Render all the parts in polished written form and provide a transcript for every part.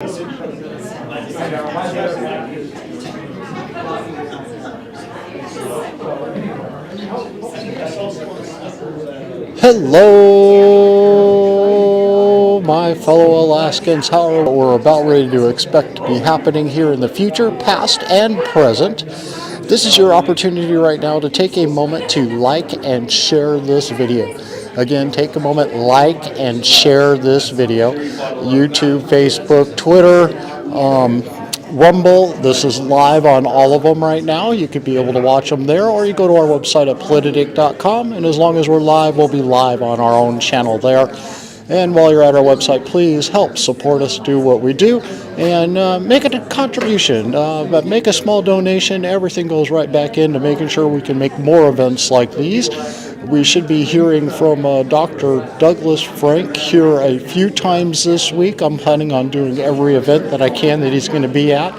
Hello, my fellow Alaskans. How are we're about ready to expect to be happening here in the future, past and present. This is your opportunity right now to take a moment to like and share this video. Again, take a moment, like and share this video. YouTube, Facebook, Twitter, Rumble. This is live on all of them right now. You could be able to watch them there, or you go to our website at Politadick.com, and as long as we're live, we'll be live on our own channel there. And while you're at our website, please help support us do what we do and make a contribution. But make a small donation. Everything goes right back into making sure we can make more events like these. We should be hearing from Dr. Douglas Frank here a few times this week. I'm planning on doing every event that I can that he's going to be at.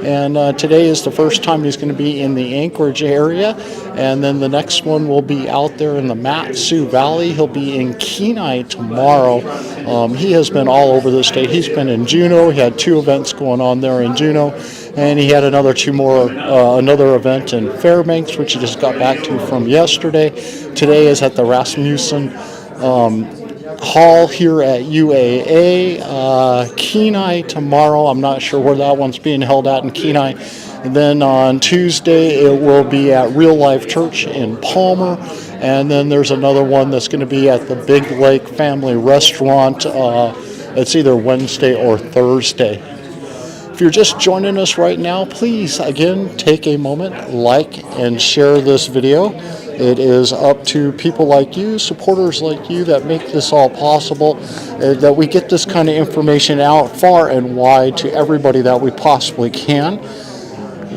And today is the first time he's going to be in the Anchorage area. And then the next one will be out there in the MatSu Valley. He'll be in Kenai tomorrow. He has been all over the state. He's been in Juneau. He had 2 events going on there in Juneau. And he had another event in Fairbanks, which he just got back to from yesterday. Today is at the Rasmussen Hall here at UAA. Kenai tomorrow. I'm not sure where that one's being held at in Kenai. And then on Tuesday it will be at Real Life Church in Palmer. And then there's another one that's going to be at the Big Lake Family Restaurant. It's either Wednesday or Thursday. If you're just joining us right now, please, again, take a moment, like and share this video. It is up to people like you, supporters like you, that make this all possible, that we get this kind of information out far and wide to everybody that we possibly can.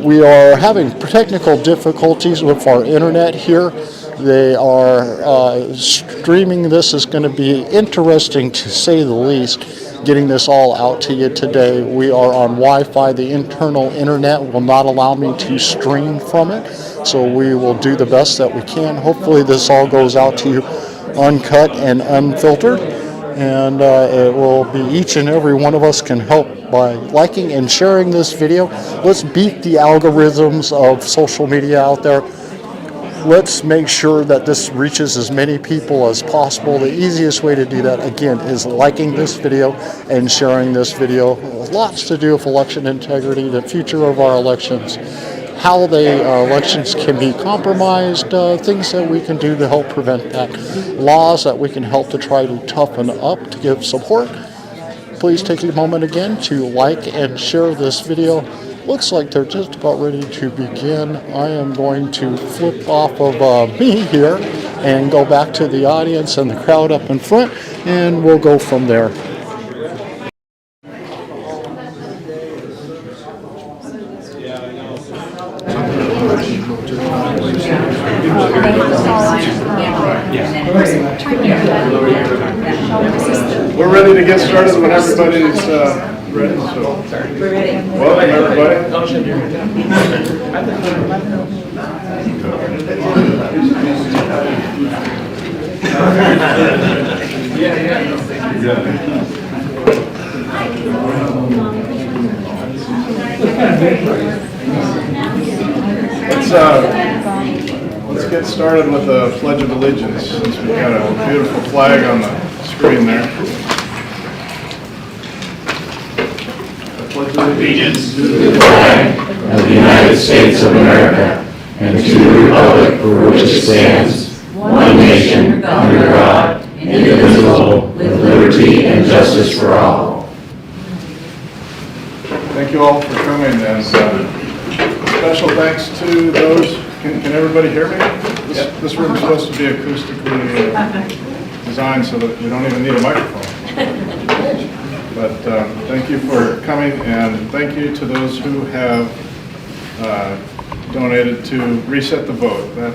We are having technical difficulties with our internet here. They are streaming this is going to be interesting to say the least. Getting this all out to you today. We are on Wi-Fi. The internal internet will not allow me to stream from it, so we will do the best that we can. Hopefully this all goes out to you uncut and unfiltered, and it will be each and every one of us can help by liking and sharing this video. Let's beat the algorithms of social media out there. Let's make sure that this reaches as many people as possible. The easiest way to do that, again, is liking this video and sharing this video. Lots to do with election integrity, the future of our elections, how the elections can be compromised, things that we can do to help prevent that, laws that we can help to try to toughen up to give support. Please take a moment again to like and share this video. Looks like they're just about ready to begin. I am going to flip off of me here and go back to the audience and the crowd up in front, and we'll go from there. We're ready to get started when everybody's ready. So, we're ready. Welcome, everybody. Let's get started with the Pledge of Allegiance, since we've got a beautiful flag on the screen there. Allegiance to the flag of the United States of America and to the republic for which it stands, one nation, under God, indivisible, with liberty and justice for all. Thank you all for coming, and special thanks to those. Can everybody hear me? This room is supposed to be acoustically designed so that we don't even need a microphone. But thank you for coming, and thank you to those who have donated to reset the vote. That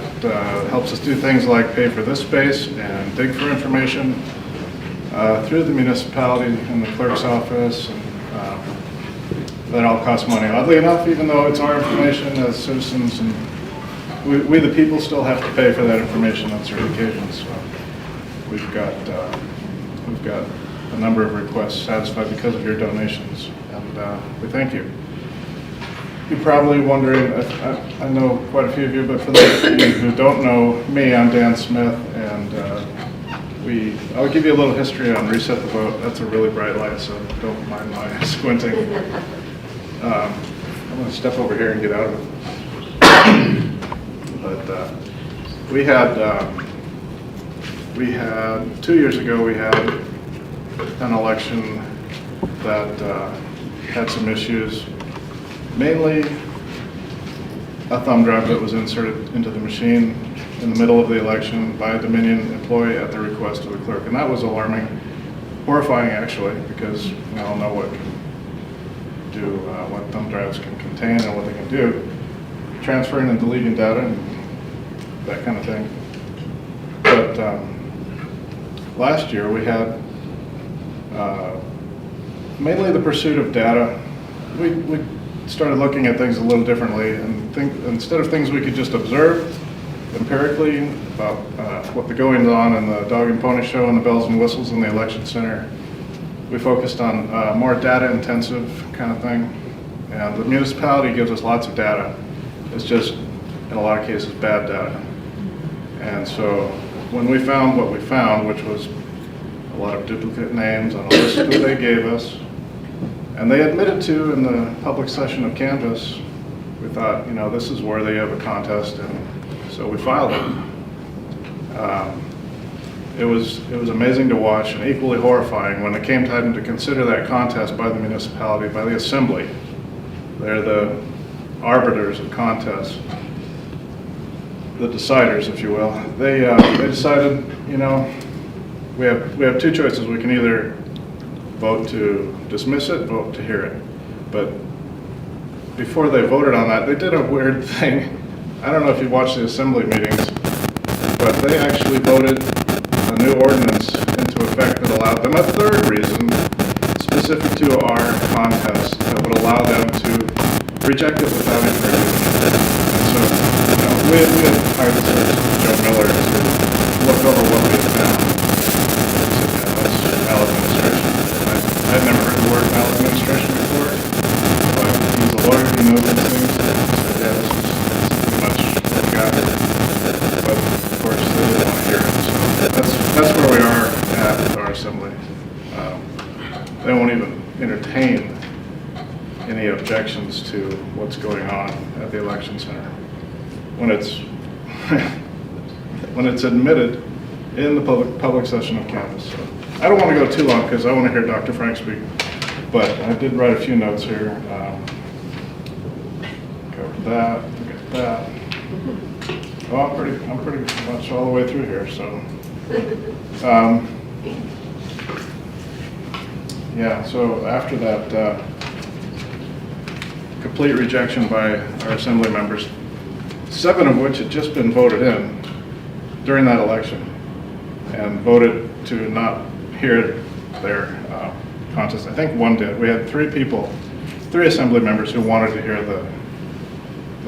helps us do things like pay for this space and dig for information through the municipality and the clerk's office. And, that all costs money. Oddly enough, even though it's our information as citizens, and we the people still have to pay for that information on certain occasions. So we've got a number of requests satisfied because of your donations. and we thank you. You're probably wondering, I know quite a few of you, but for those of you who don't know me, I'm Dan Smith, and I'll give you a little history on Reset the Vote. That's a really bright light, so don't mind my squinting. I'm going to step over here and get out of it. But we had 2 years ago, we had an election that had some issues. Mainly a thumb drive that was inserted into the machine in the middle of the election by a Dominion employee at the request of the clerk. And that was alarming, horrifying actually, because we all know what thumb drives can contain and what they can do, transferring and deleting data and that kind of thing. But last year we had mainly the pursuit of data. We started looking at things a little differently, and instead of things we could just observe empirically about what the goings on in the dog and pony show and the bells and whistles in the election center, we focused on more data intensive kind of thing. And the municipality gives us lots of data. It's just, in a lot of cases, bad data. And so when we found what we found, which was a lot of duplicate names on a list that they gave us, and they admitted to in the public session of Canvas, we thought, this is worthy of a contest, and so we filed it. It was amazing to watch and equally horrifying when it came time to consider that contest by the municipality, by the assembly. They're the arbiters of contests, the deciders, if you will. They decided, we have two choices. We can either vote to dismiss it, vote to hear it. But before they voted on that, they did a weird thing. I don't know if you watched the assembly meetings, but they actually voted a new ordinance into effect that allowed them a third reason specific to our contest that would allow them to reject it without any review. So, we had hired this Joe Miller to look over what we had found. That's maladministration. I'd never heard the word maladministration before, but he's a lawyer, he knows these things. So yeah, this is pretty much what we got. But of course, they didn't want to hear it. So that's where we are at our assembly. They won't even entertain any objections to what's going on at the election center when it's when it's admitted in the public session of Canvas. So I don't want to go too long because I want to hear Dr. Frank speak, but I did write a few notes here. Cover that, look at that. Well, I'm pretty much all the way through here. So, yeah. So after that complete rejection by our assembly members, 7 of which had just been voted in during that election, and voted to not hear their contest. I think one did. We had 3 assembly members who wanted to hear the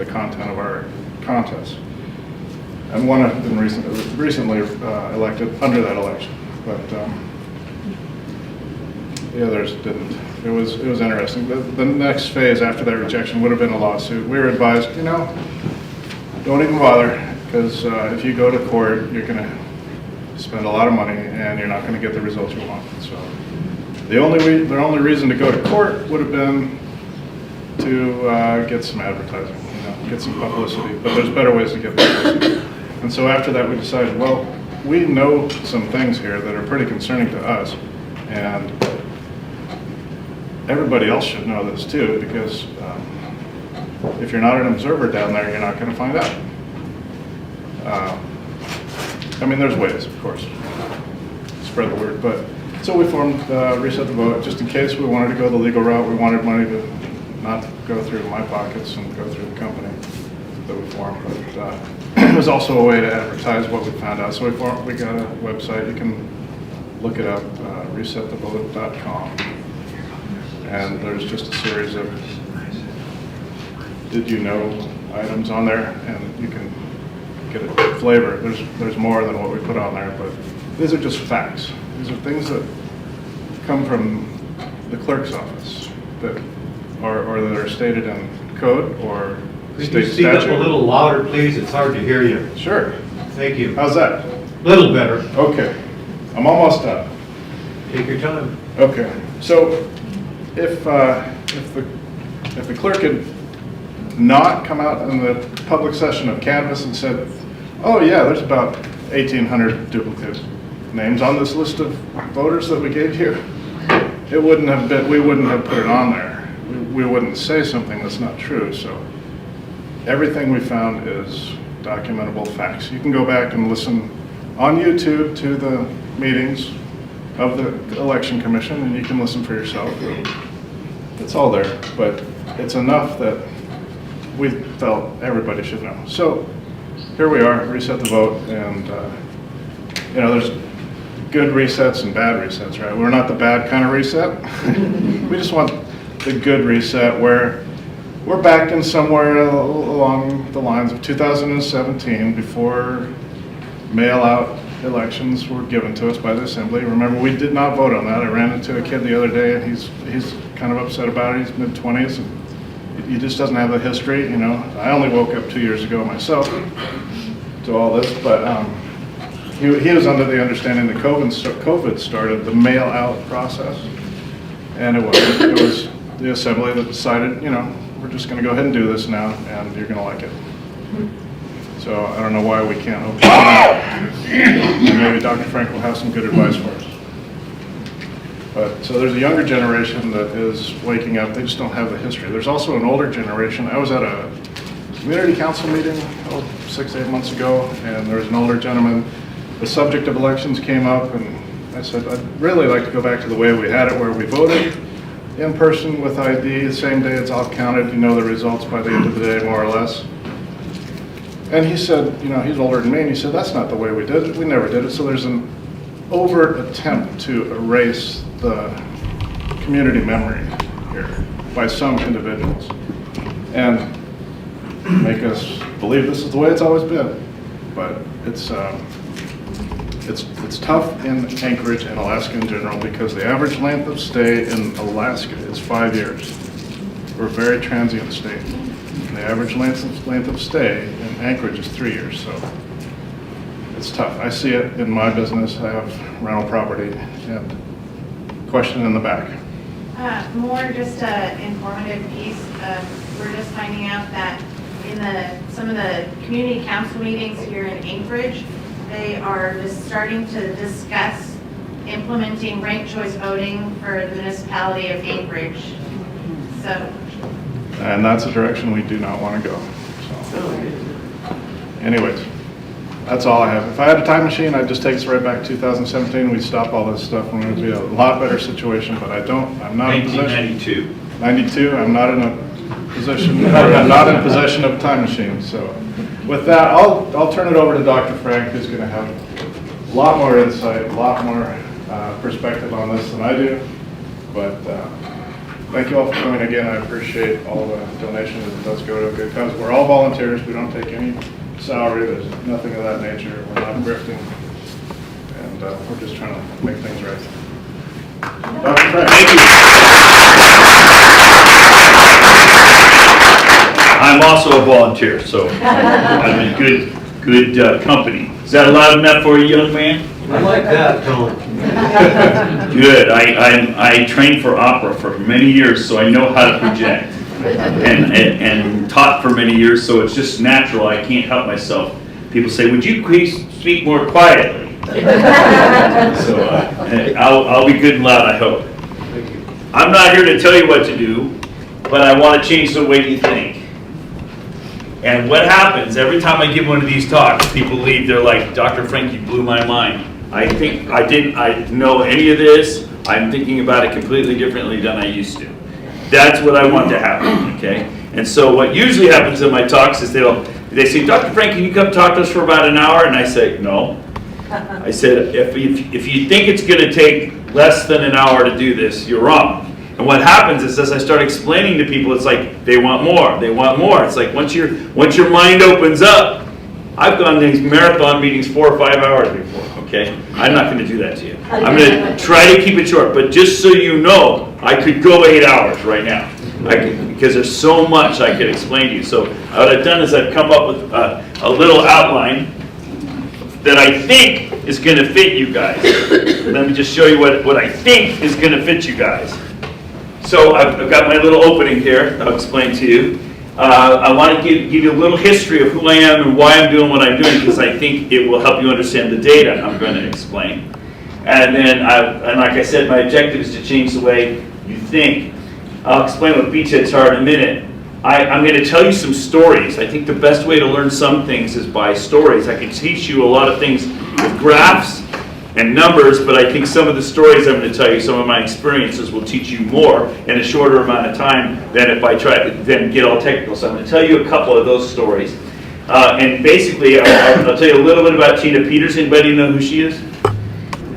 content of our contest. And one had been recently elected under that election, but the others didn't. It was interesting. The next phase after that rejection would have been a lawsuit. We were advised, don't even bother, because if you go to court, you're going to spend a lot of money and you're not going to get the results you want. So the only reason to go to court would have been to get some advertising, get some publicity. But there's better ways to get publicity. And so after that, we decided, well, we know some things here that are pretty concerning to us, and everybody else should know this too, because if you're not an observer down there, you're not going to find out. I mean, there's ways, of course, spread the word. But so we formed Reset the Vote just in case we wanted to go the legal route. We wanted money to not go through my pockets and go through the company that we formed. But it was also a way to advertise what we found out. So we got a website. You can look it up, resetthevote.com. And there's just a series of did you know items on there, and you can get a flavor. There's more than what we put on there, but these are just facts. These are things that come from the clerk's office. that or that are stated in code or Could state you speak up a statute? little louder, please? It's hard to hear you. Sure. Thank you. How's that? Little better. Okay. I'm almost done. Take your time. Okay. So if the clerk had not come out in the public session of Canvas and said, oh yeah, there's about 1,800 duplicate names on this list of voters that we gave you, it wouldn't have been, we wouldn't have put it on there. We wouldn't say something that's not true. So everything we found is documentable facts. You can go back and listen on YouTube to the meetings of the Election Commission, and you can listen for yourself. It's all there, but it's enough that we felt everybody should know. So here we are, reset the vote, and you know, there's good resets and bad resets, right? We're not the bad kind of reset. We just want the good reset where we're back in somewhere along the lines of 2017 before mail-out elections were given to us by the Assembly. Remember, we did not vote on that. I ran into a kid the other day, and he's kind of upset about it. He's mid-20s, and he just doesn't have the history, you know. I only woke up 2 years ago myself to all this, but he was under the understanding that COVID started the mail-out process, and it was the Assembly that decided, you know, we're just going to go ahead and do this now, and you're going to like it. So I don't know why we can't open it up. And maybe Dr. Frank will have some good advice for us. But so there's a younger generation that is waking up. They just don't have the history. There's also an older generation. I was at a community council meeting 6 to 8 months ago, and there was an older gentleman. The subject of elections came up, and I said, I'd really like to go back to the way we had it, where we voted in person with ID, the same day it's all counted. You know the results by the end of the day, more or less. And he said, you know, he's older than me, and he said, that's not the way we did it. We never did it. So there's an overt attempt to erase the community memory here by some individuals and make us believe this is the way it's always been. But it's tough in Anchorage and Alaska in general because the average length of stay in Alaska is 5 years. We're a very transient state. And the average length of stay in Anchorage is 3 years, so it's tough. I see it in my business. I have rental property. And question in the back. More just an informative piece. We're just finding out that in some of the community council meetings here in Anchorage, they are just starting to discuss implementing ranked choice voting for the municipality of Anchorage. So. And that's a direction we do not want to go. So. Anyways, that's all I have. If I had a time machine, I'd just take us right back to 2017. We'd stop all this stuff and it would be a lot better situation, but I don't. I'm not in possession. 92, I'm not in a position, I'm not in possession of a time machine. So with that, I'll turn it over to Dr. Frank, who's going to have a lot more insight, a lot more perspective on this than I do. But thank you all for coming again. I appreciate all the donations. It does go to a good cause. We're all volunteers. We don't take any salary. There's nothing of that nature. We're not grifting. And we're just trying to make things right. Dr. Frank. Thank you. I'm also a volunteer, so I'm in good company. Is that loud enough for you, young man? I like that tone. Good. I trained for opera for many years, so I know how to project, and taught for many years, so it's just natural. I can't help myself. People say, "Would you please speak more quietly?" So I'll be good and loud, I hope. I'm not here to tell you what to do, but I want to change the way you think. And what happens every time I give one of these talks, people leave, they're like, "Dr. Frank, you blew my mind. I didn't know any of this. I'm thinking about it completely differently than I used to." That's what I want to happen, okay? And so what usually happens in my talks is they say, "Dr. Frank, can you come talk to us for about an hour?" And I say, "No." I said, if you think it's going to take less than an hour to do this, you're wrong. And what happens is, as I start explaining to people, it's like they want more. They want more. It's like once your mind opens up, I've gone to these marathon meetings 4 or 5 hours before. okay? I'm not gonna do that to you. I'm gonna try to keep it short, but just so you know, I could go 8 hours right now. Because there's so much I could explain to you. So what I've done is I've come up with a little outline that I think is gonna fit you guys. Let me just show you what I think is gonna fit you guys. So I've got my little opening here, I'll explain to you. I want to give you a little history of who I am and why I'm doing what I'm doing, because I think it will help you understand the data I'm going to explain. And then, and like I said, my objective is to change the way you think. I'll explain what beachheads are in a minute. I'm going to tell you some stories. I think the best way to learn some things is by stories. I can teach you a lot of things with graphs and numbers, but I think some of the stories I'm going to tell you, some of my experiences will teach you more in a shorter amount of time than if I try to then get all technical. So I'm going to tell you a couple of those stories. And basically, I'll tell you a little bit about Tina Peters. Anybody know who she is?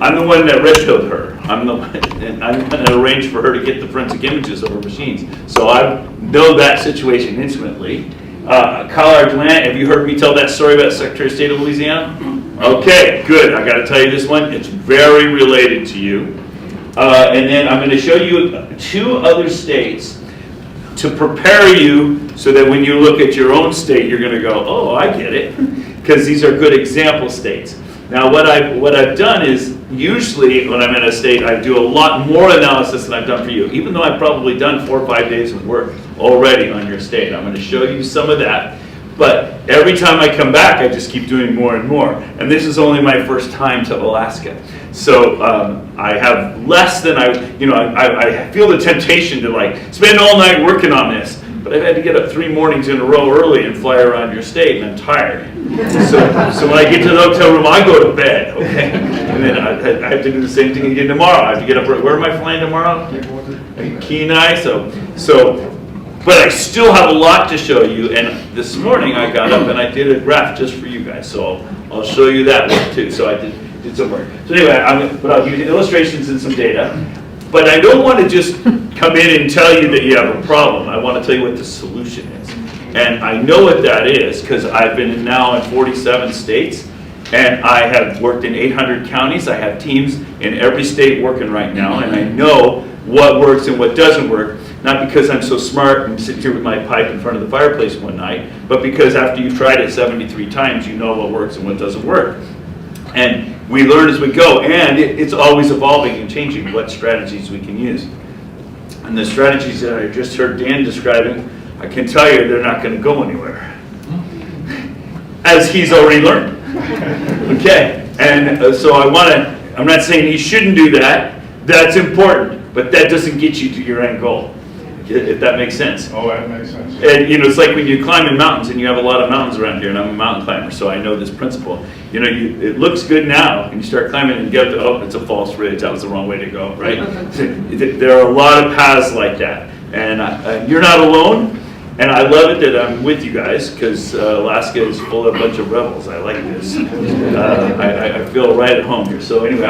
I'm the one that red-pilled her. I'm going to arrange for her to get the forensic images of her machines. So I know that situation intimately. Kyle Ardelan, have you heard me tell that story about Secretary of State of Louisiana? Okay, good. I got to tell you this one. It's very related to you. And then I'm going to show you 2 other states to prepare you so that when you look at your own state, you're going to go, oh, I get it, because these are good example states. Now, what I've done is, usually when I'm in a state, I do a lot more analysis than I've done for you, even though I've probably done 4 or 5 days of work already on your state. I'm going to show you some of that. But every time I come back, I just keep doing more and more. And this is only my first time to Alaska. So I have less than I feel the temptation to like spend all night working on this. But I've had to get up 3 mornings in a row early and fly around your state, and I'm tired. So when I get to the hotel room, I go to bed, okay? And then I have to do the same thing again tomorrow. I have to get up, where am I flying tomorrow? Kenai, but I still have a lot to show you, and this morning I got up and I did a graph just for you guys, so I'll show you that one too. So I did some work. So anyway, I'll give you illustrations and some data, but I don't want to just come in and tell you that you have a problem. I want to tell you what the solution is. And I know what that is because I've been now in 47 states, and I have worked in 800 counties. I have teams in every state working right now, and I know what works and what doesn't work. Not because I'm so smart and sitting here with my pipe in front of the fireplace one night, but because after you've tried it 73 times, you know what works and what doesn't work. And we learn as we go, and it's always evolving and changing what strategies we can use. And the strategies that I just heard Dan describing, I can tell you they're not going to go anywhere, as he's already learned. Okay, and so I'm not saying you shouldn't do that. That's important, but that doesn't get you to your end goal, if that makes sense. Oh, that makes sense. And it's like when you climb in mountains, and you have a lot of mountains around here, and I'm a mountain climber, so I know this principle. It looks good now, and you start climbing and you get up to, oh, it's a false ridge, that was the wrong way to go, right? There are a lot of paths like that, and you're not alone, and I love it that I'm with you guys, because Alaska is full of a bunch of rebels. I like this. I feel right at home here. So anyway,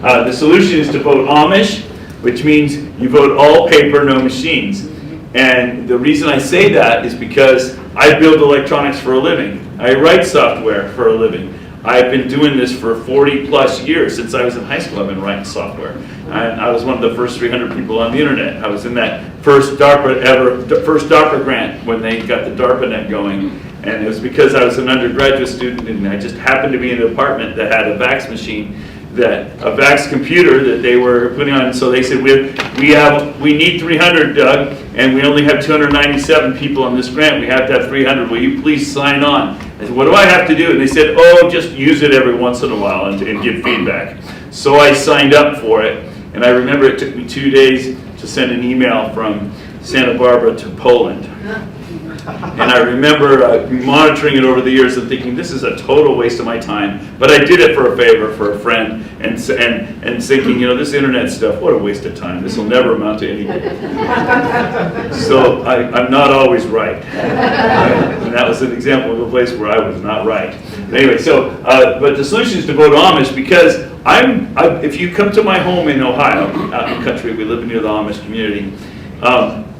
the solution is to vote Amish, which means you vote all paper, no machines. And the reason I say that is because I build electronics for a living. I write software for a living. I've been doing this for 40 plus years. Since I was in high school, I've been writing software. I was one of the first 300 people on the internet. I was in that first DARPA grant when they got the DARPANet going. And it was because I was an undergraduate student, and I just happened to be in an apartment that had a VAX machine, a VAX computer that they were putting on. So they said, we need 300, Doug, and we only have 297 people on this grant. We have to have 300. Will you please sign on? I said, what do I have to do? And they said, oh, just use it every once in a while and give feedback. So I signed up for it, and I remember it took me 2 days to send an email from Santa Barbara to Poland. And I remember monitoring it over the years and thinking, this is a total waste of my time. But I did it for a favor for a friend, and thinking, this internet stuff, what a waste of time. This will never amount to anything. So I'm not always right. And that was an example of a place where I was not right. Anyway, but the solution is to vote Amish, because if you come to my home in Ohio, out in the country, we live near the Amish community,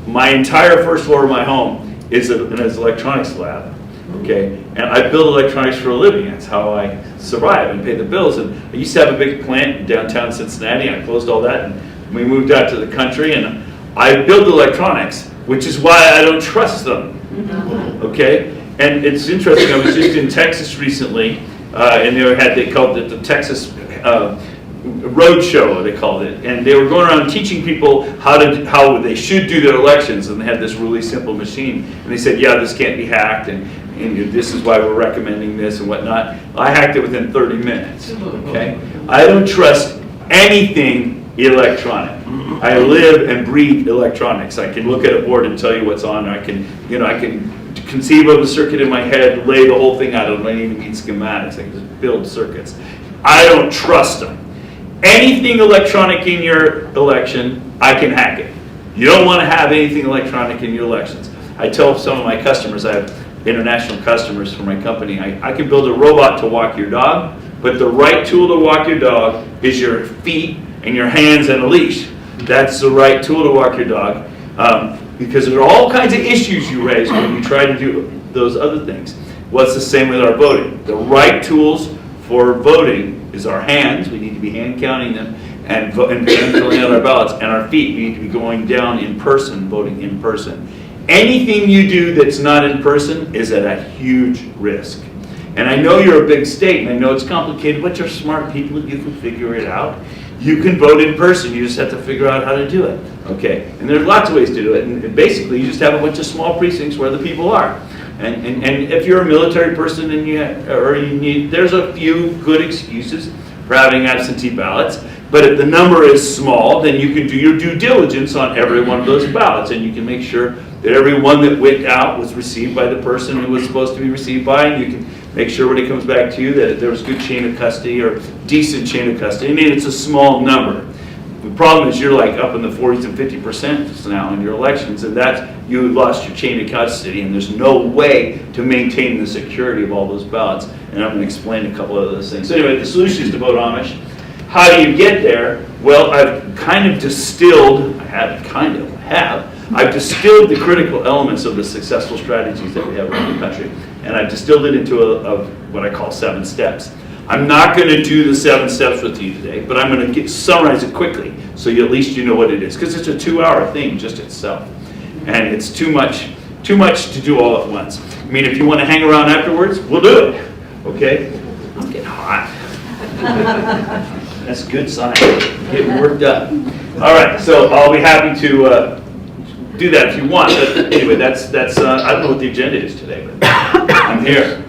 my entire first floor of my home is an electronics lab. Okay, and I build electronics for a living. That's how I survive and pay the bills. And I used to have a big plant in downtown Cincinnati. I closed all that, and we moved out to the country. And I build electronics, which is why I don't trust them. Okay, and it's interesting. I was just in Texas recently, and they called it the Texas road show, they called it, and they were going around teaching people how they should do their elections, and they had this really simple machine, and they said, yeah, this can't be hacked, and this is why we're recommending this and whatnot. I hacked it within 30 minutes. Okay, I don't trust anything electronic. I live and breathe electronics. I can look at a board and tell you what's on. I can conceive of a circuit in my head, lay the whole thing out. I don't even need schematics. I can just build circuits. I don't trust them. Anything electronic in your election, I can hack it. You don't want to have anything electronic in your elections. I tell some of my customers, I have international customers for my company, I can build a robot to walk your dog, but the right tool to walk your dog is your feet and your hands and a leash. That's the right tool to walk your dog, because there are all kinds of issues you raise when you try to do those other things. Well, it's the same with our voting. The right tools for voting is our hands. We need to be hand counting them and filling out our ballots, and our feet. We need to be going down in person, voting in person. Anything you do that's not in person is at a huge risk. And I know you're a big state, and I know it's complicated, but you're smart people. You can figure it out. You can vote in person. You just have to figure out how to do it. Okay, and there's lots of ways to do it. And basically, you just have a bunch of small precincts where the people are. And if you're a military person and there's a few good excuses for having absentee ballots. But if the number is small, then you can do your due diligence on every one of those ballots, and you can make sure that every one that went out was received by the person who was supposed to be received by, and you can make sure when it comes back to you that there was good chain of custody or decent chain of custody. I mean, it's a small number. The problem is you're like up in the 40s and 50% now in your elections, and you lost your chain of custody, and there's no way to maintain the security of all those ballots. And I'm going to explain a couple of those things. So anyway, the solution is to vote Amish. How do you get there? Well, I've distilled the critical elements of the successful strategies that we have around the country, and I've distilled it into what I call 7 steps. I'm not going to do the 7 steps with you today, but I'm going to summarize it quickly so at least you know what it is, because it's a 2-hour thing just itself, and it's too much to do all at once. I mean, if you want to hang around afterwards, we'll do it. Okay? I'm getting hot. That's a good sign. Getting worked up. All right, so I'll be happy to do that if you want. But anyway, that's I don't know what the agenda is today, but I'm here.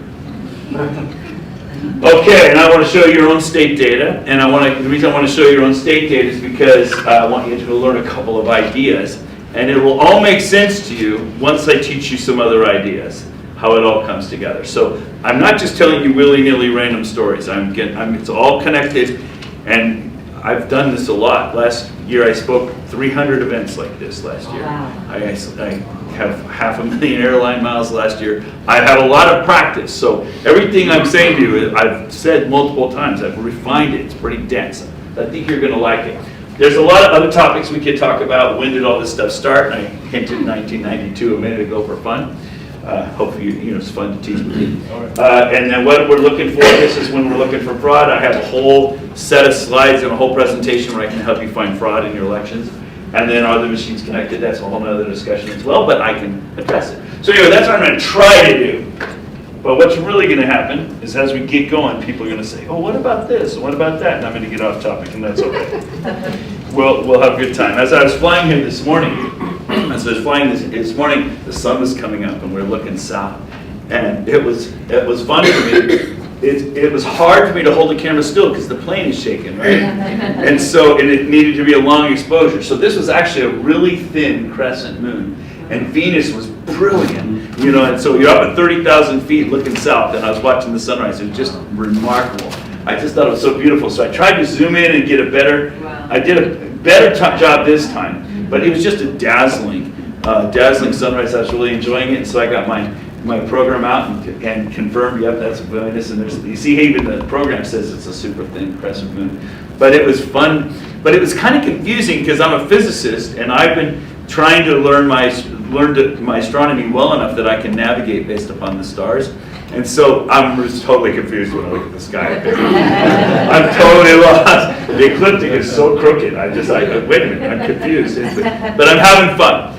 Okay, and I want to show you your own state data, and the reason I want to show you your own state data is because I want you to learn a couple of ideas, and it will all make sense to you once I teach you some other ideas, how it all comes together. So I'm not just telling you willy-nilly random stories. It's all connected, and I've done this a lot. Last year I spoke 300 events like this last year. Wow. I have 500,000 airline miles last year. I've had a lot of practice, so everything I'm saying to you, I've said multiple times. I've refined it. It's pretty dense. I think you're going to like it. There's a lot of other topics we could talk about. When did all this stuff start? And I hinted 1992 a minute ago for fun. Hopefully, it's fun to teach with you. And then what we're looking for, this is when we're looking for fraud. I have a whole set of slides and a whole presentation where I can help you find fraud in your elections. And then are the machines connected? That's a whole other discussion as well, but I can address it. So anyway, that's what I'm going to try to do. But what's really going to happen is as we get going, people are going to say, oh, what about this? What about that? And I'm going to get off topic, and that's okay. We'll have a good time. As I was flying here this morning, the sun was coming up, and we were looking south. And it was fun for me. It was hard for me to hold the camera still because the plane is shaking, right? And so it needed to be a long exposure. So this was actually a really thin crescent moon. And Venus was brilliant, and so you're up at 30,000 feet looking south, and I was watching the sunrise. It was just remarkable. I just thought it was so beautiful. So I tried to zoom in and get a better, I did a better job this time, but it was just a dazzling sunrise. I was really enjoying it, and so I got my program out and confirmed, yep, that's Venus, and you see even the program says it's a super thin crescent moon. But it was fun, but it was kind of confusing because I'm a physicist, and I've been trying to learn my learned my astronomy well enough that I can navigate based upon the stars. And so I'm just totally confused when I look at the sky. I'm totally lost. The ecliptic is so crooked. I'm just like, wait a minute, I'm confused. But I'm having fun.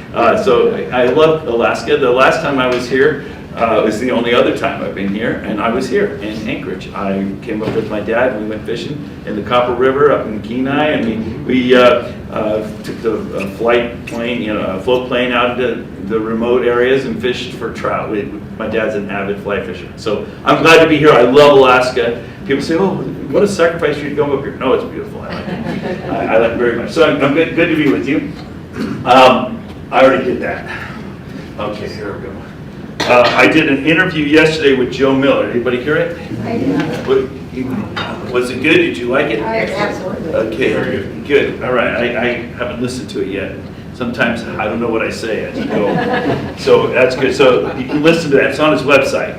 So I love Alaska. The last time I was here was the only other time I've been here, and I was here in Anchorage. I came up with my dad, and we went fishing in the Copper River up in Kenai, and we took the float plane out into the remote areas and fished for trout. My dad's an avid fly fisher. So I'm glad to be here. I love Alaska. People say, oh, what a sacrifice for you to come up here. No, it's beautiful. I like it. I like it very much. So I'm good to be with you. I already did that. Okay, here we go. I did an interview yesterday with Joe Miller. Anybody hear it? I did. Was it good? Did you like it? Absolutely. Okay, very good. Good. All right. I haven't listened to it yet. Sometimes I don't know what I say as I go. So that's good. So you can listen to that. It's on his website.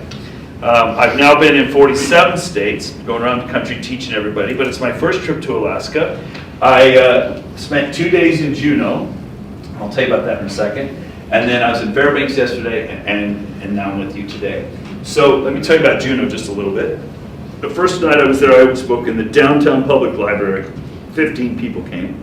I've now been in 47 states, going around the country teaching everybody, but it's my first trip to Alaska. I spent 2 days in Juneau. I'll tell you about that in a second. And then I was in Fairbanks yesterday, and now I'm with you today. So let me tell you about Juneau just a little bit. The first night I was there, I spoke in the downtown public library. 15 people came.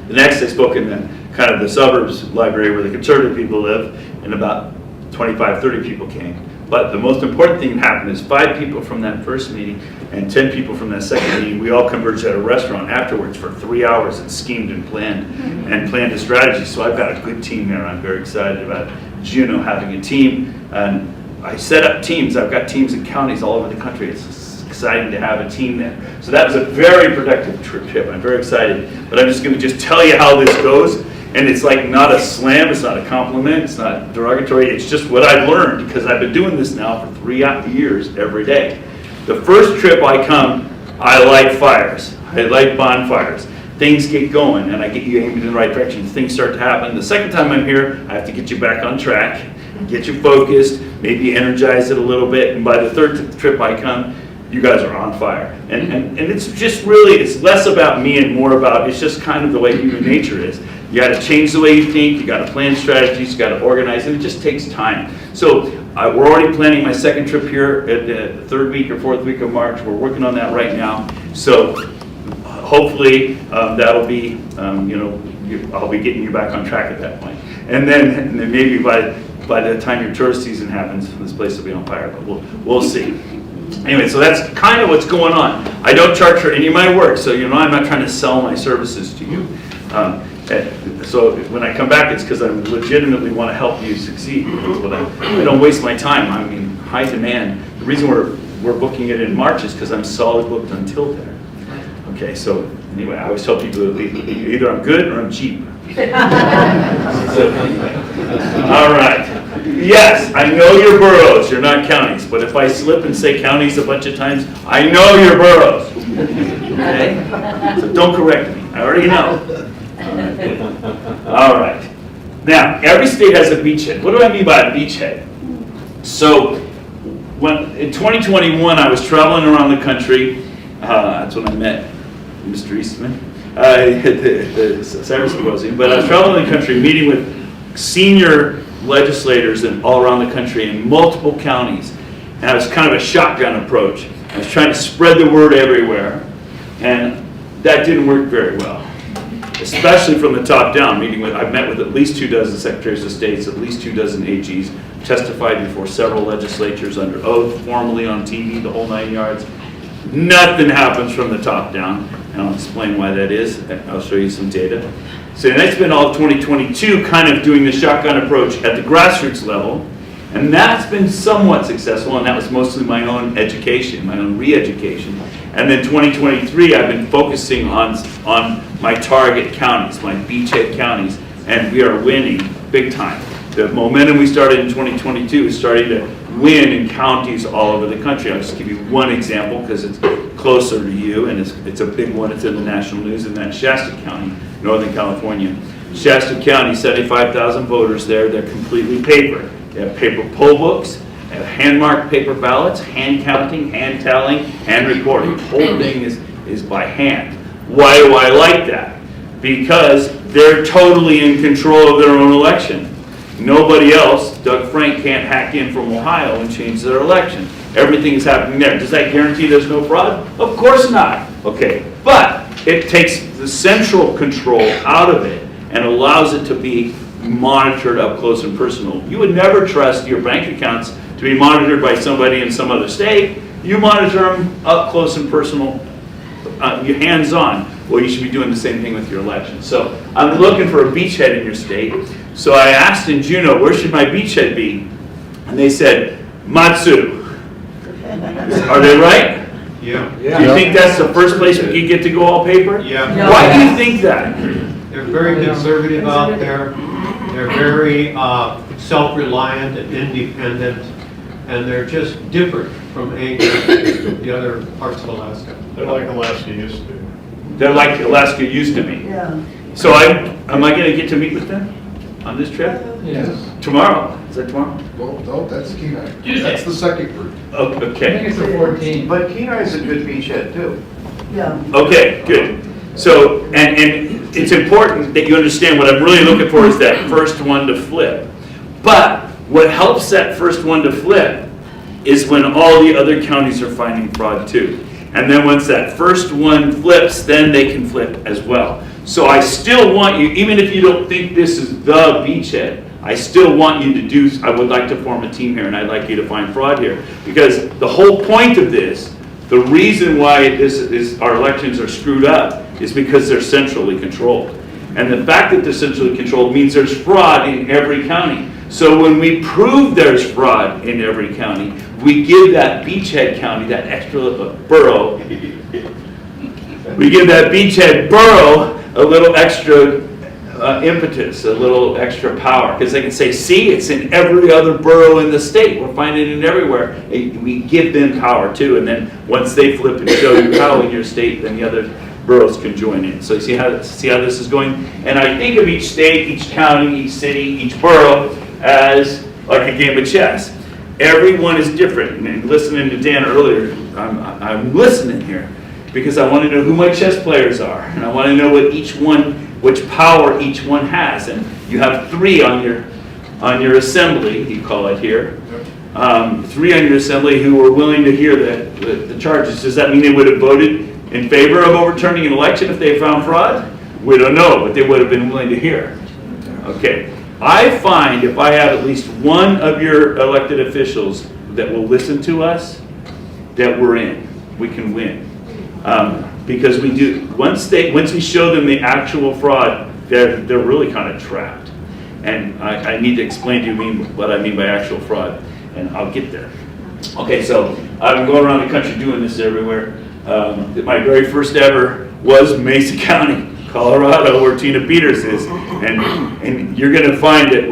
The next I spoke in the kind of the suburbs library where the conservative people live, and about 25, 30 people came. But the most important thing that happened is 5 people from that first meeting and 10 people from that second meeting, we all converged at a restaurant afterwards for 3 hours and schemed and planned a strategy. So I've got a good team there. I'm very excited about Juneau having a team. And I set up teams. I've got teams in counties all over the country. It's exciting to have a team there. So that was a very productive trip. I'm very excited. But I'm just going to tell you how this goes. And it's like not a slam, it's not a compliment, it's not derogatory, it's just what I've learned because I've been doing this now for 3 years every day. The first trip I come, I light fires, I light bonfires. Things get going and I get you aimed in the right direction. Things start to happen. The second time I'm here, I have to get you back on track, get you focused, maybe energize it a little bit. And by the third trip I come, you guys are on fire. And it's just really, it's less about me and more about, it's just kind of the way human nature is. You got to change the way you think, you got to plan strategies, you got to organize, and it just takes time. So we're already planning my second trip here at the 3rd week or 4th week of March. We're working on that right now. So hopefully that'll be, I'll be getting you back on track at that point. And then maybe by the time your tourist season happens, this place will be on fire, but we'll see. Anyway, so that's kind of what's going on. I don't charge for any of my work, so I'm not trying to sell my services to you. So when I come back, it's because I legitimately want to help you succeed. But I don't waste my time. I'm in high demand. The reason we're booking it in March is because I'm solid booked until there. Okay, so anyway, I always tell people that either I'm good or I'm cheap. So, all right. Yes, I know you're boroughs. You're not counties. But if I slip and say counties a bunch of times, I know you're boroughs. Okay? So don't correct me. I already know. All right. Now, every state has a beachhead. What do I mean by a beachhead? So, in 2021, I was traveling around the country. That's when I met Mr. Eastman at the Cyber Symposium. But I was traveling the country, meeting with senior legislators all around the country in multiple counties. And it was kind of a shotgun approach. I was trying to spread the word everywhere. And that didn't work very well. Especially from the top down, I've met with at least 24 secretaries of states, at least 24 AGs, testified before several legislatures under oath, formally on TV, the whole 9 yards. Nothing happens from the top down, and I'll explain why that is. I'll show you some data. So I spent all of 2022 kind of doing the shotgun approach at the grassroots level, and that's been somewhat successful, and that was mostly my own education, my own re-education. And then 2023, I've been focusing on my target counties, my beachhead counties, and we are winning big time. The momentum we started in 2022 is starting to win in counties all over the country. I'll just give you one example because it's closer to you, and it's a big one. It's in the national news, and that's Shasta County, Northern California. Shasta County, 75,000 voters there. They're completely paper. They have paper poll books. They have hand-marked paper ballots, hand counting, hand tallying, hand recording. The whole thing is by hand. Why do I like that? Because they're totally in control of their own election. Nobody else, Doug Frank can't hack in from Ohio and change their election. Everything is happening there. Does that guarantee there's no fraud? Of course not. Okay, but it takes the central control out of it and allows it to be monitored up close and personal. You would never trust your bank accounts to be monitored by somebody in some other state. You monitor them up close and personal, your hands-on. Well, you should be doing the same thing with your election. So I'm looking for a beachhead in your state. So I asked in Juneau, where should my beachhead be? And they said, MatSu. Are they right? Yeah. Do you think that's the first place we could get to go all paper? Yeah. Why do you think that? They're very conservative out there. They're very self-reliant and independent, and they're just different from Anchorage, the other parts of Alaska. They're like Alaska used to be. They're like Alaska used to be. Yeah. So am I going to get to meet with them on this trip? Yes. Tomorrow? Is that tomorrow? Well, no, that's Kenai. That's the second group. Oh, I think okay. it's the 14th. But Kenai's a good beachhead too. Yeah. Okay, good. So, and it's important that you understand what I'm really looking for is that first one to flip. But what helps that first one to flip is when all the other counties are finding fraud too. And then once that first one flips, then they can flip as well. So I still want you, even if you don't think this is the beachhead, I still want you to do, I would like to form a team here and I'd like you to find fraud here. Because the whole point of this, the reason why our elections are screwed up is because they're centrally controlled. And the fact that they're centrally controlled means there's fraud in every county. So when we prove there's fraud in every county, we give that beachhead county, that extra borough, we give that beachhead borough a little extra impetus, a little extra power, because they can say, see, it's in every other borough in the state. We're finding it everywhere. We give them power too, and then once they flip and show you how in your state, then the other boroughs can join in. So you see how this is going? And I think of each state, each county, each city, each borough as like a game of chess. Everyone is different. And listening to Dan earlier, I'm listening here because I want to know who my chess players are, and I want to know which power each one has. And you have 3 on your assembly, you call it here. 3 on your assembly who were willing to hear the charges. Does that mean they would have voted in favor of overturning an election if they found fraud? We don't know, but they would have been willing to hear. Okay. I find if I have at least one of your elected officials that will listen to us, that we're in. We can win. Because we do, once we show them the actual fraud, they're really kind of trapped. And I need to explain to you what I mean by actual fraud, and I'll get there. Okay, so I've been going around the country doing this everywhere. My very first ever was Mesa County, Colorado, where Tina Peters is. And you're going to find that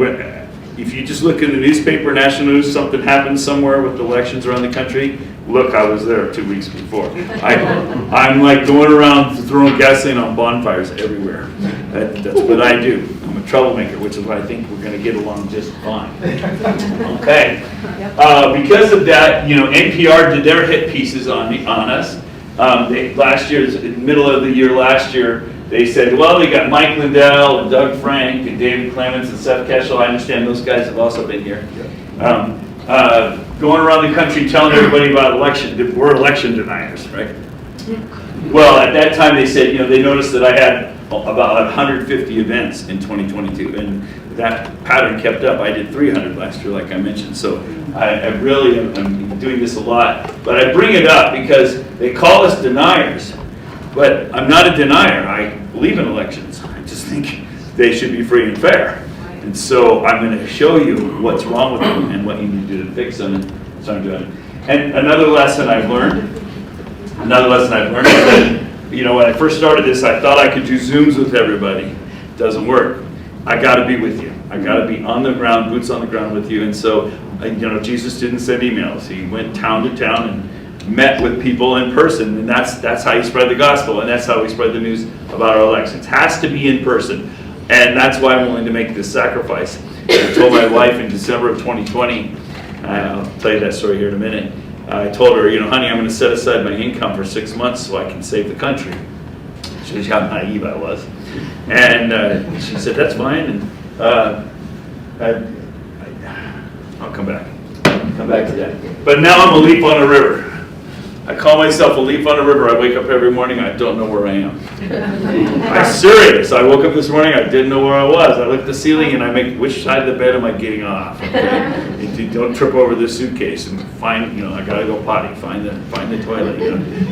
if you just look in the newspaper, national news, something happens somewhere with elections around the country, look, I was there 2 weeks before. I'm like going around throwing gasoline on bonfires everywhere. That's what I do. I'm a troublemaker, which is why I think we're going to get along just fine. Okay. Because of that, NPR did their hit pieces on us. Last year, in the middle of the year last year, they said, well, they got Mike Lindell and Doug Frank and David Clements and Seth Keshel. I understand those guys have also been here. Going around the country telling everybody about we're election deniers, right? Well, at that time they said, they noticed that I had about 150 events in 2022, and that pattern kept up. I did 300 last year, like I mentioned, so I really am doing this a lot. But I bring it up because they call us deniers, but I'm not a denier. I believe in elections. I just think they should be free and fair. And so I'm going to show you what's wrong with them and what you need to do to fix them, and so I'm doing it. And another lesson I've learned is that, when I first started this, I thought I could do Zooms with everybody. It doesn't work. I got to be with you. I got to be on the ground, boots on the ground with you. And so, Jesus didn't send emails. He went town to town and met with people in person, and that's how you spread the gospel, and that's how we spread the news about our elections. It has to be in person. And that's why I'm willing to make this sacrifice. I told my wife in December of 2020, I'll tell you that story here in a minute. I told her, honey, I'm going to set aside my income for 6 months so I can save the country. Shows you how naive I was. And she said, that's fine. And I'll come back. Come back to that. But now I'm a leaf on a river. I call myself a leaf on a river. I wake up every morning, I don't know where I am. I'm serious. I woke up this morning, I didn't know where I was. I look at the ceiling and I make, which side of the bed am I getting off? Okay? You don't trip over the suitcase and find, I gotta go potty, find the toilet.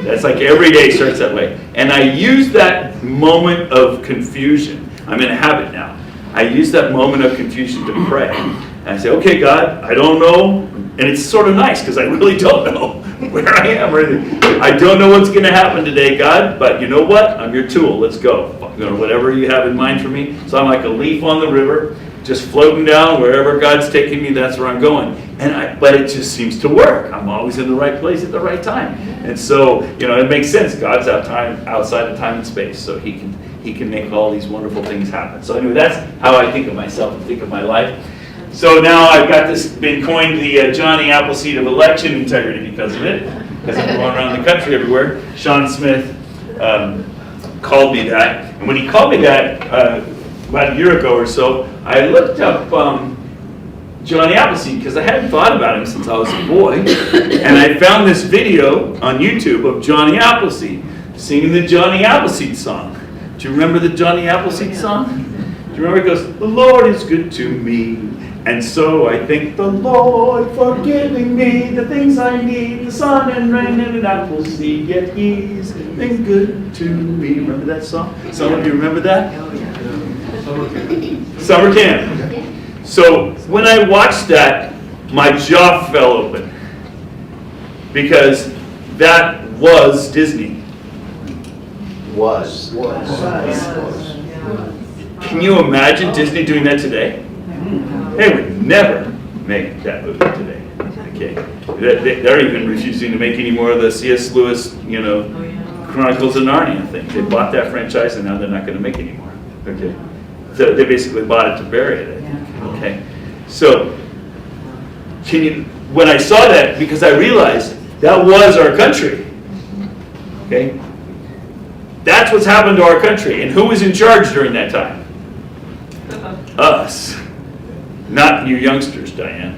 That's like every day starts that way. And I use that moment of confusion. I'm in a habit now. I use that moment of confusion to pray. And I say, okay, God, I don't know. And it's sort of nice because I really don't know where I am or anything. I don't know what's going to happen today, God, but you know what? I'm your tool. Let's go. Whatever you have in mind for me. So I'm like a leaf on the river, just floating down wherever God's taking me. That's where I'm going. But it just seems to work. I'm always in the right place at the right time. And so, it makes sense. God's outside of time and space, so He can make all these wonderful things happen. So anyway, that's how I think of myself and think of my life. So now I've got this, been coined the Johnny Appleseed of election integrity because of it, because I'm going around the country everywhere. Sean Smith called me that, and when he called me that about a year ago or so, I looked up Johnny Appleseed because I hadn't thought about him since I was a boy, and I found this video on YouTube of Johnny Appleseed singing the Johnny Appleseed song. Do you remember the Johnny Appleseed song? Do you remember? It goes, "The Lord is good to me. And so I thank the Lord for giving me the things I need, the sun and rain and an apple seed, yet He's been good to me." Remember that song? Some of you remember that? Summer camp. So when I watched that, my jaw fell open because that was Disney. Was. Can you imagine Disney doing that today? They would never make that movie today. Okay, they're even refusing to make any more of the C.S. Lewis, Chronicles of Narnia thing. They bought that franchise and now they're not going to make any more. Okay, so they basically bought it to bury it. I think. Okay, so when I saw that, because I realized that was our country. Okay, that's what's happened to our country, and who was in charge during that time? Us. Not you youngsters, Diana.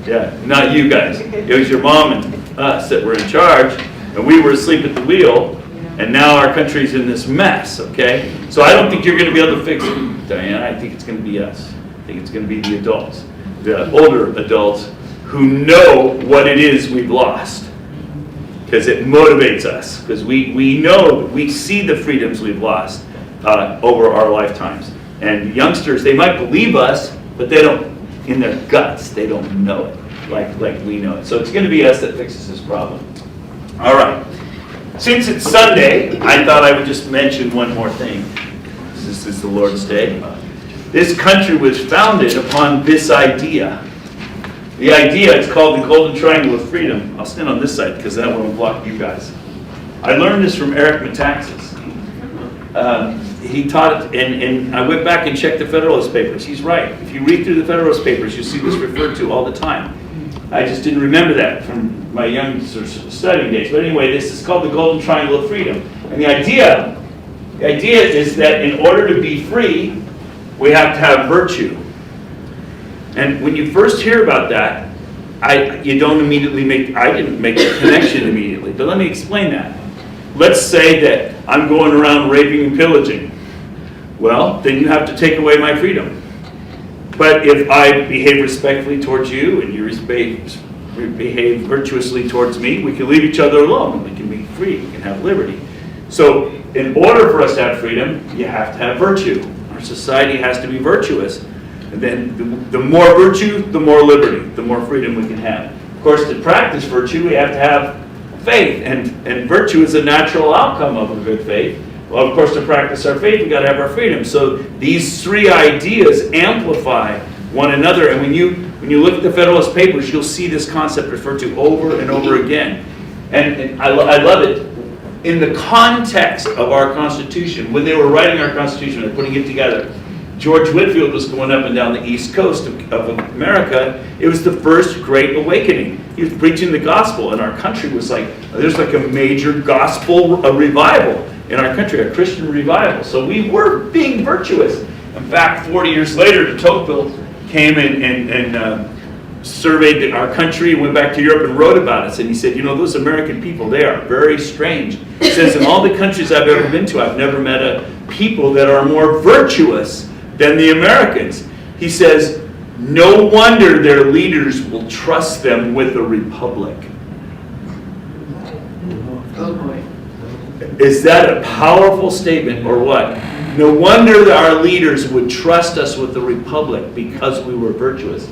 Yeah, not you guys. It was your mom and us that were in charge, and we were asleep at the wheel, and now our country's in this mess, okay? So I don't think you're going to be able to fix it, Diana. I think it's going to be us. I think it's going to be the adults, the older adults who know what it is we've lost, because it motivates us, because we know, we see the freedoms we've lost over our lifetimes. And youngsters, they might believe us, but they don't, in their guts, they don't know it like we know it. So it's going to be us that fixes this problem. All right. Since it's Sunday, I thought I would just mention one more thing. This is the Lord's Day. This country was founded upon this idea. The idea, it's called the Golden Triangle of Freedom. I'll stand on this side because that one will block you guys. I learned this from Eric Metaxas. He taught it, and I went back and checked the Federalist Papers. He's right. If you read through the Federalist Papers, you see this referred to all the time. I just didn't remember that from my young studying days. But anyway, this is called the Golden Triangle of Freedom. And the idea is that in order to be free, we have to have virtue. And when you first hear about that, you don't immediately I didn't make the connection immediately. But let me explain that. Let's say that I'm going around raping and pillaging. Well, then you have to take away my freedom. But if I behave respectfully towards you and you behave virtuously towards me, we can leave each other alone. We can be free. We can have liberty. So in order for us to have freedom, you have to have virtue. Our society has to be virtuous. And then the more virtue, the more liberty, the more freedom we can have. Of course, to practice virtue, we have to have faith. And virtue is a natural outcome of a good faith. Well, of course, to practice our faith, we've got to have our freedom. So these three ideas amplify one another. And when you look at the Federalist Papers, you'll see this concept referred to over and over again. And I love it. In the context of our Constitution, when they were writing our Constitution and putting it together, George Whitefield was going up and down the East Coast of America. It was the first Great Awakening. He was preaching the gospel, and our country was there's like a major gospel revival in our country, a Christian revival. So we were being virtuous. In fact, 40 years later, de Tocqueville came and surveyed our country, went back to Europe and wrote about us. And he said, you know, those American people, they are very strange. He says, in all the countries I've ever been to, I've never met a people that are more virtuous than the Americans. He says, no wonder their leaders will trust them with a republic. Oh boy. Is that a powerful statement or what? No wonder that our leaders would trust us with the republic because we were virtuous.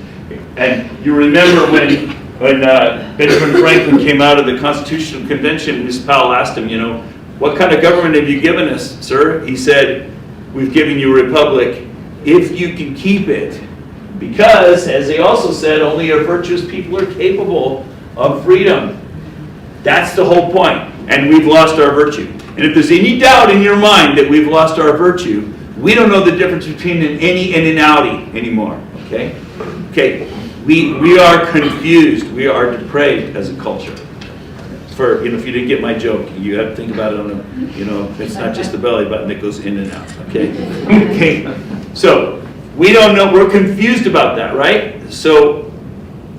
And you remember when Benjamin Franklin came out of the Constitutional Convention, Miss Powell asked him, you know, what kind of government have you given us, sir? He said, we've given you a republic if you can keep it. Because, as they also said, only a virtuous people are capable of freedom. That's the whole point. And we've lost our virtue. And if there's any doubt in your mind that we've lost our virtue, we don't know the difference between an any and an outie anymore. Okay? Okay. We are confused. We are depraved as a culture. For, you know, if you didn't get my joke, you have to think about it on a, you know, it's not just the belly button that goes in and out. Okay? Okay. So, we don't know. We're confused about that, right? So,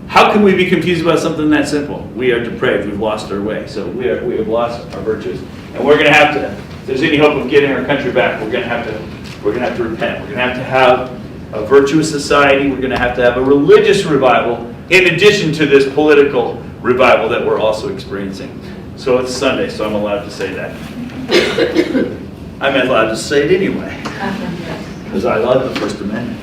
how can we be confused about something that simple? We are depraved. We've lost our way. So we have lost our virtues, and we're going to have to. If there's any hope of getting our country back, we're going to have to repent. We're going to have a virtuous society. We're going to have a religious revival in addition to this political revival that we're also experiencing. So it's Sunday, so I'm allowed to say that. I'm allowed to say it anyway because I love the First Amendment.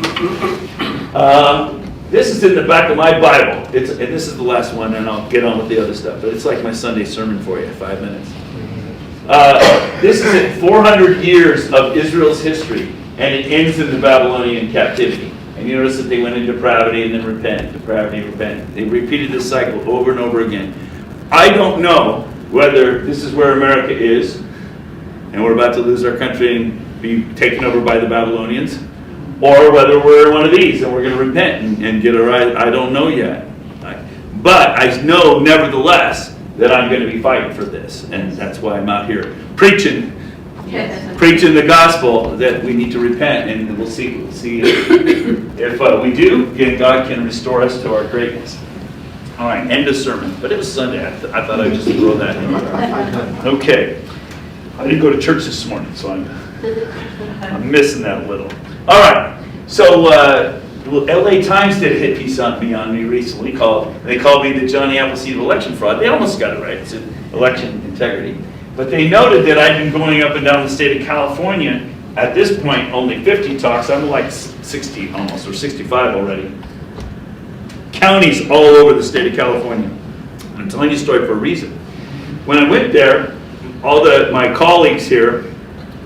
This is in the back of my Bible. And this is the last one, and I'll get on with the other stuff. But it's like my Sunday sermon for you, 5 minutes. This is in 400 years of Israel's history, and it ends in the Babylonian captivity. And you notice that they went into depravity and then repent, depravity, repent. They repeated this cycle over and over again. I don't know whether this is where America is, and we're about to lose our country and be taken over by the Babylonians, or whether we're in one of these and we're going to repent and get it right. I don't know yet. But I know, nevertheless, that I'm going to be fighting for this. And that's why I'm out here preaching the gospel that we need to repent. And we'll see if we do, again, God can restore us to our greatness. All right, end of sermon. But it was Sunday. I thought I'd just throw that in there. Okay. I didn't go to church this morning, so I'm missing that a little. All right, so LA Times did a hit piece on me recently. They called me the Johnny Appleseed of election fraud. They almost got it right. It's election integrity. But they noted that I've been going up and down the state of California. At this point, only 50 talks. I'm like 60 almost, or 65 already. Counties all over the state of California. I'm telling you a story for a reason. When I went there, all my colleagues here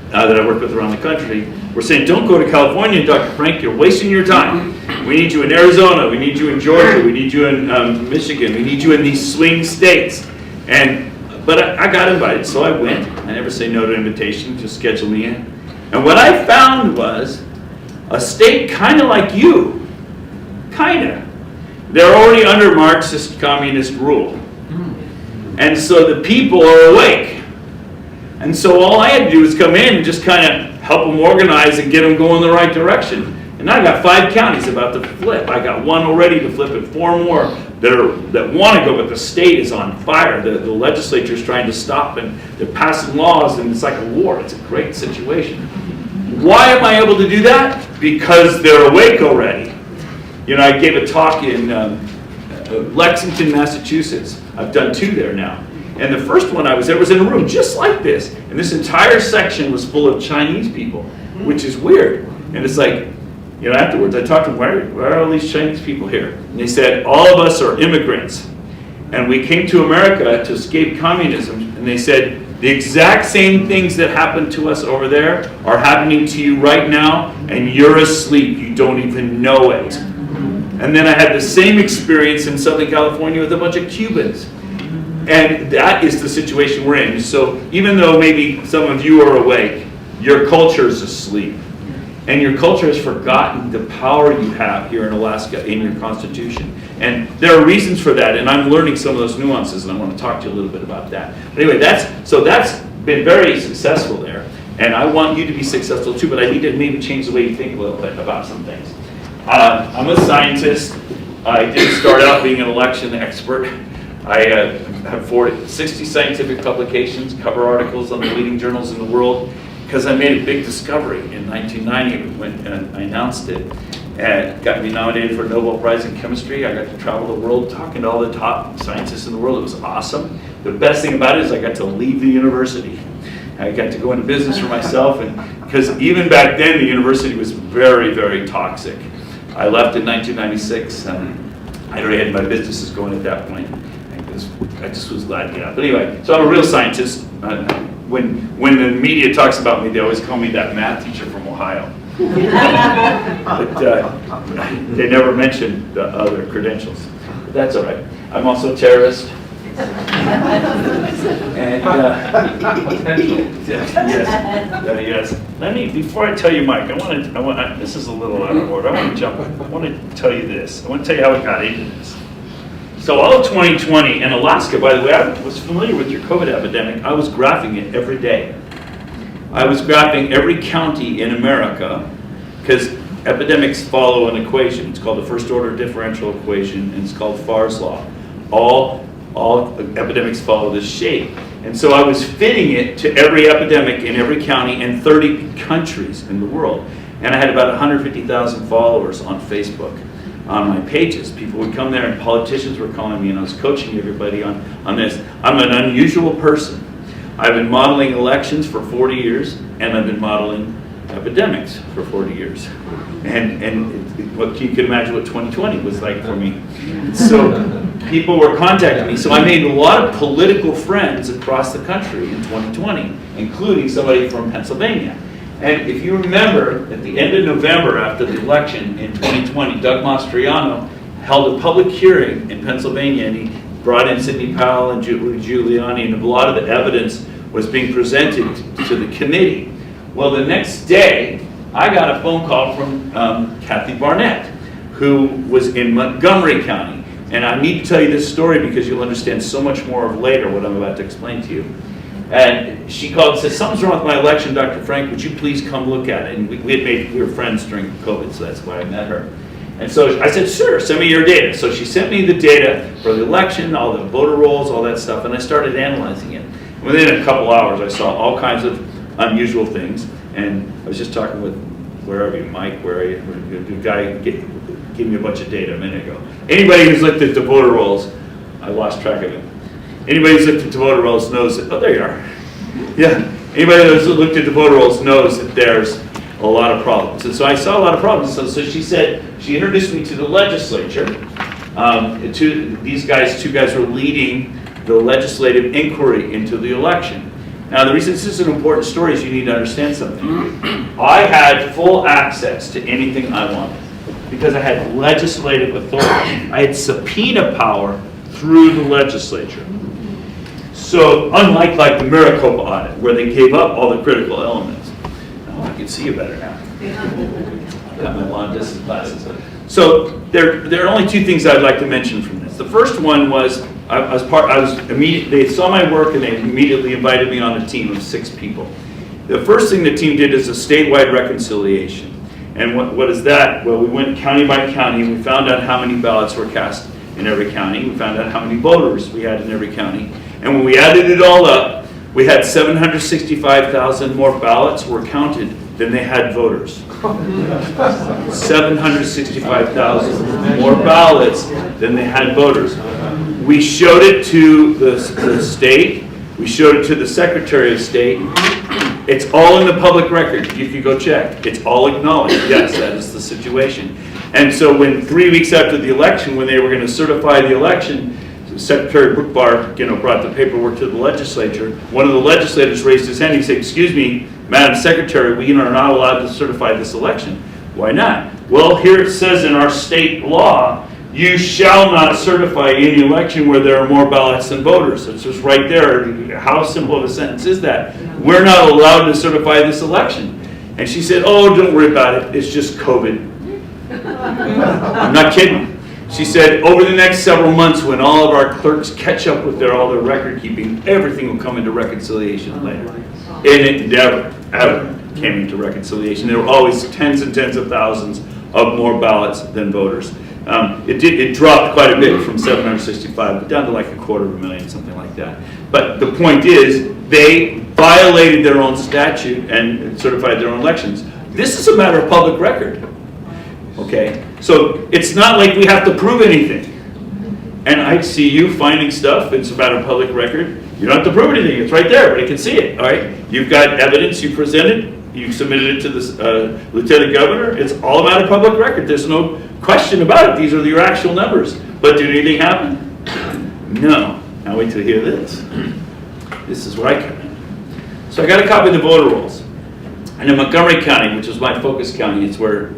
that I work with around the country were saying, don't go to California, Dr. Frank, you're wasting your time. We need you in Arizona, we need you in Georgia, we need you in Michigan, we need you in these swing states. But I got invited, so I went. I never say no to invitation, just schedule me in. And what I found was a state kind of like you, kind of. They're already under Marxist communist rule. And so the people are awake. And so all I had to do was come in and just kind of help them organize and get them going in the right direction. And I got 5 counties about to flip. I got 1 already to flip and 4 more that want to go, but the state is on fire. The legislature is trying to stop, and they're passing laws, and it's like a war. It's a great situation. Why am I able to do that? Because they're awake already. You know, I gave a talk in Lexington, Massachusetts. I've done 2 there now. And the first one I was there was in a room just like this. And this entire section was full of Chinese people, which is weird. And it's like, you know, afterwards I talked to them, why are all these Chinese people here? And they said, all of us are immigrants. And we came to America to escape communism. And they said, the exact same things that happened to us over there are happening to you right now, and you're asleep. You don't even know it. And then I had the same experience in Southern California with a bunch of Cubans. And that is the situation we're in. So even though maybe some of you are awake, your culture is asleep. And your culture has forgotten the power you have here in Alaska in your Constitution. And there are reasons for that, and I'm learning some of those nuances, and I want to talk to you a little bit about that. But anyway, that's been very successful there. And I want you to be successful too, but I need to maybe change the way you think a little bit about some things. I'm a scientist. I didn't start out being an election expert. I have 60 scientific publications, cover articles on the leading journals in the world, because I made a big discovery in 1990 when I announced it. And it got me nominated for a Nobel Prize in Chemistry. I got to travel the world talking to all the top scientists in the world. It was awesome. The best thing about it is I got to leave the university. I got to go into business for myself, and because even back then the university was very, very toxic. I left in 1996. I already had my businesses going at that point. I just was glad to get out. But anyway, so I'm a real scientist. When the media talks about me, they always call me that math teacher from Ohio. But they never mention the other credentials. But that's all right. I'm also a terrorist. And yes. Let me, before I tell you, Mike, this is a little out of order. I want to tell you this. I want to tell you how I got into this. So all of 2020, and Alaska, by the way, I was familiar with your COVID epidemic. I was graphing it every day. I was graphing every county in America, because epidemics follow an equation. It's called the first order differential equation, and it's called Farr's law. All epidemics follow this shape. And so I was fitting it to every epidemic in every county and 30 countries in the world. And I had about 150,000 followers on Facebook on my pages. People would come there and politicians were calling me, and I was coaching everybody on this. I'm an unusual person. I've been modeling elections for 40 years, and I've been modeling epidemics for 40 years. And what you can imagine what 2020 was like for me. So people were contacting me. So I made a lot of political friends across the country in 2020, including somebody from Pennsylvania. And if you remember, at the end of November after the election in 2020, Doug Mastriano held a public hearing in Pennsylvania, and he brought in Sidney Powell and Giuliani, and a lot of the evidence was being presented to the committee. Well, the next day, I got a phone call from Kathy Barnett, who was in Montgomery County. And I need to tell you this story because you'll understand so much more of later what I'm about to explain to you. And she called and said, something's wrong with my election, Dr. Frank, would you please come look at it? And we were friends during COVID, so that's why I met her. And so I said, sure, send me your data. So she sent me the data for the election, all the voter rolls, all that stuff, and I started analyzing it. Within a couple hours, I saw all kinds of unusual things. And I was just talking with, where are you, Mike, where are you? The guy gave me a bunch of data a minute ago. Anybody who's looked at the voter rolls, I lost track of it. Anybody who's looked at the voter rolls knows that, oh, there you are. Yeah, anybody who's looked at the voter rolls knows that there's a lot of problems. And so I saw a lot of problems. So she said, she introduced me to the legislature. These guys, two guys were leading the legislative inquiry into the election. Now, the reason this is an important story is you need to understand something. I had full access to anything I wanted because I had legislative authority. I had subpoena power through the legislature. So, unlike the Maricopa audit, where they gave up all the critical elements. Oh, I can see you better now. I got my long distance glasses. So, there are only two things I'd like to mention from this. The first one was, they saw my work and they immediately invited me on a team of 6 people. The first thing the team did is a statewide reconciliation. And what is that? Well, we went county by county and we found out how many ballots were cast in every county. We found out how many voters we had in every county. And when we added it all up, we had 765,000 more ballots were counted than they had voters. 765,000 more ballots than they had voters. We showed it to the state. We showed it to the Secretary of State. It's all in the public record. You can go check. It's all acknowledged. Yes, that is the situation. And so when 3 weeks after the election, when they were going to certify the election, Secretary Brookbar, brought the paperwork to the legislature. One of the legislators raised his hand. He said, "Excuse me, Madam Secretary, we are not allowed to certify this election." Why not? Well, here it says in our state law, you shall not certify any election where there are more ballots than voters. It's just right there. How simple of a sentence is that? We're not allowed to certify this election. And she said, "Oh, don't worry about it. It's just COVID." I'm not kidding. She said, over the next several months, when all of our clerks catch up with all their record keeping, everything will come into reconciliation later. and it never, ever came into reconciliation. There were always tens and tens of thousands of more ballots than voters. It dropped quite a bit from 765 down to like 250,000, something like that. But the point is, they violated their own statute and certified their own elections. This is a matter of public record. Okay, so it's not like we have to prove anything. And I see you finding stuff, it's a matter of public record. You don't have to prove anything, it's right there, everybody can see it, all right? You've got evidence you presented, you submitted it to the Lieutenant Governor, it's all a matter of public record. There's no question about it, these are your actual numbers. But did anything happen? No. Now wait till you hear this. This is where I come in. So I got a copy of the voter rolls. And in Montgomery County, which was my focus county, it's where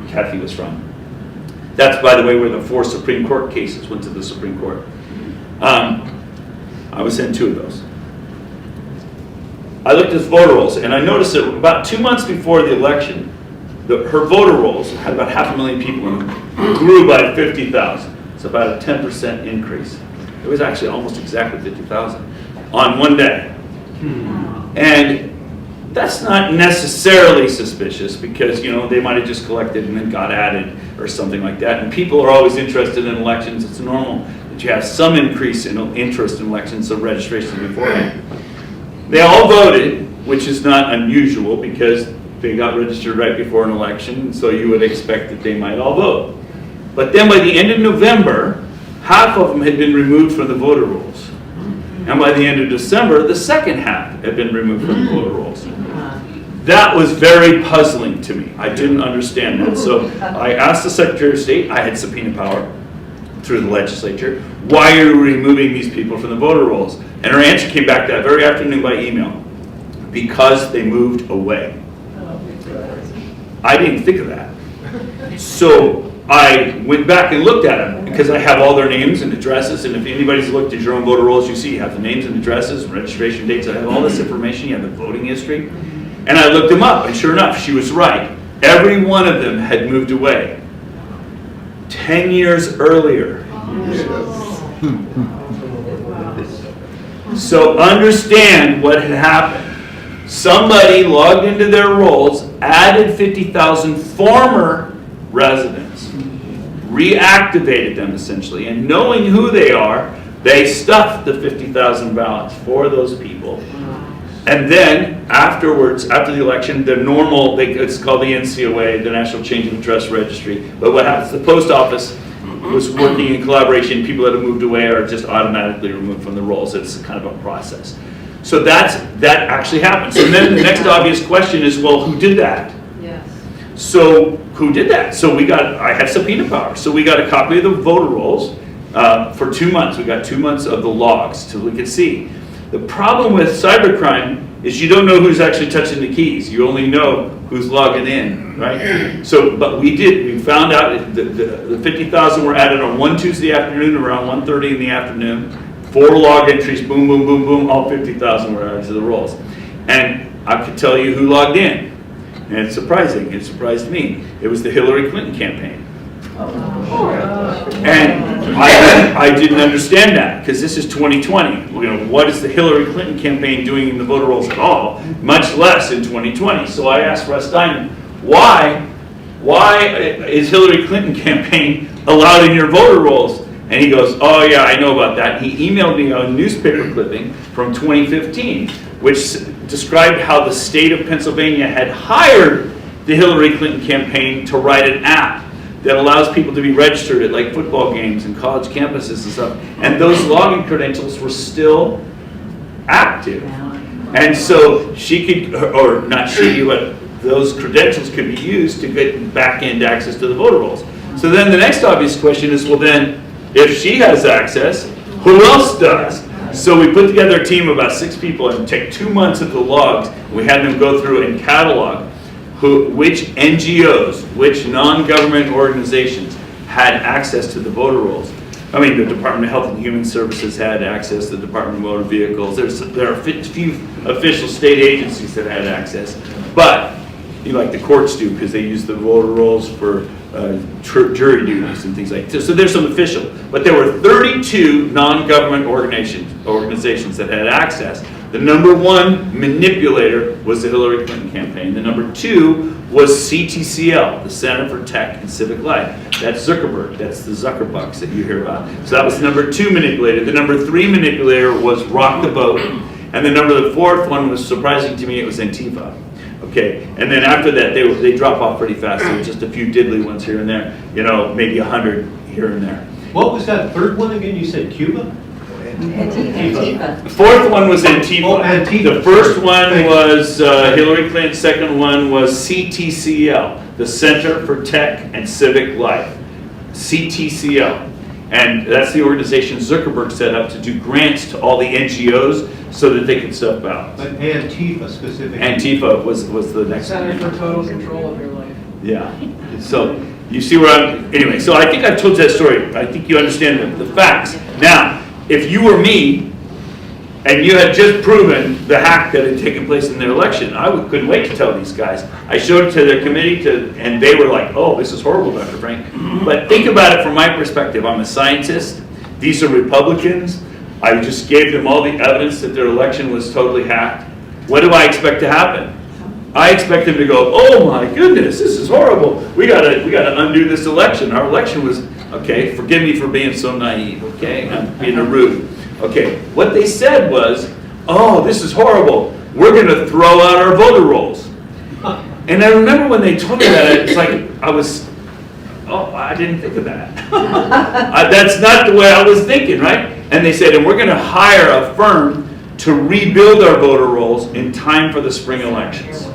Kathy was from. That's, by the way, where the 4 Supreme Court cases went to the Supreme Court. I was in 2 of those. I looked at the voter rolls, and I noticed that about 2 months before the election, her voter rolls had about 500,000 people in them, grew by 50,000. It's about a 10% increase. It was actually almost exactly 50,000 on one day. And that's not necessarily suspicious because, you know, they might have just collected and then got added or something like that. And people are always interested in elections. It's normal that you have some increase in interest in elections, so registration beforehand. They all voted, which is not unusual because they got registered right before an election, so you would expect that they might all vote. But then by the end of November, half of them had been removed from the voter rolls. And by the end of December, the second half had been removed from the voter rolls. That was very puzzling to me. I didn't understand that. So I asked the Secretary of State, I had subpoena power through the legislature, why are you removing these people from the voter rolls? And her answer came back that very afternoon by email, because they moved away. I didn't think of that. So I went back and looked at them because I have all their names and addresses, and if anybody's looked at your own voter rolls, you see you have the names and addresses, registration dates, I have all this information, you have the voting history. And I looked them up, and sure enough, she was right. Every one of them had moved away 10 years earlier. So understand what had happened. Somebody logged into their rolls, added 50,000 former residents, reactivated them essentially, and knowing who they are, they stuffed the 50,000 ballots for those people. And then afterwards, after the election, the normal, it's called the NCOA, the National Change of Address Registry. But what happens, the post office was working in collaboration. People that have moved away are just automatically removed from the rolls. It's kind of a process. So that actually happened. So then the next obvious question is, well, who did that? Yes. So who did that? So I had subpoena power. So we got a copy of the voter rolls for 2 months. We got 2 months of the logs so we could see. The problem with cybercrime is you don't know who's actually touching the keys. You only know who's logging in, right? So, but we found out the 50,000 were added on one Tuesday afternoon around 1:30 in the afternoon. 4 log entries, boom, boom, boom, boom, all 50,000 were added to the rolls. And I could tell you who logged in. And it's surprising, it surprised me. It was the Hillary Clinton campaign. And I didn't understand that because this is 2020. You know, what is the Hillary Clinton campaign doing in the voter rolls at all? Much less in 2020. So I asked Russ Diamond, why is Hillary Clinton campaign allowed in your voter rolls? And he goes, oh yeah, I know about that. He emailed me a newspaper clipping from 2015, which described how the state of Pennsylvania had hired the Hillary Clinton campaign to write an app that allows people to be registered at like football games and college campuses and stuff. And those login credentials were still active. And so she could, or not she, but those credentials could be used to get back-end access to the voter rolls. So then the next obvious question is, well then, if she has access, who else does? So we put together a team of about 6 people and take 2 months of the logs. We had them go through and catalog which NGOs, which non-government organizations had access to the voter rolls. I mean, the Department of Health and Human Services had access, the Department of Motor Vehicles. There are a few official state agencies that had access. But, like the courts do, because they use the voter rolls for jury duties and things like this. So there's some official. But there were 32 non-government organizations organizations that had access. The number one manipulator was the Hillary Clinton campaign. The number two was CTCL, the Center for Tech and Civic Life. That's Zuckerberg. That's the Zuckerbucks that you hear about. So that was the number two manipulator. The number three manipulator was Rock the Boat. And the fourth one was surprising to me, it was Antifa. Okay, and then after that, they drop off pretty fast. There were just a few diddly ones here and there, you know, maybe 100 here and there. What was that third one again? You said Cuba? Antifa. The fourth one was Antifa. Oh, Antifa. The first one was Hillary Clinton. Second one was CTCL, the Center for Tech and Civic Life. CTCL. And that's the organization Zuckerberg set up to do grants to all the NGOs so that they could stuff out. But Antifa specifically. Antifa was the next Center one. for Total Control of Your Life. Yeah. So you see where I'm, anyway, so I think I've told that story. I think you understand the facts. Now, if you were me and you had just proven the hack that had taken place in their election, couldn't wait to tell these guys. I showed it to their committee and they were like, oh, this is horrible, Dr. Frank. But think about it from my perspective. I'm a scientist. These are Republicans. I just gave them all the evidence that their election was totally hacked. What do I expect to happen? I expect them to go, oh my goodness, this is horrible. We gotta undo this election. Our election was, okay, forgive me for being so naive, okay? I'm being a rude. Okay, what they said was, oh, this is horrible. We're gonna throw out our voter rolls. And I remember when they told me that, it's like, I didn't think of that. That's not the way I was thinking, right? And they said, and we're gonna hire a firm to rebuild our voter rolls in time for the spring elections.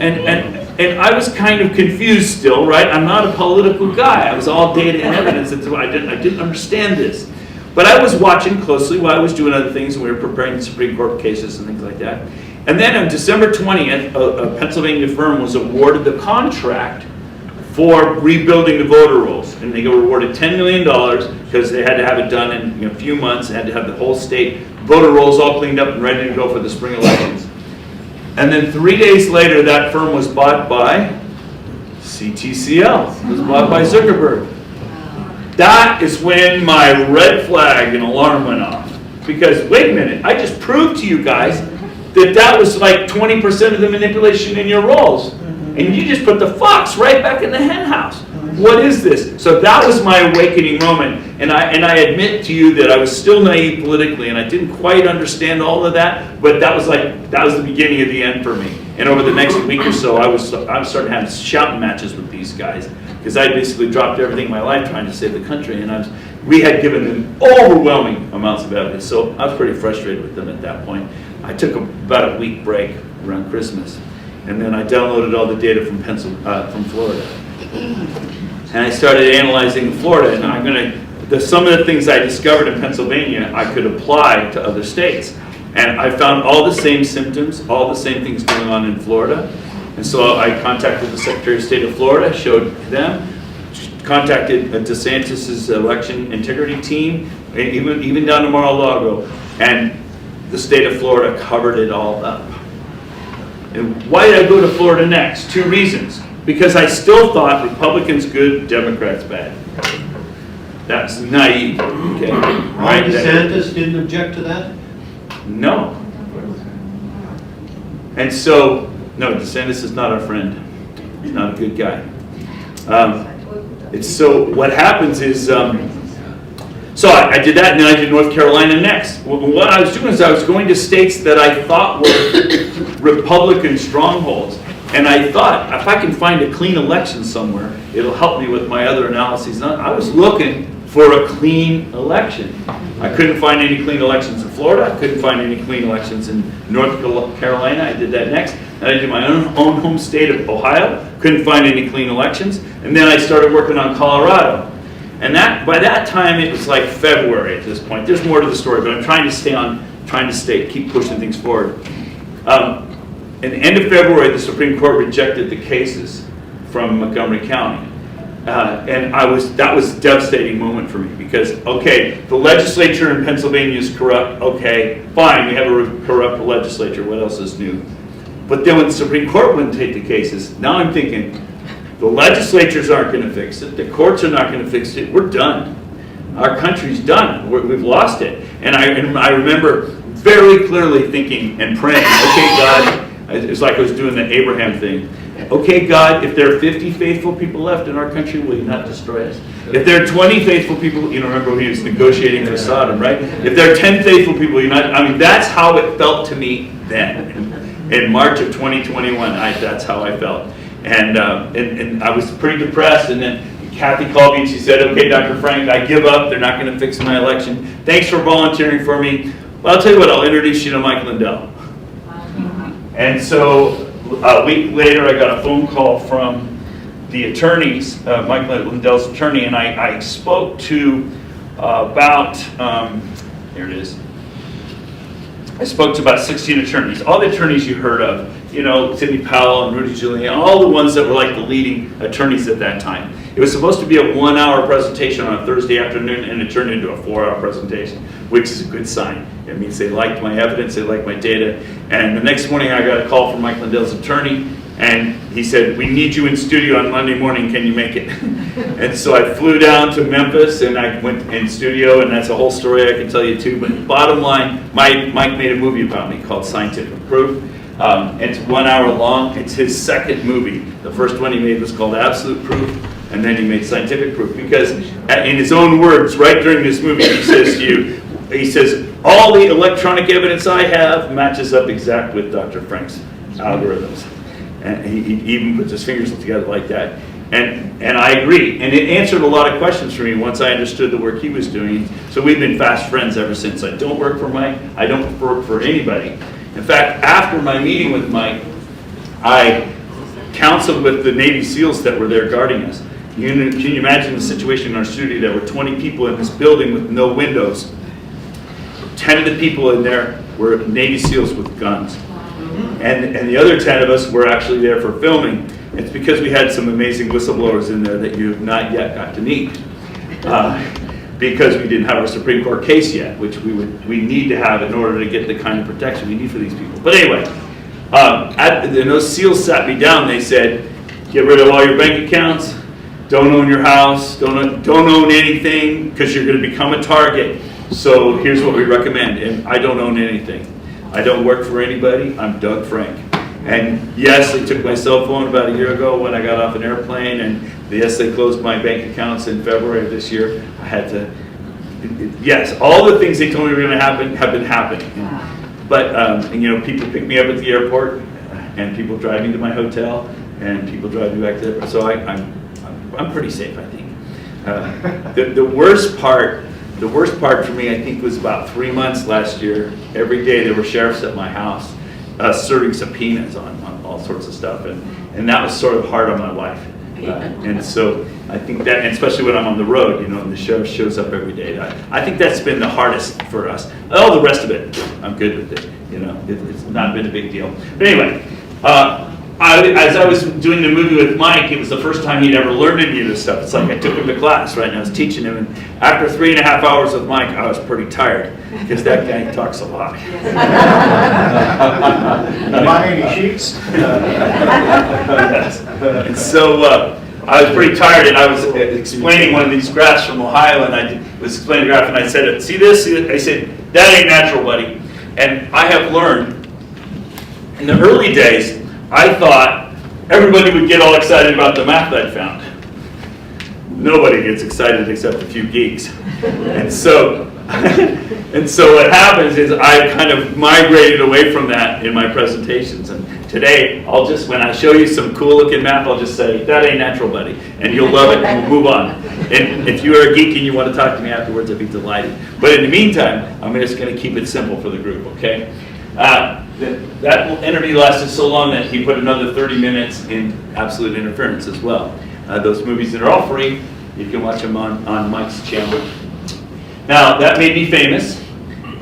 And I was kind of confused still, right? I'm not a political guy. I was all data and evidence, and so I didn't understand this. But I was watching closely while I was doing other things, and we were preparing the Supreme Court cases and things like that. And then on December 20th, a Pennsylvania firm was awarded the contract for rebuilding the voter rolls. And they were awarded $10 million because they had to have it done in a few months. They had to have the whole state voter rolls all cleaned up and ready to go for the spring elections. And then 3 days later, that firm was bought by CTCL. It was bought by Zuckerberg. That is when my red flag and alarm went off. Because, wait a minute, I just proved to you guys that was like 20% of the manipulation in your rolls. And you just put the fox right back in the hen house. What is this? So that was my awakening moment. And I admit to you that I was still naive politically and I didn't quite understand all of that, but that was the beginning of the end for me. And over the next week or so, I was starting having shouting matches with these guys because I basically dropped everything in my life trying to save the country, and we had given them overwhelming amounts of evidence. So I was pretty frustrated with them at that point. I took about a week break around Christmas, and then I downloaded all the data from Florida. And I started analyzing Florida, and some of the things I discovered in Pennsylvania I could apply to other states. And I found all the same symptoms, all the same things going on in Florida. And so I contacted the Secretary of State of Florida, showed them, contacted DeSantis' election integrity team, even down to Mar-a-Lago, and the state of Florida covered it all up. And why did I go to Florida next? 2 reasons. Because I still thought Republicans good, Democrats bad. That's naive. Okay. Ron DeSantis didn't object to that? No. And so, no, DeSantis is not our friend. He's not a good guy. So what happens is, so I did that, and then I did North Carolina next. What I was doing is I was going to states that I thought were Republican strongholds. And I thought, if I can find a clean election somewhere, it'll help me with my other analyses. I was looking for a clean election. I couldn't find any clean elections in Florida. I couldn't find any clean elections in North Carolina. I did that next. And I did my own home state of Ohio. Couldn't find any clean elections. And then I started working on Colorado. And by that time, it was like February at this point. There's more to the story, but I'm trying to keep pushing things forward. At the end of February, the Supreme Court rejected the cases from Montgomery County. And that was a devastating moment for me because, okay, the legislature in Pennsylvania is corrupt. Okay, fine, we have a corrupt legislature. What else is new? But then when the Supreme Court wouldn't take the cases, now I'm thinking, the legislatures aren't going to fix it. The courts are not going to fix it. We're done. Our country's done. We've lost it. And I remember very clearly thinking and praying, okay, God, it's like I was doing the Abraham thing. Okay, God, if there are 50 faithful people left in our country, will you not destroy us? If there are 20 faithful people, you know, remember when he was negotiating for Sodom, right? If there are 10 faithful people, you not, I mean, that's how it felt to me then. In March of 2021, that's how I felt. And I was pretty depressed, and then Kathy called me and she said, okay, Dr. Frank, I give up. They're not going to fix my election. Thanks for volunteering for me. Well, I'll tell you what, I'll introduce you to Mike Lindell. And so a week later, I got a phone call from the attorneys, Mike Lindell's attorney, and I spoke to here it is. I spoke to about 16 attorneys, all the attorneys you heard of, you know, Sidney Powell and Rudy Giuliani, all the ones that were like the leading attorneys at that time. It was supposed to be a 1-hour presentation on a Thursday afternoon, and it turned into a 4-hour presentation, which is a good sign. It means they liked my evidence, they liked my data. And the next morning I got a call from Mike Lindell's attorney, and he said, we need you in studio on Monday morning, can you make it? And so I flew down to Memphis, and I went in studio, and that's a whole story I can tell you too. But bottom line, Mike made a movie about me called Scientific Proof. It's 1 hour long. It's his second movie. The first one he made was called Absolute Proof, and then he made Scientific Proof. Because in his own words, right during this movie, he says to you, he says, all the electronic evidence I have matches up exact with Dr. Frank's algorithms. And he even puts his fingers together like that. And I agree. And it answered a lot of questions for me once I understood the work he was doing. So we've been fast friends ever since. I don't work for Mike. I don't work for anybody. In fact, after my meeting with Mike, I counseled with the Navy SEALs that were there guarding us. Can you imagine the situation in our studio? There were 20 people in this building with no windows. 10 of the people in there were Navy SEALs with guns. And the other 10 of us were actually there for filming. It's because we had some amazing whistleblowers in there that you have not yet got to meet. Because we didn't have a Supreme Court case yet, which we need to have in order to get the kind of protection we need for these people. But anyway, those SEALs sat me down. They said, get rid of all your bank accounts, don't own your house, don't own anything, because you're going to become a target. So here's what we recommend. And I don't own anything. I don't work for anybody. I'm Doug Frank. And yes, they took my cell phone about a year ago when I got off an airplane, and yes, they closed my bank accounts in February of this year. I had to, yes, all the things they told me were going to happen have been happening. But, and, you know, people pick me up at the airport, and people drive me to my hotel, and people drive me back to the, so I'm pretty safe, I think. The worst part for me, I think, was about 3 months last year. Every day there were sheriffs at my house serving subpoenas on all sorts of stuff, and that was sort of hard on my life. And so I think that, and especially when I'm on the road, you know, and the sheriff shows up every day, I think that's been the hardest for us. All the rest of it, I'm good with it. You know, it's not been a big deal. But anyway, as I was doing the movie with Mike, it was the first time he'd ever learned any of this stuff. It's like I took him to class, right? And I was teaching him, and after 3.5 hours with Mike, I was pretty tired, because that guy talks a lot. Buy any sheets? And so I was pretty tired, and I was explaining one of these graphs from Ohio, and I was explaining the graph, and I said, see this? I said, that ain't natural, buddy. And I have learned, in the early days, I thought everybody would get all excited about the math I'd found. Nobody gets excited except a few geeks. And so what happens is I kind of migrated away from that in my presentations. And today, when I show you some cool looking math, I'll just say, that ain't natural, buddy. And you'll love it, and we'll move on. And if you are a geek and you want to talk to me afterwards, I'd be delighted. But in the meantime, I'm just going to keep it simple for the group, okay? That interview lasted so long that he put another 30 minutes in Absolute Interference as well. Those movies that are all free, you can watch them on Mike's channel. Now, that made me famous,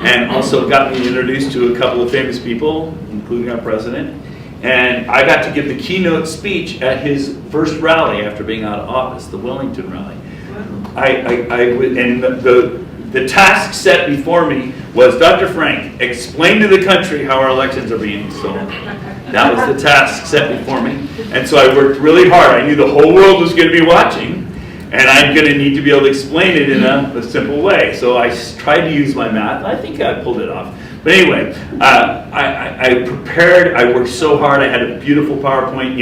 and also got me introduced to a couple of famous people, including our president. And I got to give the keynote speech at his first rally after being out of office, the Wellington rally. The task set before me was, Dr. Frank, explain to the country how our elections are being stolen. That was the task set before me. And so I worked really hard. I knew the whole world was going to be watching. And I'm going to need to be able to explain it in a simple way. So I tried to use my math. I think I pulled it off. But anyway, I prepared. I worked so hard. I had a beautiful PowerPoint,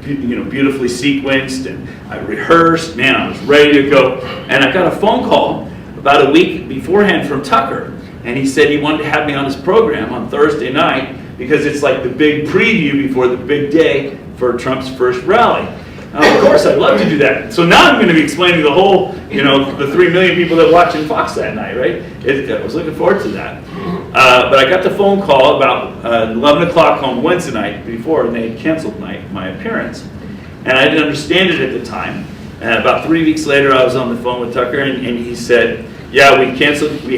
beautifully sequenced, and I rehearsed. Man, I was ready to go. And I got a phone call about a week beforehand from Tucker. And he said he wanted to have me on his program on Thursday night because it's like the big preview before the big day for Trump's first rally. Of course, I'd love to do that. So now I'm going to be explaining the whole, the 3 million people that watch in Fox that night, right? I was looking forward to that. But I got the phone call about 11 o'clock on Wednesday night before, and they had canceled my appearance. And I didn't understand it at the time. And about 3 weeks later, I was on the phone with Tucker, and he said, yeah, we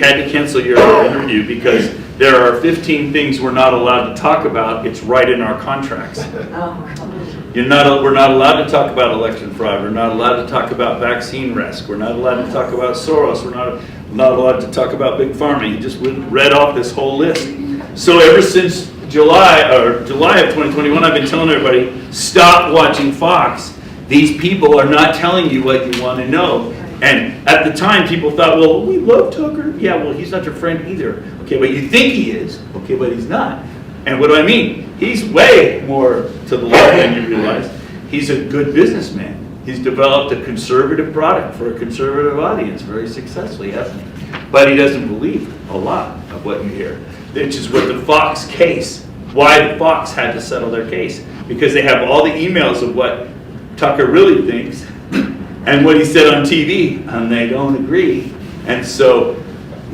had to cancel your interview because there are 15 things we're not allowed to talk about. It's right in our contracts. We're not allowed to talk about election fraud. We're not allowed to talk about vaccine risk. We're not allowed to talk about Soros. We're not allowed to talk about big pharma. He just read off this whole list. So ever since July of 2021, I've been telling everybody, stop watching Fox. These people are not telling you what you want to know. And at the time, people thought, well, we love Tucker. Yeah, well, he's not your friend either. Okay, but you think he is. Okay, but he's not. And what do I mean? He's way more to the left than you realize. He's a good businessman. He's developed a conservative product for a conservative audience very successfully, hasn't he? But he doesn't believe a lot of what you hear, which is what the Fox case, why the Fox had to settle their case. Because they have all the emails of what Tucker really thinks and what he said on TV, and they don't agree. And so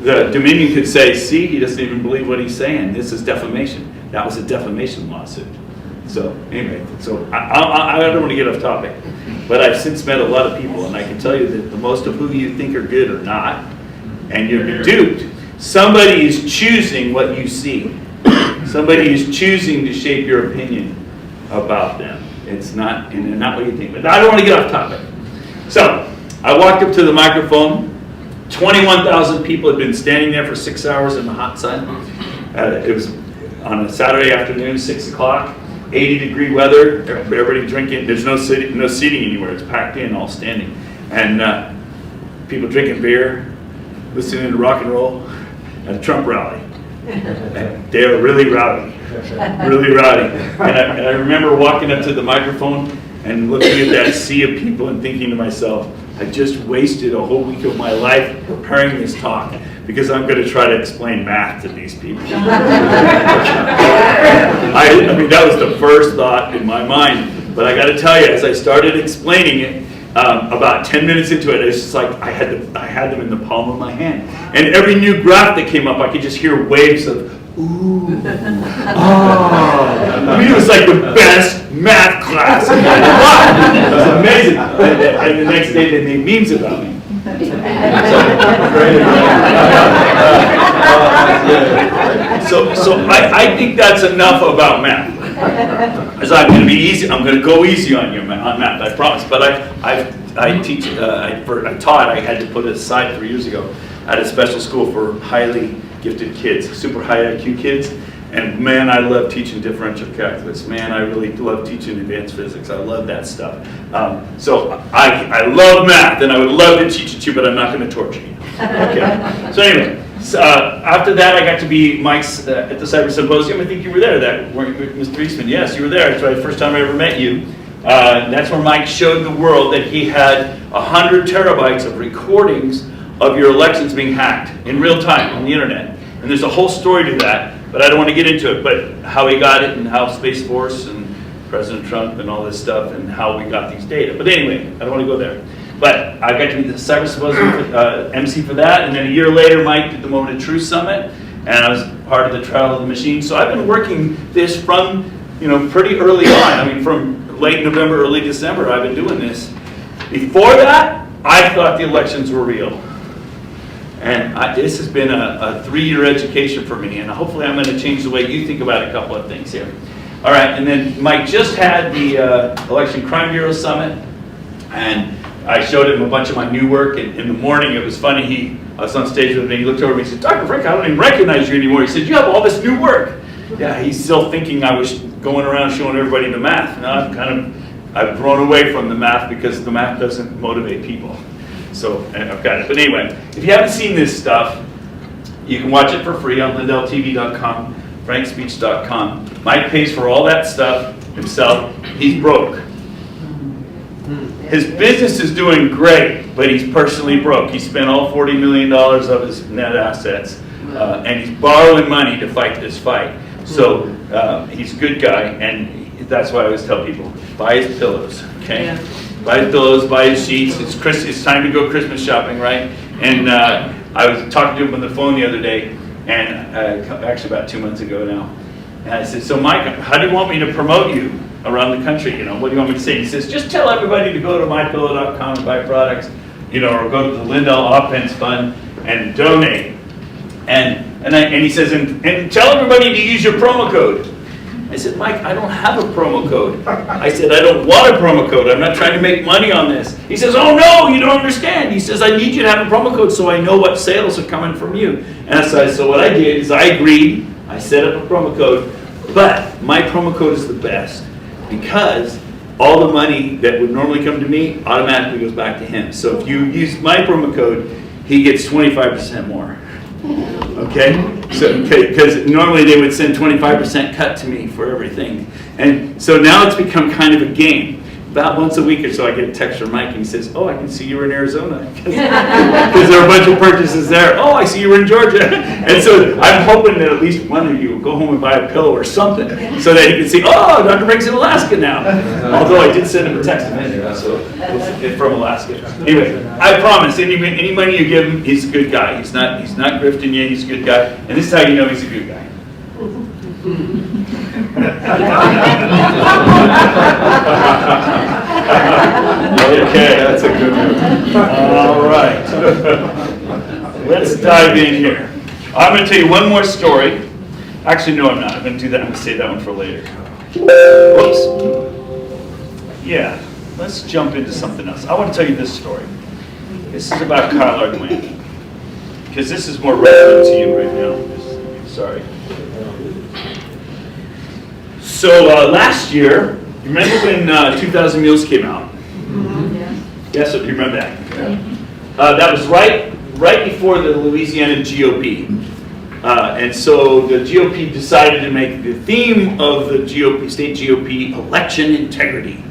the Dominion could say, see, he doesn't even believe what he's saying. This is defamation. That was a defamation lawsuit. So anyway, I don't want to get off topic, but I've since met a lot of people, and I can tell you that the most of who you think are good are not, and you've been duped. Somebody is choosing what you see. Somebody is choosing to shape your opinion about them. It's not what you think. But I don't want to get off topic. So I walked up to the microphone. 21,000 people had been standing there for 6 hours in the hot sun. It was on a Saturday afternoon, 6 o'clock, 80-degree weather. Everybody drinking. There's no seating anywhere. It's packed in, all standing, and people drinking beer, listening to rock and roll at a Trump rally. And they were really rowdy, really rowdy. And I remember walking up to the microphone and looking at that sea of people and thinking to myself, I just wasted a whole week of my life preparing this talk because I'm going to try to explain math to these people. I mean, that was the first thought in my mind. But I got to tell you, as I started explaining it, about 10 minutes into it, it's just like I had them in the palm of my hand. And every new graph that came up, I could just hear waves of, ooh, oh. I mean, it was like the best math class. It was amazing. And the next day they made memes about me. So I think that's enough about math. As I'm going to be easy, I'm going to go easy on you on math, I promise. But I teach, I taught. I had to put it aside 3 years ago at a special school for highly gifted kids, super high IQ kids. And man, I love teaching differential calculus. Man, I really love teaching advanced physics. I love that stuff. So I love math, and I would love to teach it to you, but I'm not going to torture you. Okay. So anyway, after that, I got to be Mike's at the Cyber Symposium. I think you were there, Mr. Eastman. Yes, you were there. It's the first time I ever met you. That's where Mike showed the world that he had 100 terabytes of recordings of your elections being hacked in real time on the internet. And there's a whole story to that, but I don't want to get into it. But how he got it and how Space Force and President Trump and all this stuff and how we got these data. But anyway, I don't want to go there. But I got to be the Cyber Symposium MC for that. And then a year later, Mike did the Moment of Truth Summit. And I was part of the Trial of the Machine. So I've been working this from, pretty early on. I mean, from late November, early December, I've been doing this. Before that, I thought the elections were real. And this has been a 3-year education for me, and hopefully I'm going to change the way you think about a couple of things here. All right, and then Mike just had the Election Crime Bureau Summit, and I showed him a bunch of my new work. And in the morning, it was funny, I was on stage with him, and he looked over at me and said, Dr. Frank, I don't even recognize you anymore. He said, you have all this new work. Yeah, he's still thinking I was going around showing everybody the math. Now I've grown away from the math because the math doesn't motivate people. So I've got it. But anyway, if you haven't seen this stuff, you can watch it for free on lindelltv.com, frankspeech.com. Mike pays for all that stuff himself. He's broke. His business is doing great, but he's personally broke. He spent all $40 million of his net assets, and he's borrowing money to fight this fight. So he's a good guy, and that's why I always tell people, buy his pillows, okay? Yeah. Buy his pillows, buy his sheets. It's time to go Christmas shopping, right? And I was talking to him on the phone the other day, and actually about 2 months ago now. And I said, so Mike, how do you want me to promote you around the country? You know, what do you want me to say? He says, just tell everybody to go to mypillow.com and buy products, you know, or go to the Lindell Offense Fund and donate. And he says, and tell everybody to use your promo code. I said, Mike, I don't have a promo code. I said, I don't want a promo code. I'm not trying to make money on this. He says, oh no, you don't understand. He says, I need you to have a promo code so I know what sales are coming from you. And so what I did is I agreed. I set up a promo code, but my promo code is the best because all the money that would normally come to me automatically goes back to him. So if you use my promo code, he gets 25% more. Okay? So, because normally they would send 25% cut to me for everything. And so now it's become kind of a game. About once a week or so I get a text from Mike and he says, oh, I can see you were in Arizona. Because there are a bunch of purchases there. Oh, I see you were in Georgia. And so I'm hoping that at least one of you will go home and buy a pillow or something so that he can see, oh, Dr. Frank's in Alaska now. Although I did send him a text a minute ago, so from Alaska. Anyway, I promise, any money you give him, he's a good guy. He's not grifting you, he's a good guy. And this is how you know he's a good guy. Okay, that's a good one. All right. Let's dive in here. I'm going to tell you one more story. Actually, no, I'm not. I'm going to do that. I'm going to save that one for later. Whoops. Yeah, let's jump into something else. I want to tell you this story. This is about Kyle Argument. Because this is more relevant to you right now. Sorry. So last year, you remember when 2,000 Meals came out? Yes, you remember that? Yeah. That was right before the Louisiana GOP. And so the GOP decided to make the theme of the GOP, state GOP, election integrity.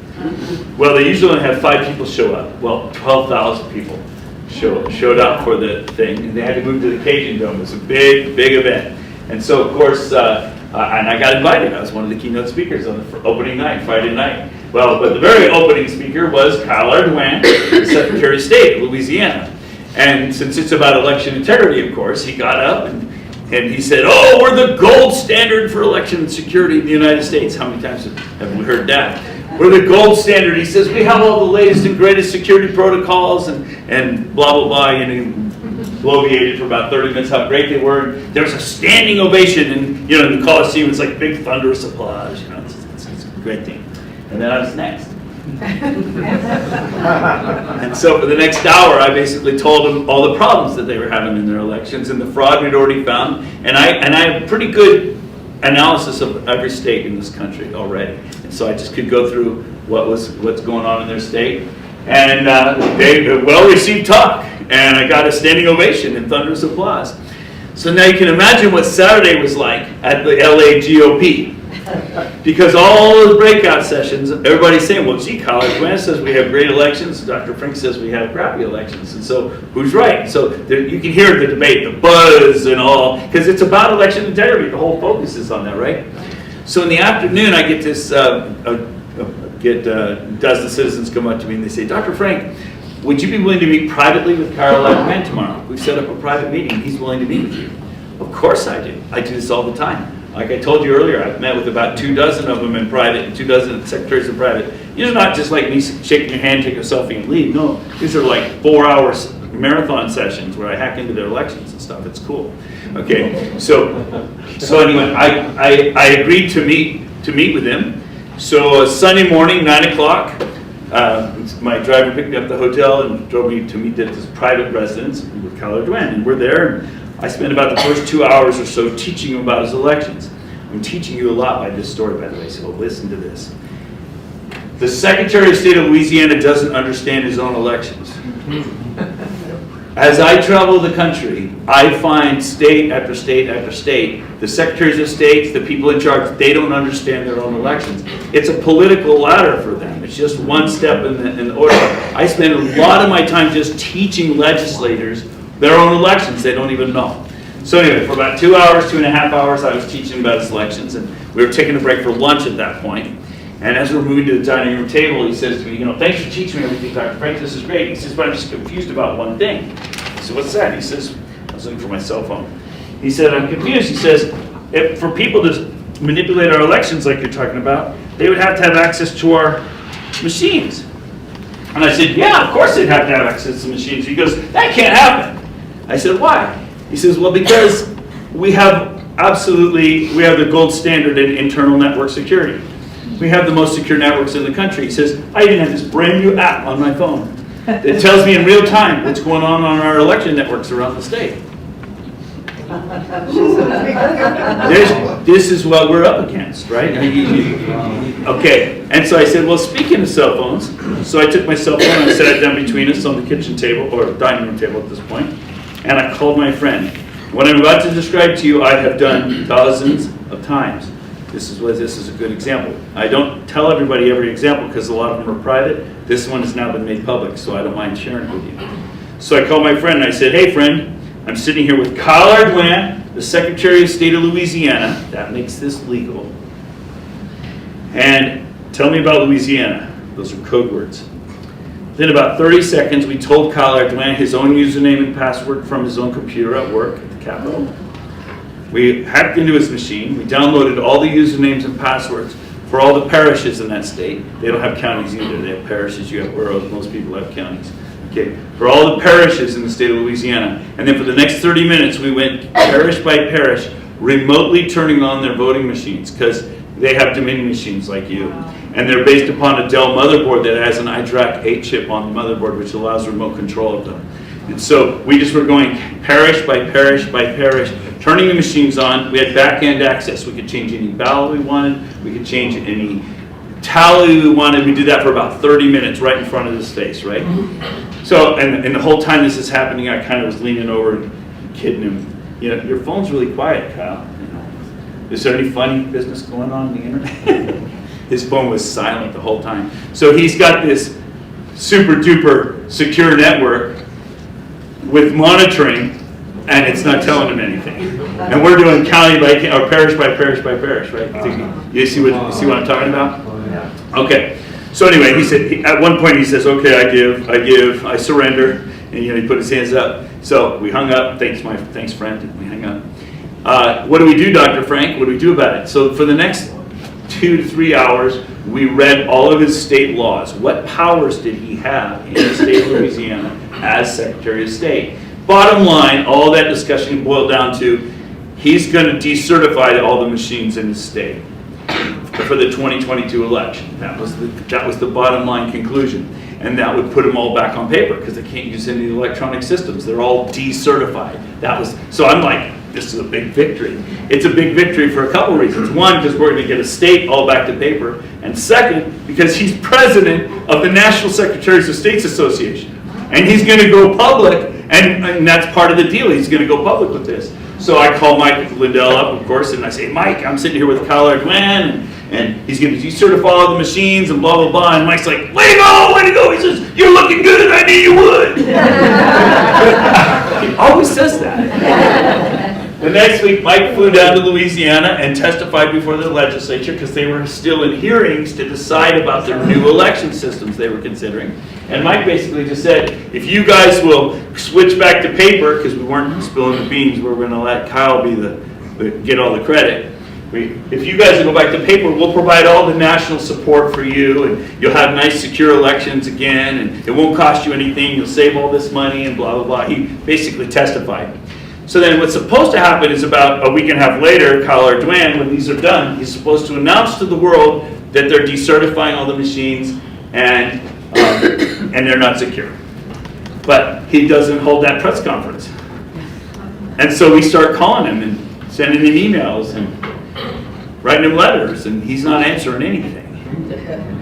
Well, they usually only have 5 people show up. Well, 12,000 people showed up for the thing. And they had to move to the Cajun Dome. It was a big, big event. And so, of course, and I got invited. I was one of the keynote speakers on the opening night, Friday night. Well, but the very opening speaker was Kyle Argument, the Secretary of State of Louisiana. And since it's about election integrity, of course, he got up and he said, oh, we're the gold standard for election security in the United States. How many times have we heard that? We're the gold standard. He says, we have all the latest and greatest security protocols and blah, blah, blah. And bloviated for about 30 minutes how great they were. There was a standing ovation, and in the Coliseum, it's like big thunderous applause. It's a great thing. And then I was next. And so for the next hour, I basically told them all the problems that they were having in their elections and the fraud we'd already found. And I have pretty good analysis of every state in this country already. And so I just could go through what's going on in their state. And they well-received talk. And I got a standing ovation and thunderous applause. So now you can imagine what Saturday was like at the LA GOP. Because all the breakout sessions, everybody's saying, well, gee, Kyle Argument says we have great elections. Dr. Frank says we have crappy elections. And so who's right? So you can hear the debate, the buzz and all, because it's about election integrity. The whole focus is on that, right? So in the afternoon, I get this, dozen citizens come up to me and they say, Dr. Frank, would you be willing to meet privately with Kyle Argument tomorrow? We've set up a private meeting. He's willing to meet with you. Of course I do. I do this all the time. Like I told you earlier, I've met with about 24 of them in private and 24 secretaries in private. These are not just like me shaking your hand, take a selfie, and leave. No, these are like 4-hour marathon sessions where I hack into their elections and stuff. It's cool. Okay, so anyway, I agreed to meet with him. So Sunday morning, 9 o'clock, my driver picked me up at the hotel and drove me to meet at this private residence with Kyle Argument. And we're there. And I spent about the first 2 hours or so teaching him about his elections. I'm teaching you a lot by this story, by the way, so listen to this. The Secretary of State of Louisiana doesn't understand his own elections. As I travel the country, I find state after state after state, the secretaries of states, the people in charge, they don't understand their own elections. It's a political ladder for them. It's just one step in the order. I spend a lot of my time just teaching legislators their own elections. They don't even know. So anyway, for about 2 hours, 2.5 hours, I was teaching about his elections, and we were taking a break for lunch at that point. And as we're moving to the dining room table, he says to me, thanks for teaching me everything, Dr. Frank, this is great. He says, but I'm just confused about one thing. I said, what's that? He says, I was looking for my cell phone. He said, I'm confused. He says, if for people to manipulate our elections like you're talking about, they would have to have access to our machines. And I said, yeah, of course they'd have to have access to machines. He goes, that can't happen. I said, why? He says, well, because we have the gold standard in internal network security. We have the most secure networks in the country. He says, I even have this brand new app on my phone that tells me in real time what's going on our election networks around the state. This is what we're up against, right? Okay, and so I said, well, speaking of cell phones, so I took my cell phone and I sat it down between us on the kitchen table, or dining room table at this point, and I called my friend. What I'm about to describe to you, I have done dozens of times. This is a good example. I don't tell everybody every example because a lot of them are private. This one has now been made public, so I don't mind sharing it with you. So I called my friend and I said, hey friend, I'm sitting here with Kyle Ardoin, the Secretary of State of Louisiana. That makes this legal. And tell me about Louisiana. Those are code words. Then about 30 seconds, we told Kyle Ardoin his own username and password from his own computer at work at the Capitol. We hacked into his machine. We downloaded all the usernames and passwords for all the parishes in that state. They don't have counties either. They have parishes. You have boroughs. Most people have counties. Okay, for all the parishes in the state of Louisiana. And then for the next 30 minutes, we went parish by parish, remotely turning on their voting machines because they have Dominion machines like you. And they're based upon a Dell motherboard that has an iDRAC 8 chip on the motherboard, which allows remote control of them. And so we just were going parish by parish by parish, turning the machines on. We had back-end access. We could change any ballot we wanted. We could change any tally we wanted. We did that for about 30 minutes right in front of his face, right? So, and the whole time this is happening, I kind of was leaning over and kidding him. Your phone's really quiet, Kyle. Is there any funny business going on the internet? His phone was silent the whole time. So he's got this super duper secure network with monitoring, and it's not telling him anything. And we're doing county by or parish by parish by parish, right? You see what I'm talking about? Okay. So anyway, he said at one point he says, "Okay, I surrender," and he put his hands up. So we hung up. Thanks, friend. And we hung up. What do we do, Dr. Frank? What do we do about it? So for the next 2 to 3 hours, we read all of his state laws. What powers did he have in the state of Louisiana as Secretary of State? Bottom line, all that discussion boiled down to he's going to decertify all the machines in his state for the 2022 election. That was the bottom line conclusion. And that would put them all back on paper because they can't use any electronic systems. They're all decertified. So I'm like, this is a big victory. It's a big victory for a couple reasons. One, because we're going to get a state all back to paper. And second, because he's president of the National Secretaries of States Association. And he's going to go public, and that's part of the deal. He's going to go public with this. So I call Mike Lindell up, of course, and I say, Mike, I'm sitting here with Kyle Ardoin, and he's going to decertify all the machines and blah, blah, blah. And Mike's like, way to go, way to go. He says, you're looking good, I knew you would. He always says that. The next week, Mike flew down to Louisiana and testified before the legislature because they were still in hearings to decide about their new election systems they were considering. And Mike basically just said, if you guys will switch back to paper, because we weren't spilling the beans, we were going to let Kyle get all the credit. If you guys will go back to paper, we'll provide all the national support for you, and you'll have nice, secure elections again, and it won't cost you anything. You'll save all this money, and blah, blah, blah. He basically testified. So then what's supposed to happen is about a week and a half later, Kyle Ardoin, when these are done, he's supposed to announce to the world that they're decertifying all the machines and they're not secure. But he doesn't hold that press conference. And so we start calling him and sending him emails and writing him letters, and he's not answering anything.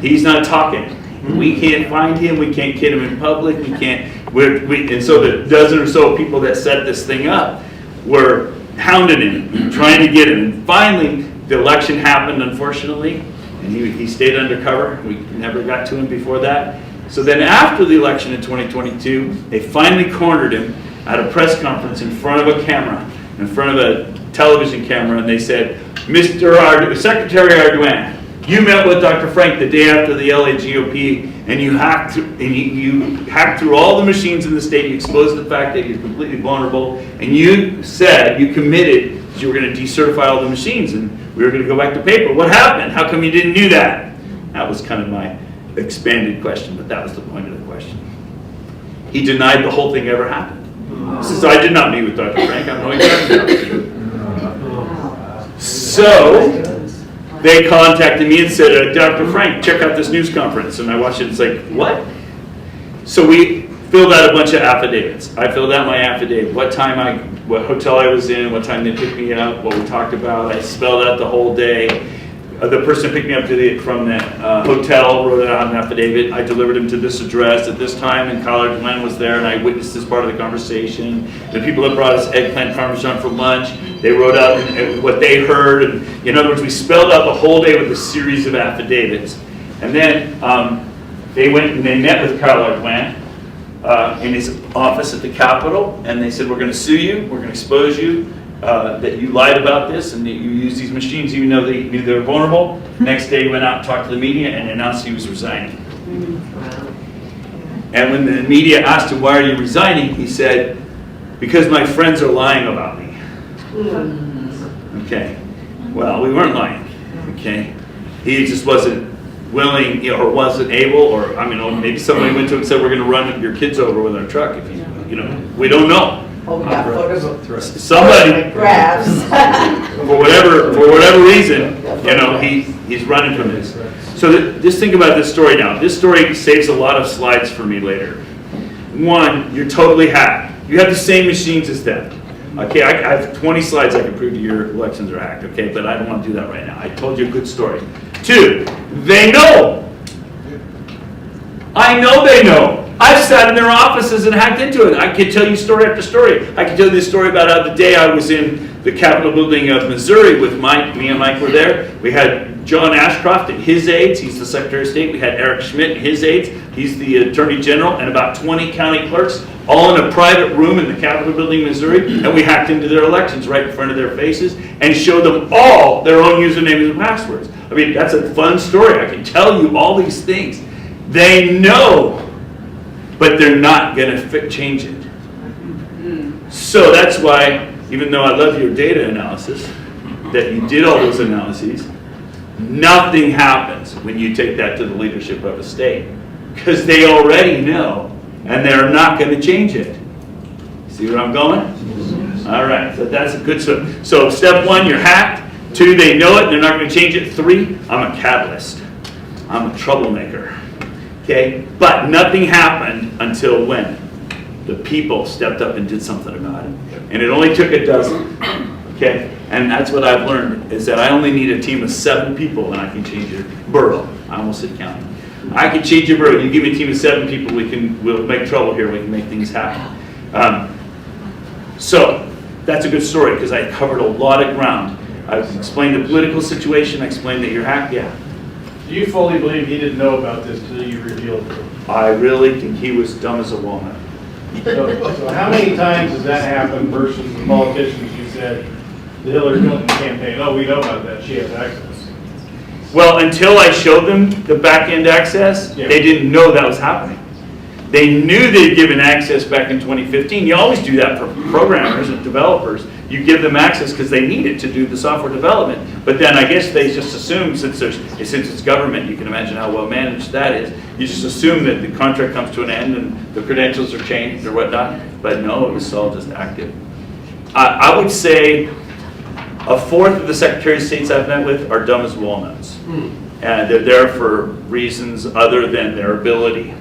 He's not talking. We can't find him. We can't get him in public. We can't. And so the dozen or so people that set this thing up were hounding him, trying to get him. And finally, the election happened, unfortunately, and he stayed undercover. We never got to him before that. So then after the election in 2022, they finally cornered him at a press conference in front of a camera, in front of a television camera, and they said, Secretary Ardoin, you met with Dr. Frank the day after the LA GOP, and you hacked through all the machines in the state. You exposed the fact that you're completely vulnerable, and you said you committed that you were going to decertify all the machines, and we were going to go back to paper. What happened? How come you didn't do that? That was kind of my expanded question, but that was the point of the question. He denied the whole thing ever happened. He says, I did not meet with Dr. Frank. I'm not talking about. So they contacted me and said, Dr. Frank, check out this news conference. And I watched it. It's like, what? So we filled out a bunch of affidavits. I filled out my affidavit, what hotel I was in, what time they picked me up, what we talked about. I spelled out the whole day. The person picked me up from the hotel, wrote it out an affidavit. I delivered him to this address at this time, and Collard Glenn was there, and I witnessed this part of the conversation. The people that brought us eggplant parmesan for lunch, they wrote out what they heard. And in other words, we spelled out the whole day with a series of affidavits. And then they went and they met with Collard Glenn in his office at the Capitol, and they said, we're going to sue you, we're going to expose you. That you lied about this and that you used these machines even though they knew they were vulnerable. Next day he went out and talked to the media and announced he was resigning. And when the media asked him, why are you resigning? He said, because my friends are lying about me. Okay. Well, we weren't lying. Okay. He just wasn't willing, or wasn't able, or maybe somebody went to him and said, we're going to run your kids over with our truck. If we don't know. Oh, we got photos of somebody graphs. for whatever reason, he's running from this. So just think about this story now. This story saves a lot of slides for me later. One, you're totally hacked. You have the same machines as them. Okay, I have 20 slides I can prove to your elections are hacked. Okay, but I don't want to do that right now. I told you a good story. Two, they know. I know they know. I've sat in their offices and hacked into it. I can tell you story after story. I can tell you this story about how the day I was in the Capitol building of Missouri with Mike. Me and Mike were there. We had John Ashcroft and his aides. He's the Secretary of State. We had Eric Schmidt and his aides. He's the Attorney General, and about 20 county clerks, all in a private room in the Capitol building in Missouri. And we hacked into their elections right in front of their faces and showed them all their own usernames and passwords. That's a fun story. I can tell you all these things. They know. But they're not going to change it. So that's why, even though I love your data analysis, that you did all those analyses, nothing happens when you take that to the leadership of a state. Because they already know, and they're not going to change it. See where I'm going? All right, so that's a good story. So step one, you're hacked. Two, they know it, and they're not going to change it. Three, I'm a catalyst. I'm a troublemaker. Okay, but nothing happened until when? The people stepped up and did something about it. And it only took a dozen. Okay, and that's what I've learned, is that I only need a team of 7 people and I can change your borough. I almost said county. I can change your borough. You give me a team of 7 people, we'll make trouble here. We can make things happen. So that's a good story because I covered a lot of ground. I explained the political situation. I explained that you're hacked. Yeah. Do you fully believe he didn't know about this until you revealed it? I really think he was dumb as a walnut. So how many times has that happened versus the politicians you said, the Hillary Clinton campaign, oh, we know about that, she has access? Well, until I showed them the back-end access, Yeah. they didn't know that was happening. They knew they'd given access back in 2015. You always do that for programmers and developers. You give them access because they need it to do the software development. But then I guess they just assume, since it's government, you can imagine how well managed that is. You just assume that the contract comes to an end and the credentials are changed or whatnot. But no, it was all just active. I would say 1/4 of the Secretary of States I've met with are dumb as walnuts. And they're there for reasons other than their ability.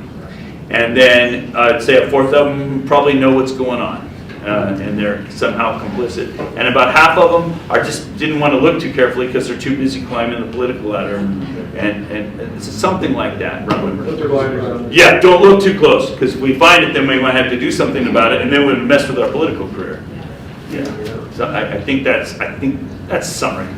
And then I'd say 1/4 of them probably know what's going on. and they're somehow complicit. And about half of them are just didn't want to look too carefully because they're too busy climbing the political ladder, and it's something like that. Put their blinders on. Yeah, don't look too close, because if we find it, then we might have to do something about it, and then we'll mess with our political career. Yeah. So I think that's summary.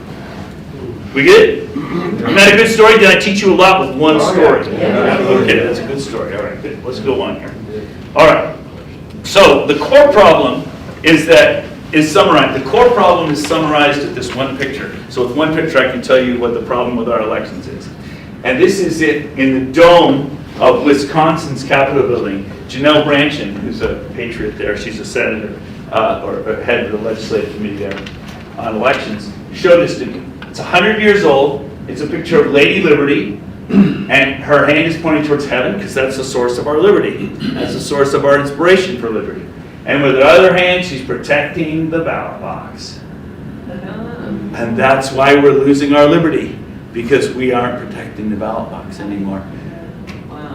We good? Isn't that a good story? Did I teach you a lot with one story? Yeah. Okay, that's a good story. All right, good. Let's go on here. All right. So the core problem is summarized. The core problem is summarized at this one picture. So with one picture, I can tell you what the problem with our elections is. And this is it in the dome of Wisconsin's Capitol building. Janelle Branchin, who's a patriot there, she's a senator, or head of the legislative committee there on elections, showed this to me. It's 100 years old. It's a picture of Lady Liberty, and her hand is pointing towards heaven because that's the source of our liberty. That's the source of our inspiration for liberty. And with her other hand, she's protecting the ballot box. And that's why we're losing our liberty, because we aren't protecting the ballot box anymore.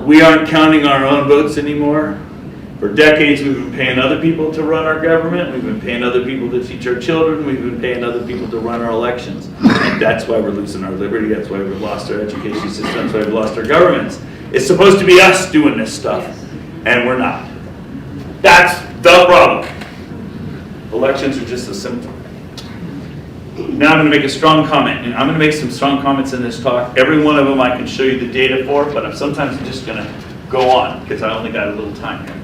We aren't counting our own votes anymore. For decades, we've been paying other people to run our government. We've been paying other people to teach our children. We've been paying other people to run our elections. And that's why we're losing our liberty. That's why we've lost our education system. That's why we've lost our governments. It's supposed to be us doing this stuff, and we're not. That's the problem. Elections are just a symptom. Now I'm going to make a strong comment, and I'm going to make some strong comments in this talk. Every one of them I can show you the data for, but I'm sometimes just going to go on because I only got a little time here.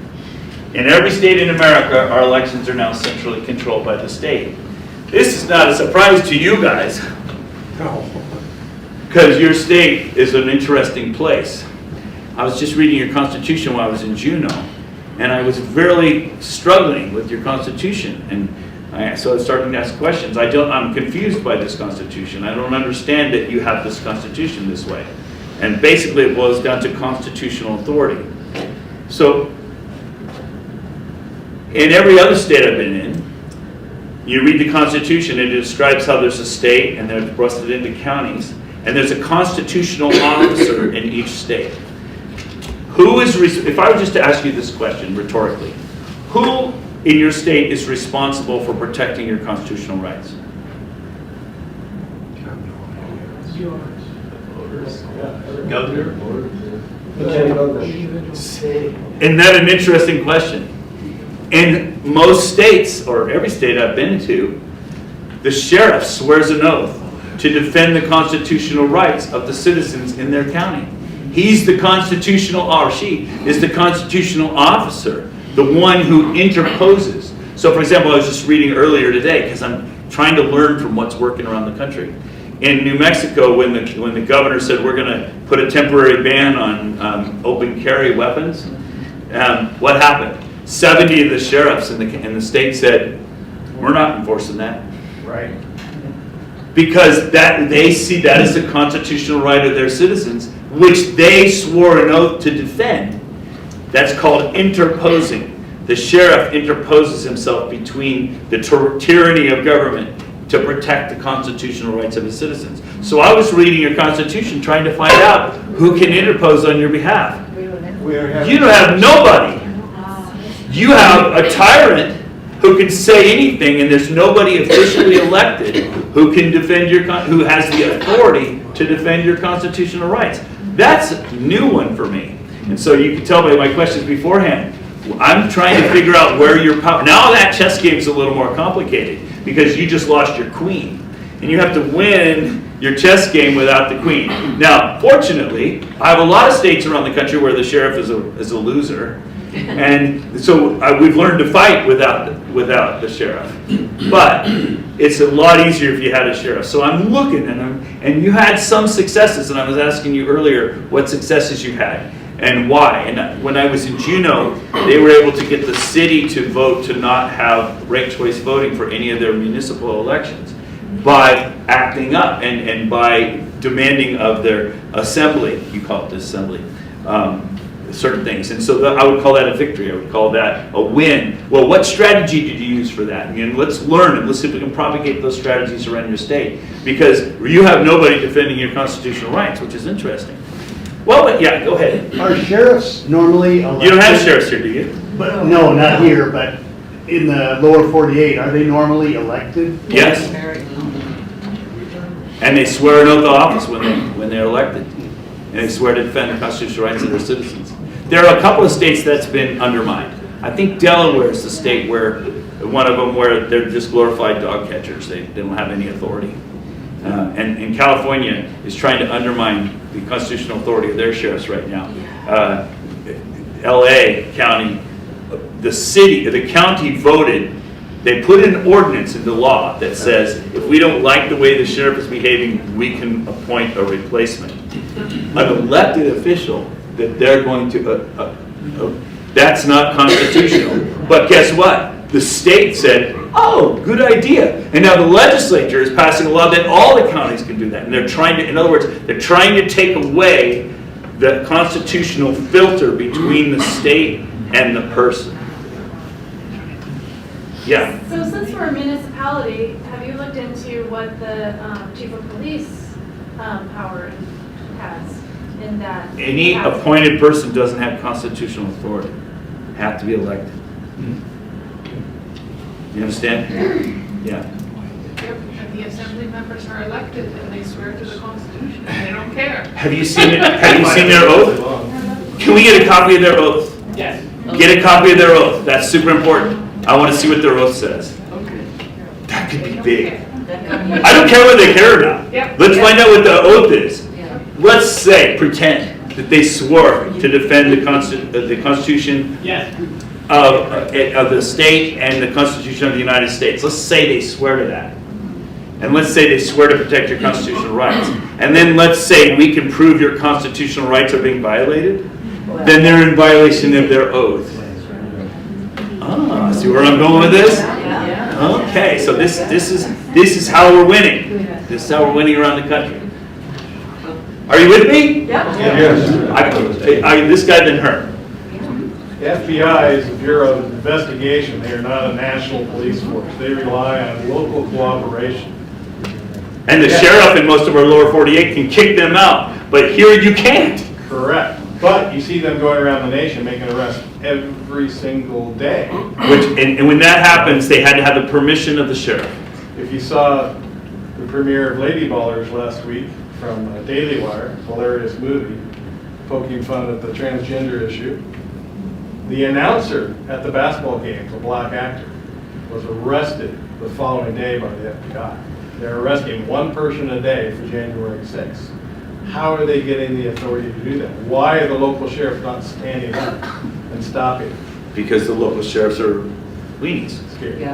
In every state in America, our elections are now centrally controlled by the state. This is not a surprise to you guys, because your state is an interesting place. I was just reading your Constitution while I was in Juneau, and I was really struggling with your Constitution, and so I was starting to ask questions. I'm confused by this Constitution. I don't understand that you have this Constitution this way. And basically it boils down to constitutional authority. So, in every other state I've been in, you read the Constitution and it describes how there's a state and they're busted into counties, and there's a constitutional officer in each state. Who is, if I were just to ask you this question rhetorically, who in your state is responsible for protecting your constitutional rights? Governor? Isn't that an interesting question? In most states, or every state I've been to, the sheriff swears an oath to defend the constitutional rights of the citizens in their county. He's the constitutional, or she is the constitutional officer, the one who interposes. So for example, I was just reading earlier today, because I'm trying to learn from what's working around the country. In New Mexico, when the governor said we're going to put a temporary ban on open carry weapons, what happened? 70 of the sheriffs in the state said, we're not enforcing that. Right. Because they see that as the constitutional right of their citizens, which they swore an oath to defend. That's called interposing. The sheriff interposes himself between the tyranny of government to protect the constitutional rights of his citizens. So I was reading your Constitution trying to find out who can interpose on your behalf. You don't have nobody. You have a tyrant who can say anything, and there's nobody officially elected who can defend who has the authority to defend your constitutional rights. That's a new one for me. And so you can tell by my questions beforehand, I'm trying to figure out where your power. Now that chess game's a little more complicated because you just lost your queen, and you have to win your chess game without the queen. Now, fortunately, I have a lot of states around the country where the sheriff is a loser. And so we've learned to fight without the sheriff. But it's a lot easier if you had a sheriff. So I'm looking, and you had some successes, and I was asking you earlier what successes you had and why. And when I was in Juneau, they were able to get the city to vote to not have ranked choice voting for any of their municipal elections by acting up and by demanding of their assembly, you call it the assembly, certain things. And so I would call that a victory. I would call that a win. Well, what strategy did you use for that? And let's learn and let's see if we can propagate those strategies around your state, because you have nobody defending your constitutional rights, which is interesting. Well, but yeah, go ahead. Are sheriffs normally elected? You don't have sheriffs here, do you? But, no, not here, but in the lower 48, are they normally elected? Yes. And they swear an oath of office when they're elected. And they swear to defend the constitutional rights of their citizens. There are a couple of states that's been undermined. I think Delaware is the state where, one of them where they're just glorified dog catchers. They don't have any authority. And California is trying to undermine the constitutional authority of their sheriffs right now. LA County, the county voted, they put an ordinance into law that says if we don't like the way the sheriff is behaving, we can appoint a replacement. An elected official that they're going to, that's not constitutional. But guess what? The state said, oh, good idea. And now the legislature is passing a law that all the counties can do that. And they're trying to, in other words, they're trying to take away the constitutional filter between the state and the person. Yeah. So since we're a municipality, have you looked into what the chief of police power has in that? Any appointed person doesn't have constitutional authority. Have to be elected. You understand? Yeah. Yep, and the assembly members are elected and they swear to the Constitution and they don't care. Have you seen it? Have you seen their oath? Can we get a copy of their oath? Yes. Get a copy of their oath. That's super important. I want to see what their oath says. That could be big. I don't care whether they care or not. Yep. Let's find out what the oath is. Let's say, pretend that they swore to defend the Constitution of the state and the Constitution of the United States. Let's say they swear to that. And let's say they swear to protect your constitutional rights. And then let's say we can prove your constitutional rights are being violated. Then they're in violation of their oath. Ah, see where I'm going with this? Okay, so this is how we're winning. This is how we're winning around the country. Are you with me? Yep. Yes. This guy been hurt. The FBI is the Bureau of Investigation. They are not a national police force. They rely on local cooperation. And the sheriff in most of our lower 48 can kick them out, but here you can't. Correct. But you see them going around the nation making arrests every single day. And when that happens, they had to have the permission of the sheriff. If you saw the premiere of Lady Ballers last week from Daily Wire, hilarious movie, poking fun at the transgender issue, the announcer at the basketball game, a black actor, was arrested the following day by the FBI. They're arresting one person a day for January 6th. How are they getting the authority to do that? Why are the local sheriffs not standing up and stopping it? Because the local sheriffs are weenies. Scary.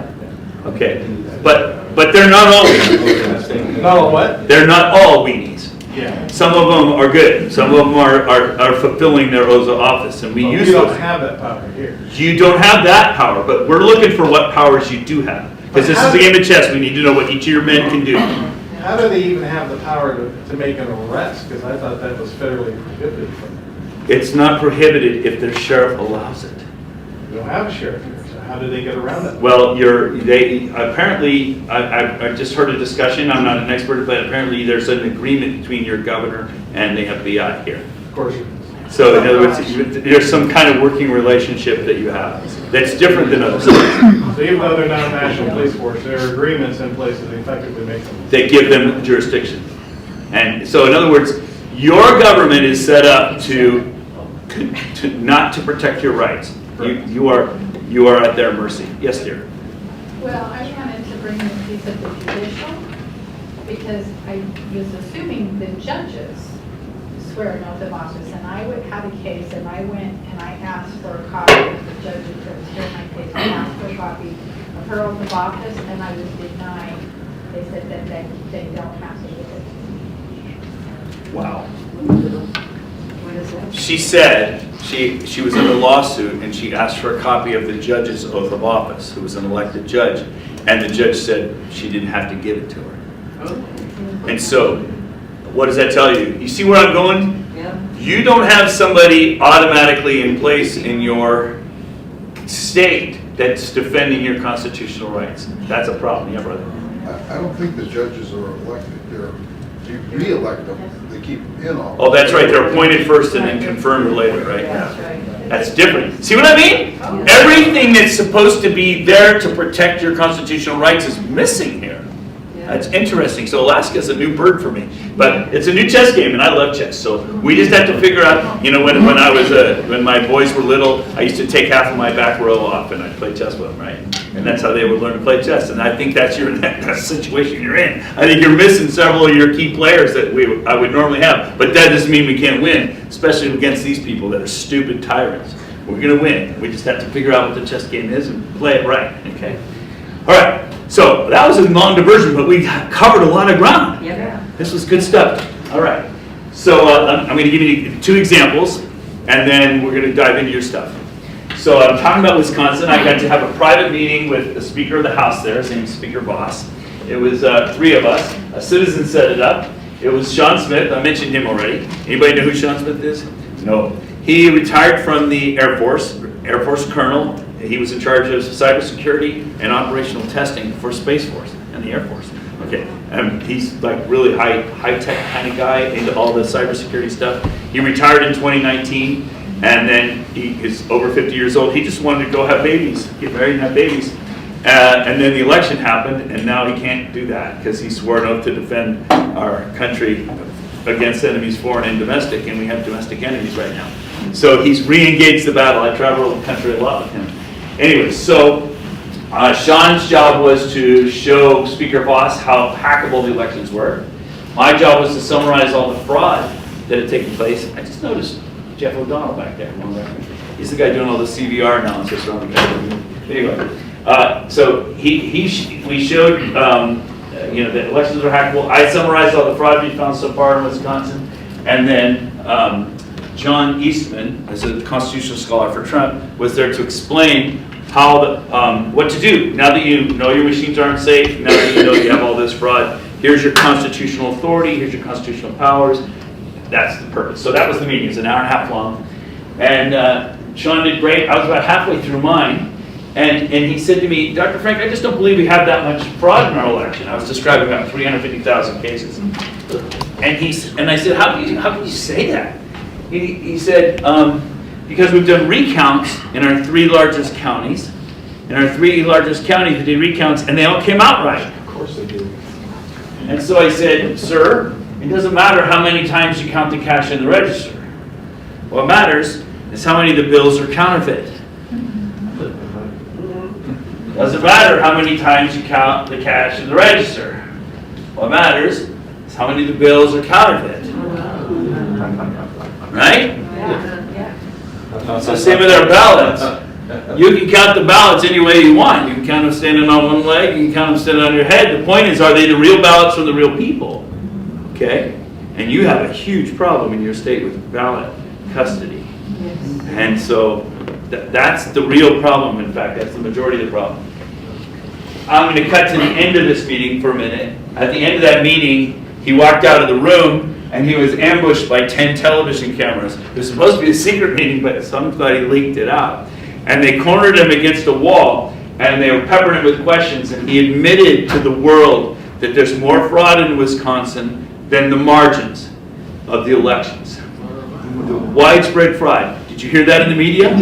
Okay, but they're not all weenies. Not all what? They're not all weenies. Yeah. Some of them are good. Some of them are fulfilling their oaths of office, and we use You don't those. have that power here. You don't have that power, but we're looking for what powers you do have. Because this is a game of chess. We need to know what each of your men can do. How do they even have the power to make an arrest? Because I thought that was federally prohibited from them. It's not prohibited if their sheriff allows it. We don't have a sheriff here, so how do they get around it? Well, apparently, I just heard a discussion, I'm not an expert, but apparently there's an agreement between your governor and the FBI here. Of course it is. So in other words, there's some kind of working relationship that you have that's different than other states. So even though they're not a national police force, there are agreements in place that effectively make them. They give them jurisdiction. And so in other words, your government is set up to not to protect your rights. You are at their mercy. Yes, dear. Well, I wanted to bring in a piece of the judicial, because I was assuming the judges swear an oath of office, and I had a case, and I went and I asked for a copy of the judges that was hearing my case. I asked for a copy of her oath of office, and I was denied. They said that they don't have to give it. Wow. She said she was in a lawsuit and she asked for a copy of the judge's oath of office, who was an elected judge, and the judge said she didn't have to give it to her. And so, what does that tell you? You see where I'm going? Yeah. You don't have somebody automatically in place in your state that's defending your constitutional rights. That's a problem, yeah, brother? I don't think the judges are elected. You re-elect them, they keep them in office. Oh, that's right, they're appointed first and then confirmed later, right? That's right. That's different. See what I mean? Everything that's supposed to be there to protect your constitutional rights is missing here. That's interesting. So Alaska's a new bird for me, but it's a new chess game, and I love chess. So we just have to figure out. You know, when when my boys were little, I used to take half of my back row off, and I'd play chess with them, right? And that's how they would learn to play chess. And I think that's that situation you're in. I think you're missing several of your key players that I would normally have, but that doesn't mean we can't win, especially against these people that are stupid tyrants. We're going to win. We just have to figure out what the chess game is and play it right. Okay. All right. So that was a long diversion, but we covered a lot of ground. Yeah. This was good stuff. All right. So I'm going to give you 2 examples, and then we're going to dive into your stuff. So I'm talking about Wisconsin. I got to have a private meeting with the Speaker of the House there. His name is Speaker Voss. It was 3 of us. A citizen set it up. It was Sean Smith. I mentioned him already. Anybody know who Sean Smith is? No. He retired from the Air Force Colonel. He was in charge of cybersecurity and operational testing for Space Force and the Air Force. Okay, he's like really high-tech kind of guy into all the cybersecurity stuff. He retired in 2019, and then he is over 50 years old. He just wanted to go have babies, get married and have babies. And then the election happened, and now he can't do that because he swore an oath to defend our country against enemies, foreign and domestic, and we have domestic enemies right now. So he's re-engaged the battle. I travel the country a lot with him. Anyway, so Sean's job was to show Speaker Voss how hackable the elections were. My job was to summarize all the fraud that had taken place. I just noticed Jeff O'Donnell back there. He's the guy doing all the CVR analysis around the country. Anyway, so we showed that elections were hackable. I summarized all the fraud we found so far in Wisconsin, and then John Eastman, as a constitutional scholar for Trump, was there to explain how what to do. Now that you know your machines aren't safe, now that you know you have all this fraud, here's your constitutional authority, here's your constitutional powers. That's the purpose. So that was the meeting. It's an hour and a half long. And Sean did great. I was about halfway through mine. And he said to me, Dr. Frank, I just don't believe we have that much fraud in our election. I was describing about 350,000 cases. And I said, how can you say that? He said, because we've done recounts in our 3 largest counties. In our 3 largest counties, we did recounts, and they all came out right. Of course they do. And so I said, sir, it doesn't matter how many times you count the cash in the register. What matters is how many of the bills are counterfeit. Doesn't matter how many times you count the cash in the register. What matters is how many of the bills are counterfeit. Right? So same with our ballots. You can count the ballots any way you want. You can count them standing on one leg, you can count them standing on your head. The point is, are they the real ballots from the real people? Okay? And you have a huge problem in your state with ballot custody. And so that's the real problem. In fact, that's the majority of the problem. I'm going to cut to the end of this meeting for a minute. At the end of that meeting, he walked out of the room and he was ambushed by 10 television cameras. It was supposed to be a secret meeting, but somebody leaked it out. And they cornered him against a wall, and they were peppering him with questions, and he admitted to the world that there's more fraud in Wisconsin than the margins of the elections. The widespread fraud. Did you hear that in the media?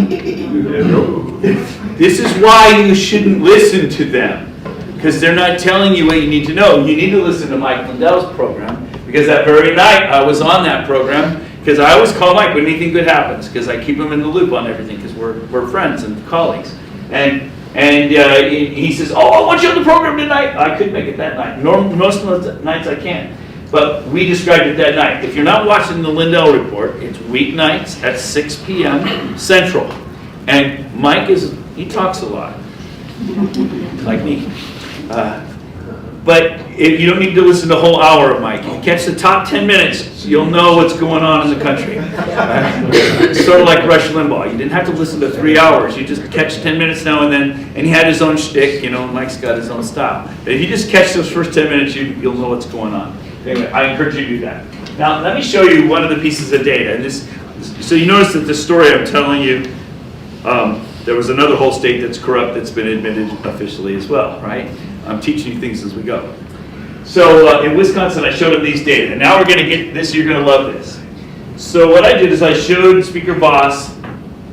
This is why you shouldn't listen to them, because they're not telling you what you need to know. You need to listen to Mike Lindell's program, because that very night I was on that program, because I always call Mike when anything good happens, because I keep him in the loop on everything, because we're friends and colleagues. And he says, oh, I want you on the program tonight. I couldn't make it that night. Most of the nights I can't. But we described it that night. If you're not watching the Lindell Report, it's weeknights at 6 p.m. Central. And Mike he talks a lot, like me. But you don't need to listen to a whole hour of Mike. You can catch the top 10 minutes, you'll know what's going on in the country. It's sort of like Rush Limbaugh. You didn't have to listen to 3 hours. You just catch 10 minutes now and then. And he had his own shtick, Mike's got his own style. But if you just catch those first 10 minutes, you'll know what's going on. Anyway, I encourage you to do that. Now, let me show you one of the pieces of data. And so you notice that the story I'm telling you, there was another whole state that's corrupt that's been admitted officially as well, right? I'm teaching you things as we go. So in Wisconsin, I showed him these data. And now we're going to get this. You're going to love this. So what I did is I showed Speaker Voss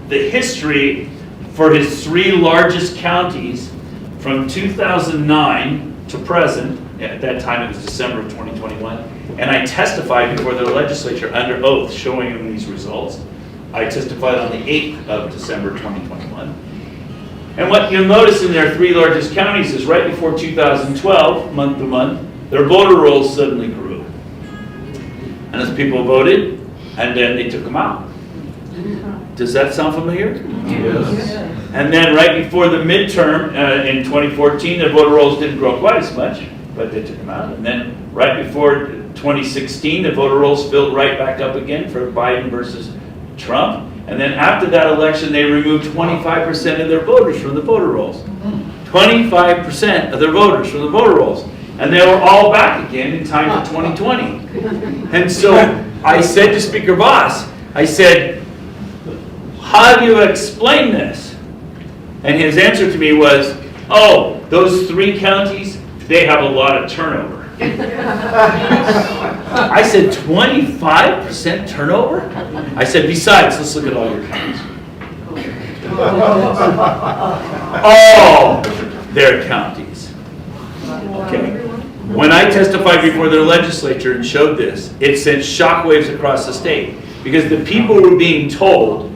the history for his 3 largest counties from 2009 to present. At that time, it was December of 2021. And I testified before the legislature under oath showing them these results. I testified on the 8th of December 2021. And what you'll notice in their 3 largest counties is right before 2012, month to month, their voter rolls suddenly grew. And as people voted, and then they took them out. Does that sound familiar? Yes. And then right before the midterm in 2014, their voter rolls didn't grow quite as much, but they took them out. And then right before 2016, the voter rolls filled right back up again for Biden versus Trump. And then after that election, they removed 25% of their voters from the voter rolls. 25% of their voters from the voter rolls. And they were all back again in time for 2020. And so I said to Speaker Voss, I said, how do you explain this? And his answer to me was, oh, those 3 counties, they have a lot of turnover. I said, 25% turnover? I said, besides, let's look at all your counties. All their counties. Okay. When I testified before their legislature and showed this, it sent shockwaves across the state because the people were being told,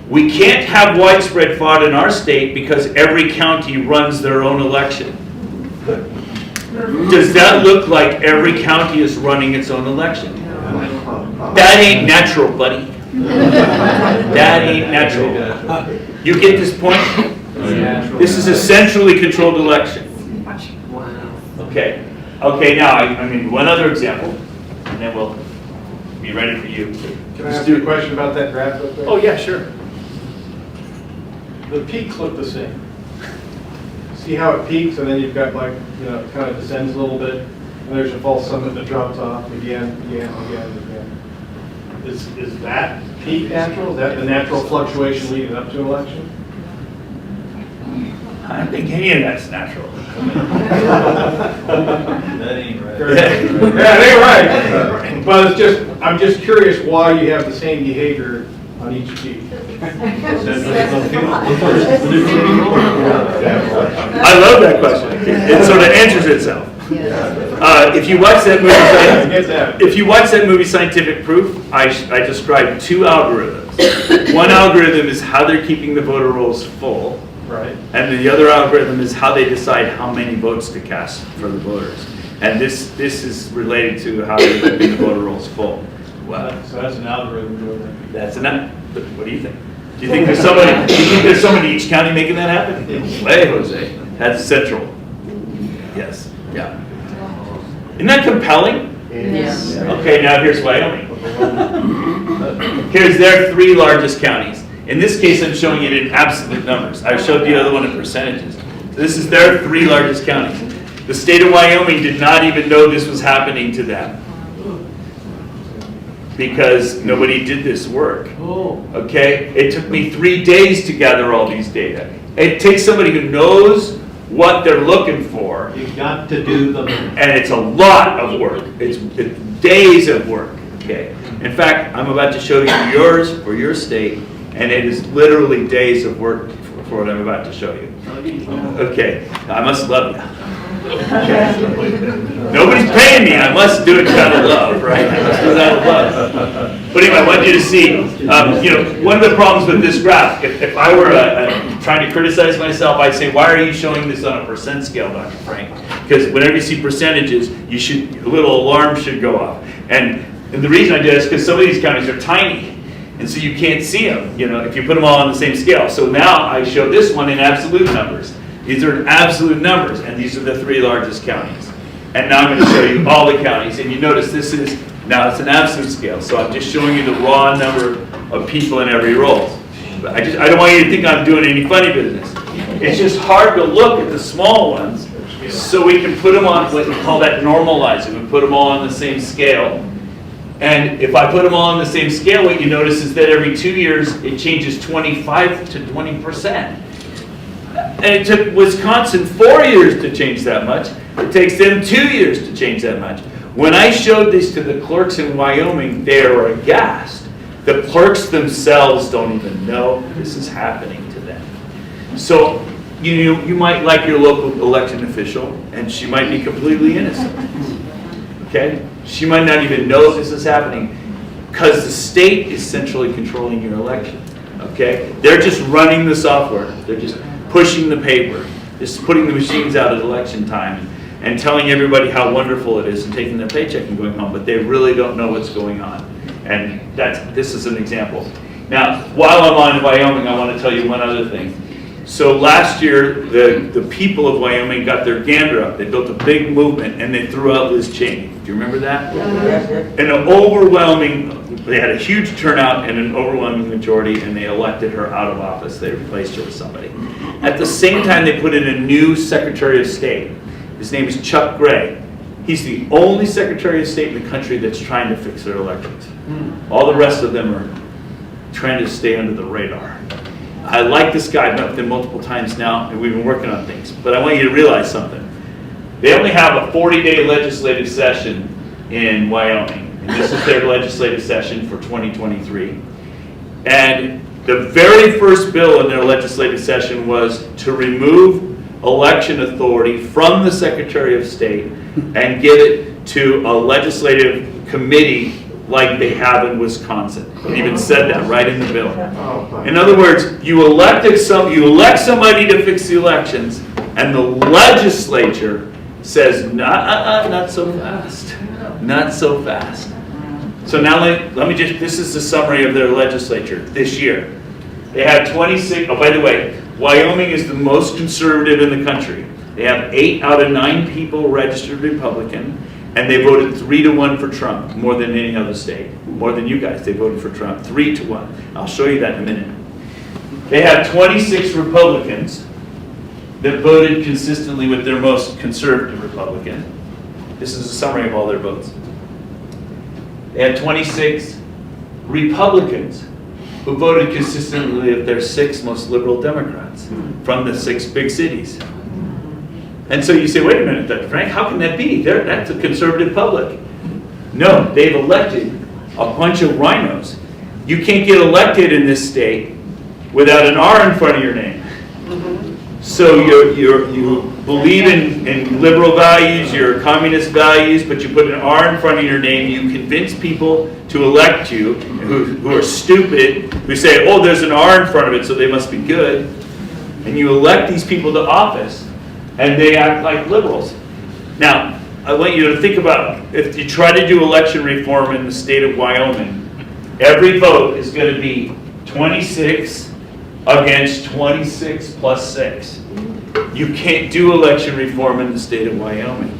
we can't have widespread fraud in our state because every county runs their own election. Does that look like every county is running its own election? That ain't natural, buddy. That ain't natural. You get this point? This is a centrally controlled election. Okay. Okay, now, I mean, one other example, and then we'll be ready for you. Can I ask you a question about that graph up there? Oh, yeah, sure. The peaks look the same. See how it peaks and then you've got like, you know, it kind of descends a little bit, and there's a false summit that drops off again. Is that peak natural? Is that the natural fluctuation leading up to an election? I don't think any of that's natural. That ain't right. Yeah, it ain't right. But it's just, I'm just curious why you have the same behavior on each peak. I love that question. It sort of answers itself. If you watch that movie, Scientific Proof, I described 2 algorithms. One algorithm is how they're keeping the voter rolls full. Right. And the other algorithm is how they decide how many votes to cast for the voters. And this is related to how they're keeping the voter rolls full. Well, so that's an algorithm doing that. that's enough. What do you think? Do you think there's somebody? Do you think there's somebody in each county making that happen? Way, Jose. That's central. Yes. Yeah. Isn't that compelling? Yes. Okay, now here's Wyoming. Here's their 3 largest counties. In this case, I'm showing it in absolute numbers. I showed the other one in percentages. So this is their 3 largest counties. The state of Wyoming did not even know this was happening to them because nobody did this work. Okay? It took me 3 days to gather all these data. It takes somebody who knows what they're looking for. You've got to do them. And it's a lot of work. It's days of work. Okay? In fact, I'm about to show you yours for your state, and it is literally days of work for what I'm about to show you. Okay, I must love you. Okay. Nobody's paying me. I must do it out of love, right? I must do it out of love. But anyway, I want you to see, you know, one of the problems with this graph, if I were trying to criticize myself, I'd say, why are you showing this on a percent scale, Dr. Frank? Because whenever you see percentages, a little alarm should go off. And the reason I do that is because some of these counties are tiny. And so you can't see them, you know, if you put them all on the same scale. So now I show this one in absolute numbers. These are absolute numbers, and these are the 3 largest counties. And now I'm going to show you all the counties. And you notice this is, now it's an absolute scale. So I'm just showing you the raw number of people in every roll. But I don't want you to think I'm doing any funny business. It's just hard to look at the small ones, so we can put them on what we call that normalizing. We put them all on the same scale. And if I put them all on the same scale, what you notice is that every 2 years, it changes 25 to 20%. And it took Wisconsin 4 years to change that much. It takes them 2 years to change that much. When I showed this to the clerks in Wyoming, they were aghast. The clerks themselves don't even know this is happening to them. So you might like your local election official, and she might be completely innocent. Okay? She might not even know this is happening because the state is centrally controlling your election. Okay? They're just running the software. They're just pushing the paper, just putting the machines out at election time and telling everybody how wonderful it is and taking their paycheck and going home, but they really don't know what's going on. And this is an example. Now, while I'm on Wyoming, I want to tell you one other thing. So last year, the people of Wyoming got their gander up. They built a big movement and they threw out Liz Cheney. Do you remember that? And they had a huge turnout and an overwhelming majority, and they elected her out of office. They replaced her with somebody. At the same time, they put in a new Secretary of State. His name is Chuck Gray. He's the only Secretary of State in the country that's trying to fix their elections. All the rest of them are trying to stay under the radar. I like this guy. I've met with him multiple times now, and we've been working on things. But I want you to realize something. They only have a 40-day legislative session in Wyoming. And this is their legislative session for 2023. And the very first bill in their legislative session was to remove election authority from the Secretary of State and give it to a legislative committee like they have in Wisconsin. It even said that right in the bill. In other words, you elect somebody to fix the elections, and the legislature says, not so fast. Not so fast. So now let me just, this is the summary of their legislature this year. They have 26, oh, by the way, Wyoming is the most conservative in the country. They have 8 out of 9 people registered Republican, and they voted 3-1 for Trump, more than any other state. More than you guys, they voted for Trump, 3-1. I'll show you that in a minute. They have 26 Republicans that voted consistently with their most conservative Republican. This is a summary of all their votes. They had 26 Republicans who voted consistently with their 6 most liberal Democrats from the 6 big cities. And so you say, wait a minute, Frank, how can that be? That's a conservative public. No, they've elected a bunch of rhinos. You can't get elected in this state without an R in front of your name. So you believe in liberal values, your communist values, but you put an R in front of your name. You convince people to elect you who are stupid, who say, oh, there's an R in front of it, so they must be good. And you elect these people to office, and they act like liberals. Now, I want you to think about, if you try to do election reform in the state of Wyoming, every vote is going to be 26 against 26 plus 6. You can't do election reform in the state of Wyoming.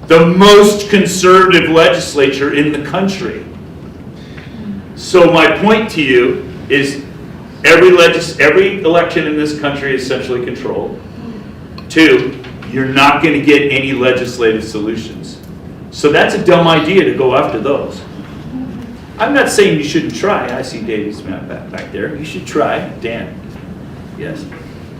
The most conservative legislature in the country. So my point to you is every election in this country is centrally controlled. 2, you're not going to get any legislative solutions. So that's a dumb idea to go after those. I'm not saying you shouldn't try. I see David's map back there. You should try. Dan. Yes.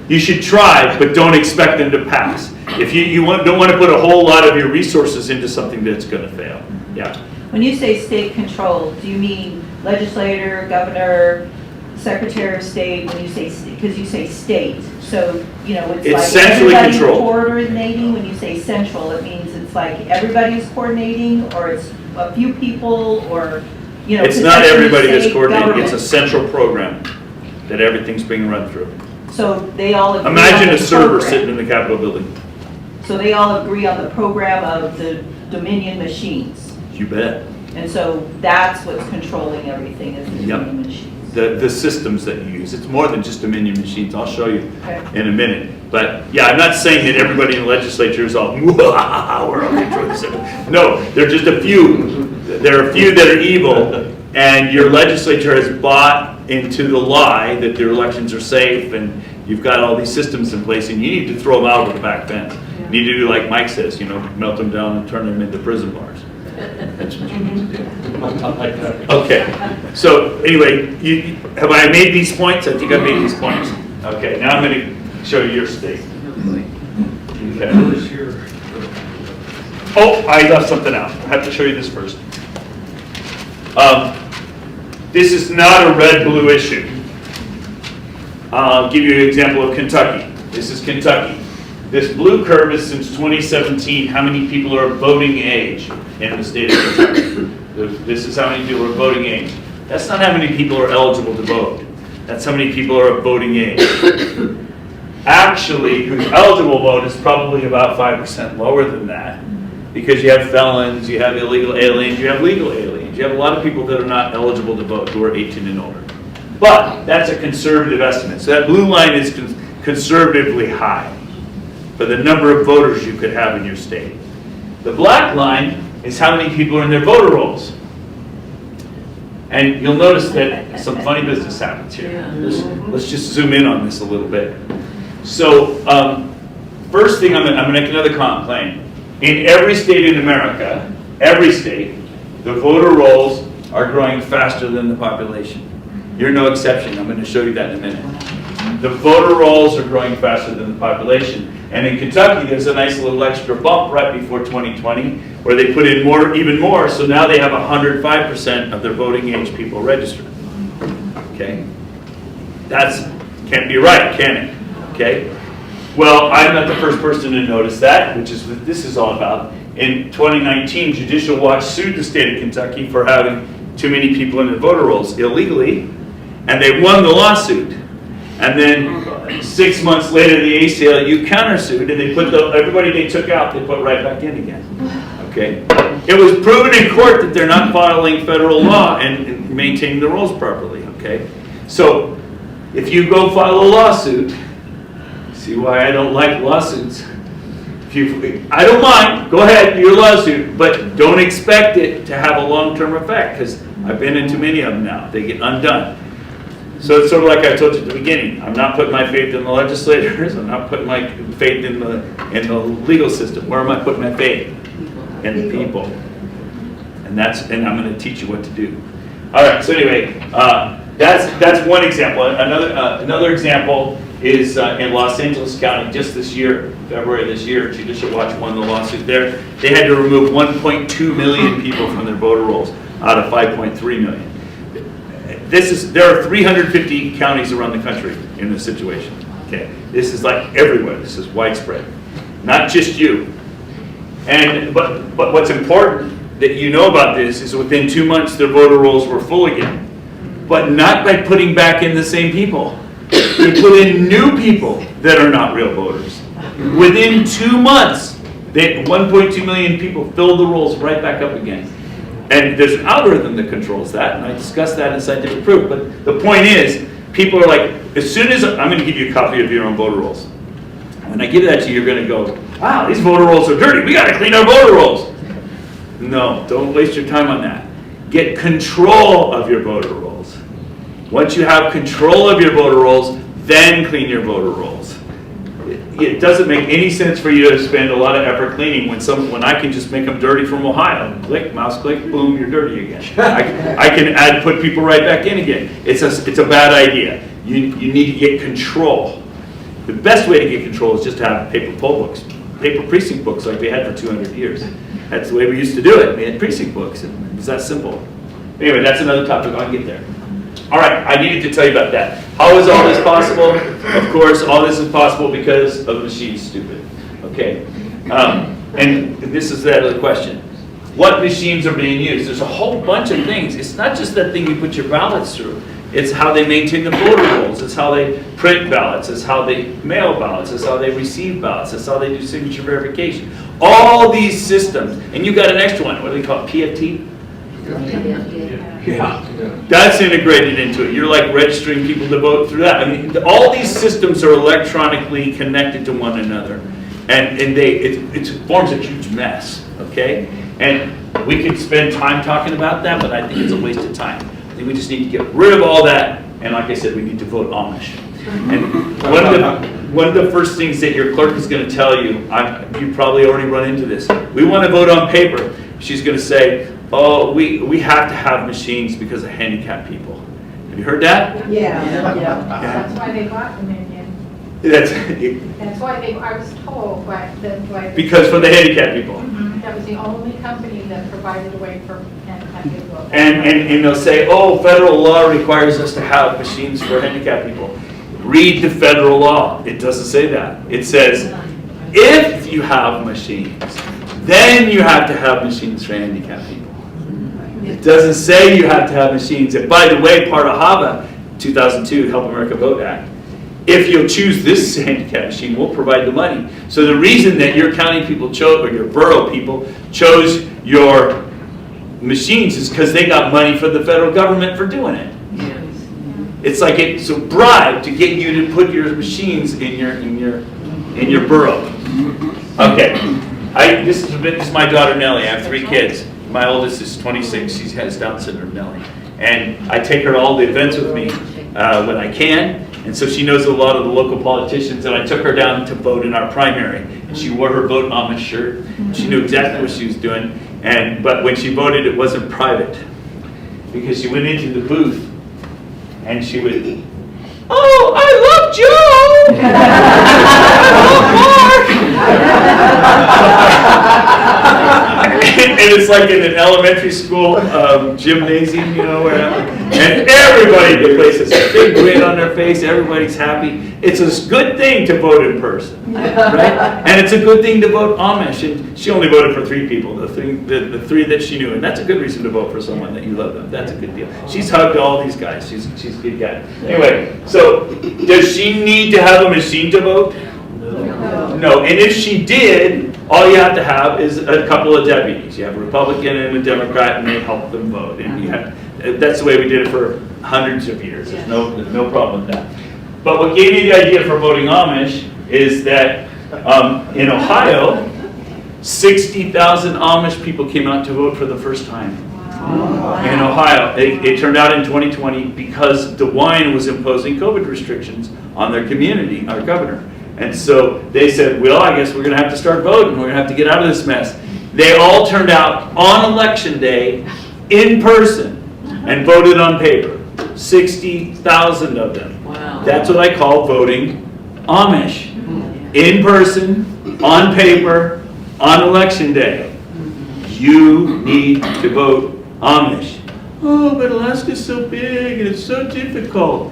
You should try, but don't expect them to pass. If you don't want to put a whole lot of your resources into something that's going to fail. Yeah. When you say state control, do you mean legislator, governor, secretary of state? When you say, because you say state, so it's like centrally everybody's controlled. Coordinating. When you say central, it means it's like everybody's coordinating, or it's a few people, or It's not everybody that's coordinating. Government. It's a central program that everything's being run through. So they all agree. Imagine a server sitting in the Capitol building. So they all agree on the program of the Dominion machines. You bet. And so that's what's controlling everything is the Dominion machines. The systems that you use. It's more than just Dominion machines. I'll show you in a minute. But yeah, I'm not saying that everybody in the legislature is all, we're all controlling the system. No, there are just a few. There are a few that are evil, and your legislature has bought into the lie that their elections are safe, and you've got all these systems in place, and you need to throw them out with the back fence. You need to do like Mike says, melt them down and turn them into prison bars. That's what you need to do. Okay, so anyway, have I made these points? I think I made these points. Okay, now I'm going to show you your state. Okay. Oh, I left something out. I have to show you this first. This is not a red-blue issue. I'll give you an example of Kentucky. This is Kentucky. This blue curve is since 2017, how many people are voting age in the state of Kentucky. This is how many people are voting age. That's not how many people are eligible to vote. That's how many people are of voting age. Actually, who's eligible to vote is probably about 5% lower than that, because you have felons, you have illegal aliens, you have legal aliens. You have a lot of people that are not eligible to vote who are 18 and older. But that's a conservative estimate. So that blue line is conservatively high for the number of voters you could have in your state. The black line is how many people are in their voter rolls. And you'll notice that some funny business happens here. Let's just zoom in on this a little bit. So first thing, I'm going to make another claim. In every state in America, every state, the voter rolls are growing faster than the population. You're no exception. I'm going to show you that in a minute. The voter rolls are growing faster than the population. And in Kentucky, there's a nice little extra bump right before 2020 where they put in even more, so now they have 105% of their voting age people registered. Okay? That can't be right, can it? Okay? Well, I'm not the first person to notice that, which is what this is all about. In 2019, Judicial Watch sued the state of Kentucky for having too many people in their voter rolls illegally, and they won the lawsuit. And then 6 months later, the ACLU countersued, and they put everybody they took out, they put right back in again. Okay? It was proven in court that they're not following federal law and maintaining the rolls properly. Okay? So if you go file a lawsuit, see why I don't like lawsuits. I don't mind, go ahead, do your lawsuit, but don't expect it to have a long-term effect, because I've been in too many of them now. They get undone. So it's sort of like I told you at the beginning. I'm not putting my faith in the legislators. I'm not putting my faith in the legal system. Where am I putting my faith? In the people. And I'm going to teach you what to do. All right. So anyway, that's one example. Another example is in Los Angeles County. Just this year, February this year, Judicial Watch won the lawsuit there. They had to remove 1.2 million people from their voter rolls out of 5.3 million. There are 350 counties around the country in this situation. Okay, this is like everywhere. This is widespread, not just you. But what's important that you know about this is within 2 months their voter rolls were full again, but not by putting back in the same people. They put in new people that are not real voters. Within 2 months, 1.2 million people filled the rolls right back up again. And there's an algorithm that controls that, and I discussed that in scientific proof. But the point is, people are like, as soon as I'm going to give you a copy of your own voter rolls. When I give that to you, you're going to go, wow, these voter rolls are dirty. We got to clean our voter rolls. No, don't waste your time on that. Get control of your voter rolls. Once you have control of your voter rolls, then clean your voter rolls. It doesn't make any sense for you to spend a lot of effort cleaning when I can just make them dirty from Ohio. Click, mouse click, boom, you're dirty again. I can put people right back in again. It's a bad idea. You need to get control. The best way to get control is just to have paper poll books, paper precinct books like we had for 200 years. That's the way we used to do it. We had precinct books. It was that simple. Anyway, that's another topic. I'll get there. All right, I needed to tell you about that. How is all this possible? Of course, all this is possible because of the machine's stupid. Okay, and this is the other question. What machines are being used? There's a whole bunch of things. It's not just that thing you put your ballots through. It's how they maintain the voter rolls. It's how they print ballots. It's how they mail ballots. It's how they receive ballots. It's how they do signature verification. All these systems, and you got an extra one. What do they call it? PFT? Yeah, that's integrated into it. You're like registering people to vote through that. I mean, all these systems are electronically connected to one another, and it forms a huge mess. Okay, and we could spend time talking about that, but I think it's a waste of time. I think we just need to get rid of all that, and like I said, we need to vote Amish. And one of the first things that your clerk is going to tell you, you probably already run into this. We want to vote on paper. She's going to say, oh, we have to have machines because of handicapped people. Have you heard that? Yeah. That's why they bought the Minion. That's why I was told, but that's why. Because for the handicapped people. Mm-hmm. That was the only company that provided a way for handicapped people. And they'll say, oh, federal law requires us to have machines for handicapped people. Read the federal law. It doesn't say that. It says, if you have machines, then you have to have machines for handicapped people. It doesn't say you have to have machines. And by the way, part of HAVA, 2002, Help America Vote Act, if you'll choose this handicap machine, we'll provide the money. So the reason that your county people chose, or your borough people chose your machines is because they got money from the federal government for doing it. It's like it's a bribe to get you to put your machines in your borough. Okay, this is my daughter Nellie. I have 3 kids. My oldest is 26. She has Down syndrome, Nellie, and I take her to all the events with me when I can. And so she knows a lot of the local politicians, and I took her down to vote in our primary. And she wore her Vote Amish shirt. She knew exactly what she was doing. But when she voted, it wasn't private. Because she went into the booth, and she would, oh, I love Joe! I love Mark! And it's like in an elementary school gymnasium, you know, and everybody in the place has a big grin on their face, everybody's happy. It's a good thing to vote in person, right? And it's a good thing to vote Amish. And she only voted for 3 people, the 3 that she knew, and that's a good reason to vote for someone that you love them. That's a good deal. She's hugged all these guys. She's a good guy. Anyway, so does she need to have a machine to vote? No. And if she did, all you have to have is a couple of deputies. You have a Republican and a Democrat, and they help them vote. And you have, that's the way we did it for hundreds of years. There's no problem with that. But what gave me the idea for voting Amish is that in Ohio, 60,000 Amish people came out to vote for the first time. In Ohio. It turned out in 2020 because DeWine was imposing COVID restrictions on their community, our governor. And so they said, well, I guess we're going to have to start voting. We're going to have to get out of this mess. They all turned out on election day in person and voted on paper. 60,000 of them. Wow. That's what I call voting Amish. In person, on paper, on election day. You need to vote Amish. Oh, but Alaska's so big and it's so difficult.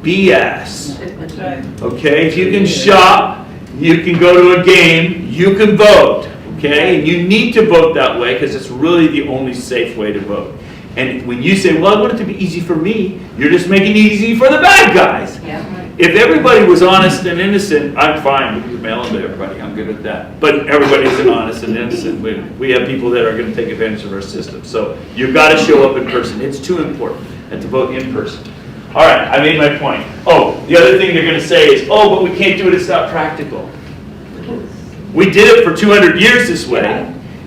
BS. That's right. Okay, if you can shop, you can go to a game, you can vote. Okay, and you need to vote that way because it's really the only safe way to vote. And when you say, well, I want it to be easy for me, you're just making it easy for the bad guys. Yeah. If everybody was honest and innocent, I'm fine. We can mail them to everybody. I'm good with that. But everybody isn't honest and innocent. We have people that are going to take advantage of our system. So you've got to show up in person. It's too important and to vote in person. All right, I made my point. Oh, the other thing they're going to say is, oh, but we can't do it. It's not practical. We did it for 200 years this way.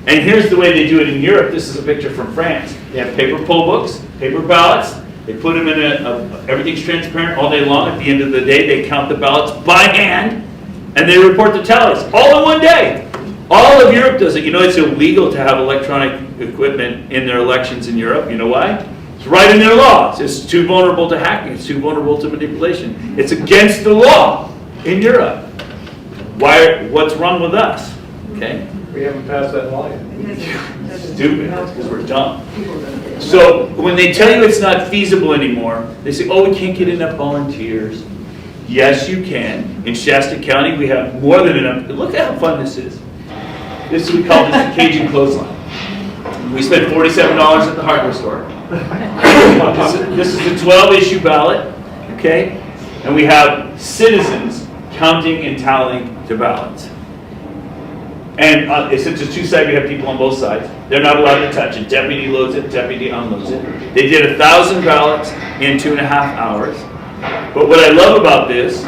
And here's the way they do it in Europe. This is a picture from France. They have paper poll books, paper ballots. They put them in everything's transparent all day long. At the end of the day, they count the ballots by hand, and they report the tallies all in one day. All of Europe does it. You know, it's illegal to have electronic equipment in their elections in Europe. You know why? It's right in their laws. It's too vulnerable to hacking. It's too vulnerable to manipulation. It's against the law in Europe. Why? What's wrong with us? Okay. We haven't passed that law yet. Stupid, because we're dumb. So when they tell you it's not feasible anymore, they say, oh, we can't get enough volunteers. Yes, you can. In Shasta County, we have more than enough. Look at how fun this is. We call this the Cajun clothesline. We spent $47 at the hardware store. This is a 12-issue ballot, okay? And we have citizens counting and tallying the ballots. And since it's two-sided, we have people on both sides. They're not allowed to touch it. Deputy loads it, deputy unloads it. They did 1,000 ballots in 2.5 hours. But what I love about this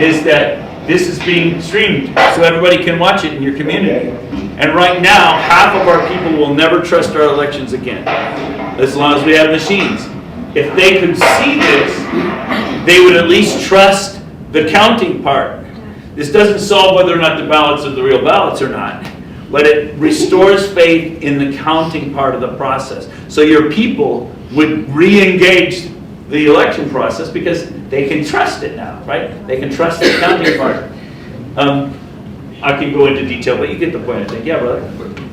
is that this is being streamed, so everybody can watch it in your community. And right now, half of our people will never trust our elections again, as long as we have machines. If they could see this, they would at least trust the counting part. This doesn't solve whether or not the ballots are the real ballots or not, but it restores faith in the counting part of the process. So your people would re-engage the election process because they can trust it now, right? They can trust the counting part. I can go into detail, but you get the point, I think. Yeah, brother?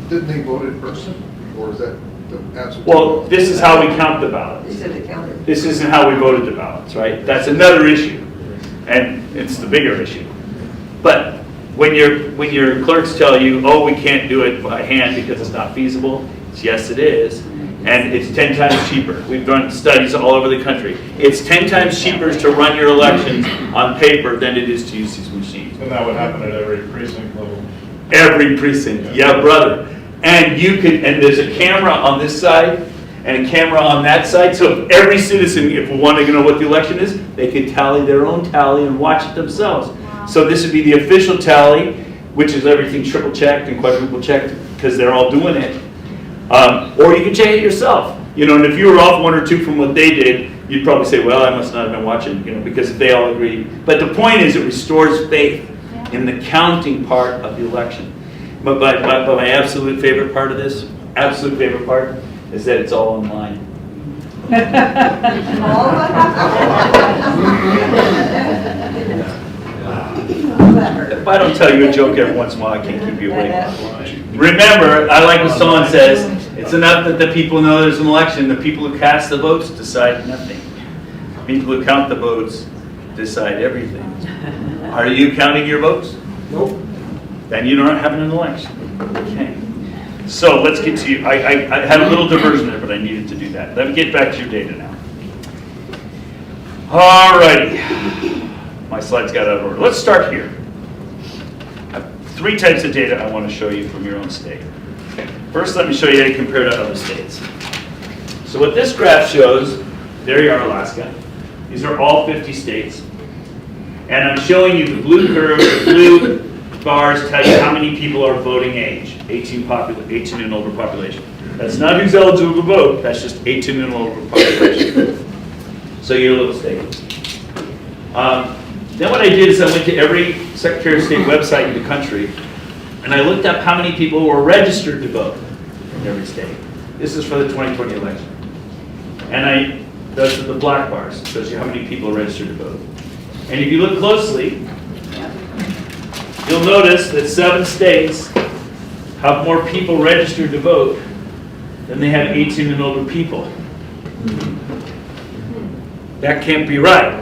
Didn't they vote in person, or is that the absentee? Well, this is how we count the ballots. They said they counted. This isn't how we voted the ballots, right? That's another issue, and it's the bigger issue. But when your clerks tell you, oh, we can't do it by hand because it's not feasible, yes, it is. And it's 10 times cheaper. We've done studies all over the country. It's 10 times cheaper to run your elections on paper than it is to use these machines. And that would happen at every precinct level. Every precinct, yeah, brother. And and there's a camera on this side and a camera on that side. So if every citizen, if we wanted to know what the election is, they could tally their own tally and watch it themselves. Wow. So this would be the official tally, which is everything triple checked and quadruple checked because they're all doing it. Or you can check it yourself. You know, and if you were off one or two from what they did, you'd probably say, well, I must not have been watching, you know, because they all agree. But the point is it restores faith in the counting part of the election. But my absolute favorite part of this, absolute favorite part, is that it's all online. If I don't tell you a joke every once in a while, I can't keep you awake. Remember, I like what someone says, it's enough that the people know there's an election. The people who cast the votes decide nothing. People who count the votes decide everything. Are you counting your votes? Nope. Then you don't have an election. Okay. So let's get to you. I had a little diversion there, but I needed to do that. Let me get back to your data now. All righty. My slides got out of order. Let's start here. I have 3 types of data I want to show you from your own state. First, let me show you how you compare to other states. So what this graph shows, there you are, Alaska. These are all 50 states. And I'm showing you the blue curve, the blue bars tell you how many people are voting age, 18 and older population. That's not who's eligible to vote, that's just 18 and older population. So your little state. Then what I did is I went to every Secretary of State website in the country, and I looked up how many people were registered to vote in every state. This is for the 2020 election. And those are the black bars, shows you how many people are registered to vote. And if you look closely, you'll notice that 7 states have more people registered to vote than they have 18 and older people. That can't be right.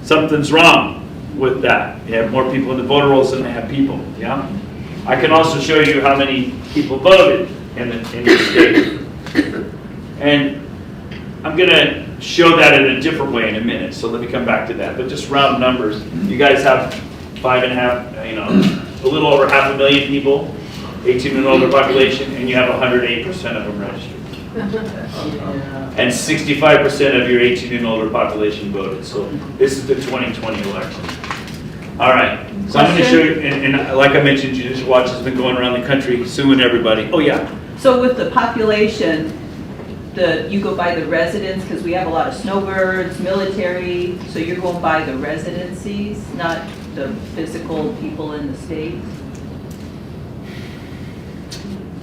Something's wrong with that. You have more people in the voter rolls than they have people, yeah? I can also show you how many people voted in the state. And I'm going to show that in a different way in a minute, so let me come back to that. But just round numbers, you guys have 5.5, you know, a little over 500,000 people, 18 and older population, and you have 108% of them registered. And 65% of your 18 and older population voted. So this is the 2020 election. All right, so I'm going to show you, and like I mentioned, Judicial Watch has been going around the country suing everybody. Oh yeah. So with the population, you go by the residents, because we have a lot of snowbirds, military, so you're going by the residencies, not the physical people in the state?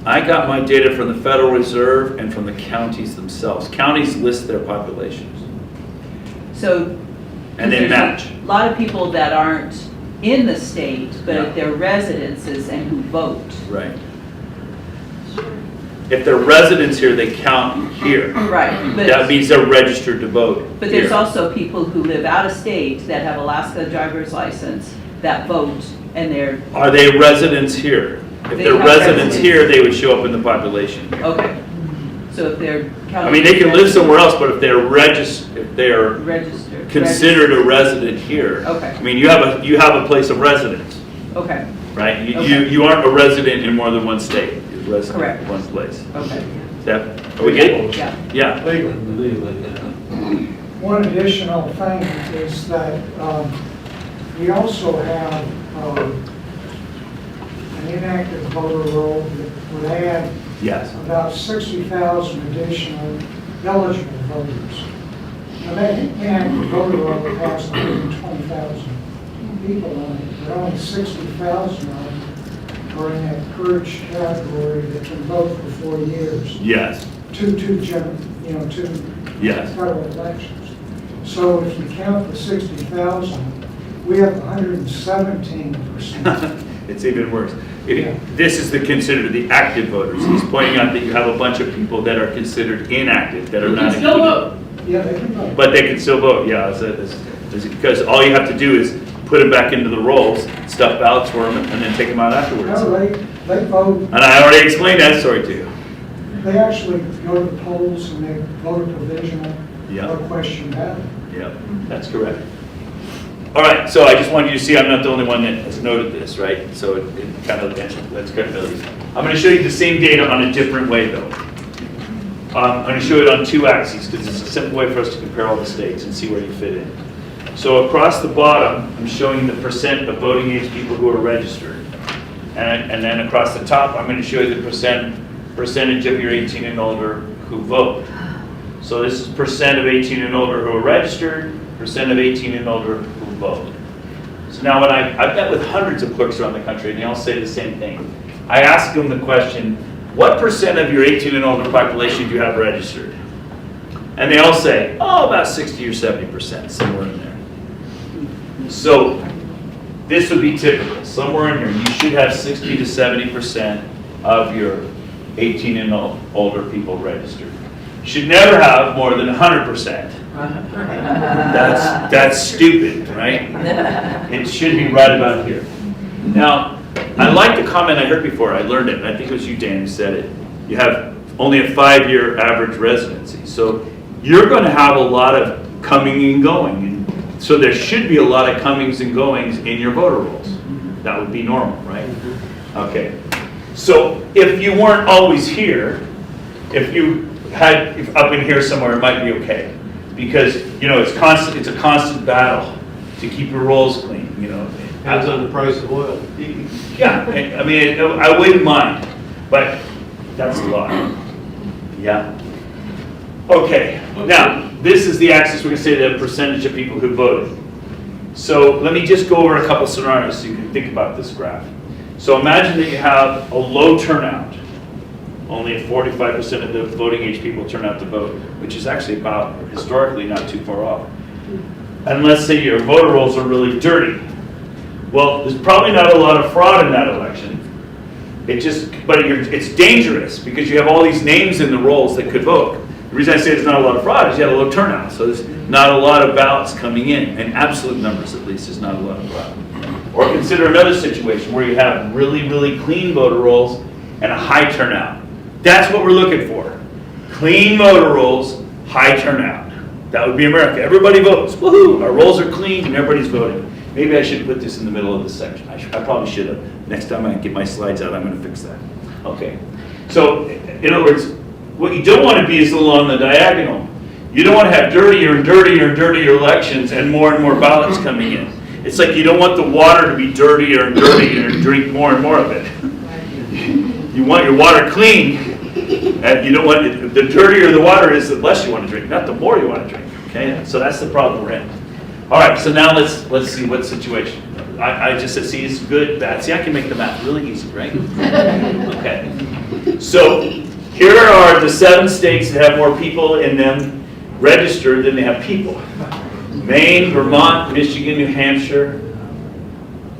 I got my data from the Federal Reserve and from the counties themselves. Counties list their populations. So, and they match. A lot of people that aren't in the state, but they're residences and who vote. Right. If they're residents here, they count here. Right. But that means they're registered to vote. But there's also people who live out of state that have Alaska driver's license that vote, and they're... Are they residents here? If they're residents here, they would show up in the population. Okay. So if they're... I mean, they can live somewhere else, but if they're considered a resident here. Okay. I mean, you have a place of residence. Okay. Right? You aren't a resident in more than one state. You're a resident Correct. in one place. Okay. Are we good? Yeah. Yeah. One additional thing is that we also have an inactive voter roll that would add about 60,000 additional eligible voters. Now that inactive voter roll has 120,000 people on it, but only 60,000 of them are in that purge category that can vote for 4 years. Yes. Two federal elections. So if you count the 60,000, we have 117%. It's even worse. This is considered the active voters. He's pointing out that you have a bunch of people that are considered inactive, that are not Still vote. Yeah, they can vote. but they can still vote. Yeah, because all you have to do is put them back into the rolls, stuff ballots for them, and then take them out afterwards. No, they vote, And I already explained that story to you. they actually go to the polls and they vote a provisional, Yeah. no question ballot. Yeah, that's correct. All right, so I just wanted you to see I'm not the only one that has noted this, right? So it kind of, that's credibility. I'm going to show you the same data on a different way, though. I'm going to show it on two axes because it's a simple way for us to compare all the states and see where you fit in. So across the bottom, I'm showing the percent of voting age people who are registered. And then across the top, I'm going to show you the percentage of your 18 and older who vote. So this is percent of 18 and older who are registered, percent of 18 and older who vote. So now when I've met with hundreds of clerks around the country, and they all say the same thing. I ask them the question, what percent of your 18 and older population do you have registered? And they all say, oh, about 60 or 70%, somewhere in there. So this would be typical. Somewhere in here, you should have 60 to 70% of your 18 and older people registered. You should never have more than 100%. That's stupid, right? It should be right about here. Now, I like the comment I heard before. I learned it, and I think it was you, Dan, who said it. You have only a 5-year average residency. So you're going to have a lot of coming and going. And so there should be a lot of comings and goings in your voter rolls. That would be normal, right? Okay. So if you weren't always here, if up in here somewhere, it might be okay. Because, it's constant. It's a constant battle to keep your rolls clean, Depends on the price of oil. Yeah, I mean, I wouldn't mind, but that's a lot. Yeah. Okay, now, this is the axis, we're going to say the percentage of people who voted. So let me just go over a couple scenarios so you can think about this graph. So imagine that you have a low turnout. Only 45% of the voting age people turn out to vote, which is actually about, historically, not too far off. And let's say your voter rolls are really dirty. Well, there's probably not a lot of fraud in that election. It's dangerous because you have all these names in the rolls that could vote. The reason I say there's not a lot of fraud is you have a low turnout. So there's not a lot of ballots coming in absolute numbers at least, there's not a lot of fraud. Or consider another situation where you have really, really clean voter rolls and a high turnout. That's what we're looking for. Clean voter rolls, high turnout. That would be America. Everybody votes. Woohoo! Our rolls are clean and everybody's voting. Maybe I should put this in the middle of the section. I probably should have. Next time I get my slides out, I'm going to fix that. Okay. So, in other words, what you don't want to be is along the diagonal. You don't want to have dirtier and dirtier and dirtier elections and more ballots coming in. It's like you don't want the water to be dirtier and dirtier and drink more and more of it. You want your water clean, and you don't want it, the dirtier the water is, the less you want to drink, not the more you want to drink. Okay, so that's the problem we're in. All right, so now let's see what situation. I just said, see, it's good, bad. See, I can make the math really easy, right? Okay. So here are the 7 states that have more people in them registered than they have people. Maine, Vermont, Michigan, New Hampshire,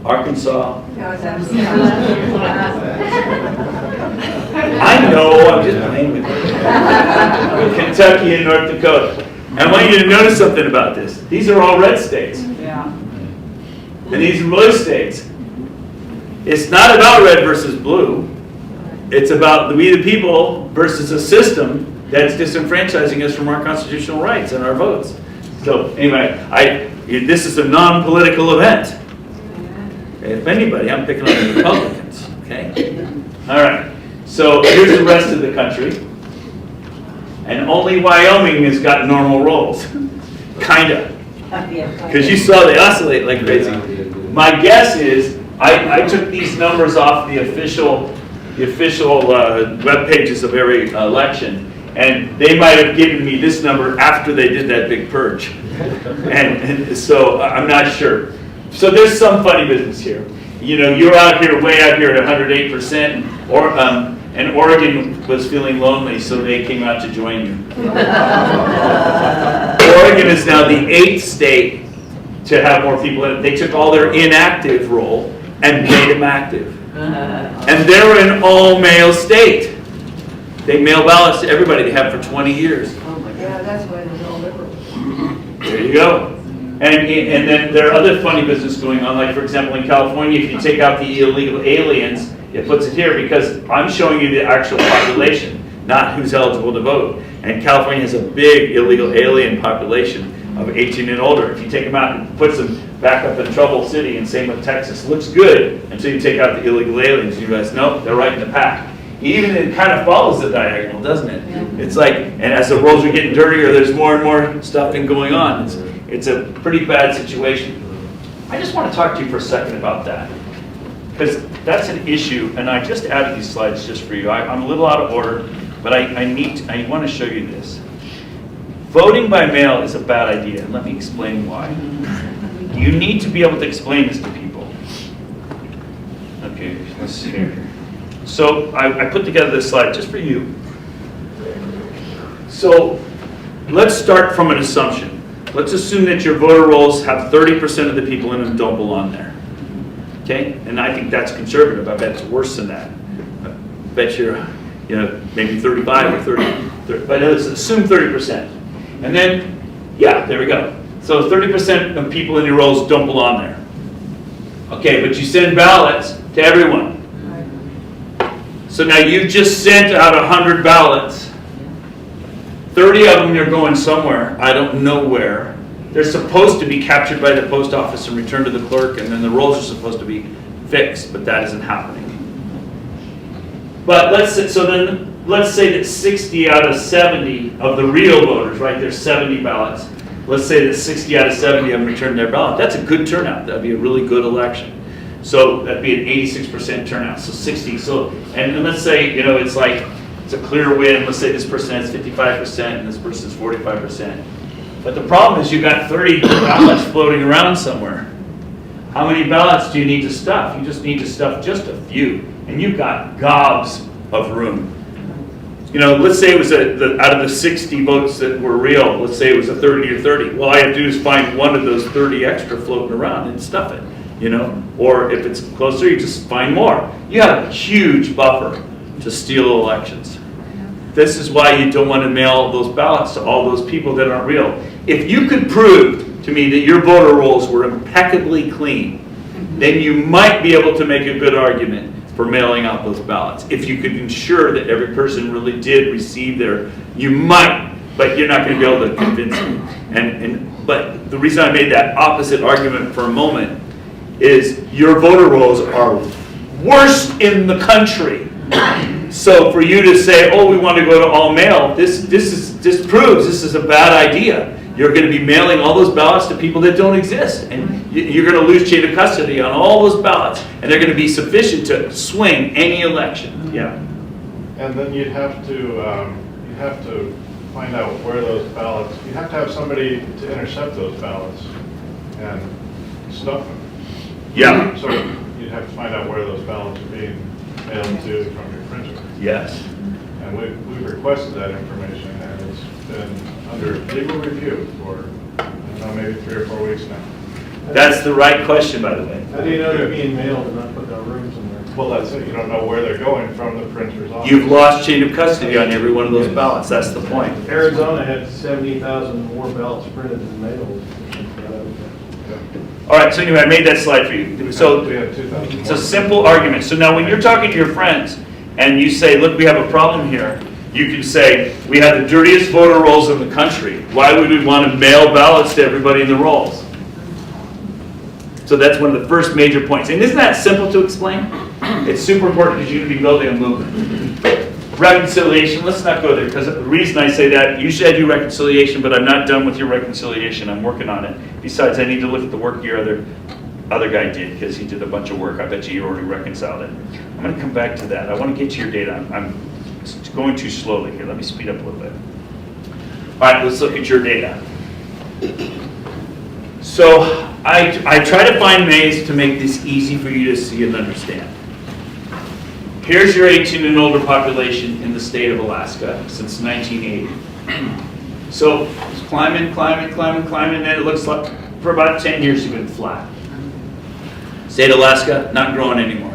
Arkansas. I know, I'm just playing with you. Kentucky and North Dakota. And I want you to notice something about this. These are all red states. Yeah. And these are blue states. It's not about red versus blue. It's about we the people versus a system that's disenfranchising us from our constitutional rights and our votes. So anyway, this is a non-political event. If anybody, I'm picking on the Republicans. Okay? All right. So here's the rest of the country. And only Wyoming has got normal rolls. Kinda. Because you saw they oscillate like crazy. My guess is, I took these numbers off the official web pages of every election, and they might have given me this number after they did that big purge. And so I'm not sure. So there's some funny business here. You're out here, way out here at 108%, and Oregon was feeling lonely, so they came out to join you. Oregon is now the 8th state to have more people in it. They took all their inactive roll and made them active. And they're an all-mail state. They mail ballots to everybody. They have for 20 years. Yeah, that's why there's all liberals. There you go. And then there are other funny business going on. Like, for example, in California, if you take out the illegal aliens, it puts it here because I'm showing you the actual population, not who's eligible to vote. And California has a big illegal alien population of 18 and older. If you take them out and puts them back up in Trouble City, and same with Texas, looks good until you take out the illegal aliens. You realize, no, they're right in the pack. Even it kind of follows the diagonal, doesn't it? Yeah. It's like, and as the roads are getting dirtier, there's more and more stuffing going on. It's a pretty bad situation. I just want to talk to you for a second about that, because that's an issue, and I just added these slides just for you. I'm a little out of order, but I want to show you this. Voting by mail is a bad idea, and let me explain why. You need to be able to explain this to people. Okay, let's see here. So I put together this slide just for you. So let's start from an assumption. Let's assume that your voter rolls have 30% of the people in them don't belong there. Okay? And I think that's conservative. I bet it's worse than that. I bet you're, maybe 35 or 30, but let's assume 30%. And then, yeah, there we go. So 30% of people in your rolls don't belong there. Okay, but you send ballots to everyone. So now you just sent out 100 ballots. 30 of them are going somewhere. I don't know where. They're supposed to be captured by the post office and returned to the clerk, and then the rolls are supposed to be fixed, but that isn't happening. But let's say that 60 out of 70 of the real voters, right, there's 70 ballots. Let's say that 60 out of 70 of them returned their ballot. That's a good turnout. That'd be a really good election. So that'd be an 86% turnout. So 60. So and let's say it's like it's a clear win. Let's say this person has 55% and this person's 45%. But the problem is you got 30 ballots floating around somewhere. How many ballots do you need to stuff? You just need to stuff just a few, and you've got gobs of room. Let's say it was out of the 60 votes that were real, let's say it was a 30 or 30. Well, all I have to do is find one of those 30 extra floating around and stuff it, Or if it's closer, you just find more. You have a huge buffer to steal elections. This is why you don't want to mail those ballots to all those people that aren't real. If you could prove to me that your voter rolls were impeccably clean, then you might be able to make a good argument for mailing out those ballots. If you could ensure that every person really did receive you might, but you're not going to be able to convince me. But the reason I made that opposite argument for a moment is your voter rolls are worst in the country. So for you to say, oh, we want to go to all mail, this proves this is a bad idea. You're going to be mailing all those ballots to people that don't exist, and you're going to lose chain of custody on all those ballots, and they're going to be sufficient to swing any election. Yeah. And then you'd have to find out where those ballots. You have to have somebody to intercept those ballots and stuff them. Yeah. So you'd have to find out where those ballots are being mailed to from your printer. Yes. And we've requested that information, and it's been under legal review for, maybe 3 or 4 weeks now. That's the right question, by the way. How do you know they're being mailed and not put no rooms in there? Well, that's it. You don't know where they're going from the printer's office. You've lost chain of custody on every one of those ballots. That's the point. Arizona had 70,000 more ballots printed than mailed. All right, so anyway, I made that slide for you. So we had 2,000 it's a simple argument. So now when you're talking to your friends and you say, look, we have a problem here, you can say, we have the dirtiest voter rolls in the country. Why would we want to mail ballots to everybody in the rolls? So that's one of the first major points. And isn't that simple to explain? It's super important because you're going to be building a movement. Reconciliation, let's not go there, because the reason I say that, usually I do reconciliation, but I'm not done with your reconciliation. I'm working on it. Besides, I need to look at the work your other guy did, because he did a bunch of work. I bet you already reconciled it. I'm going to come back to that. I want to get to your data. I'm going too slowly here. Let me speed up a little bit. All right, let's look at your data. So I try to find ways to make this easy for you to see and understand. Here's your 18 and older population in the state of Alaska since 1980. So it's climbing, and it looks like for about 10 years you've been flat. State of Alaska, not growing anymore.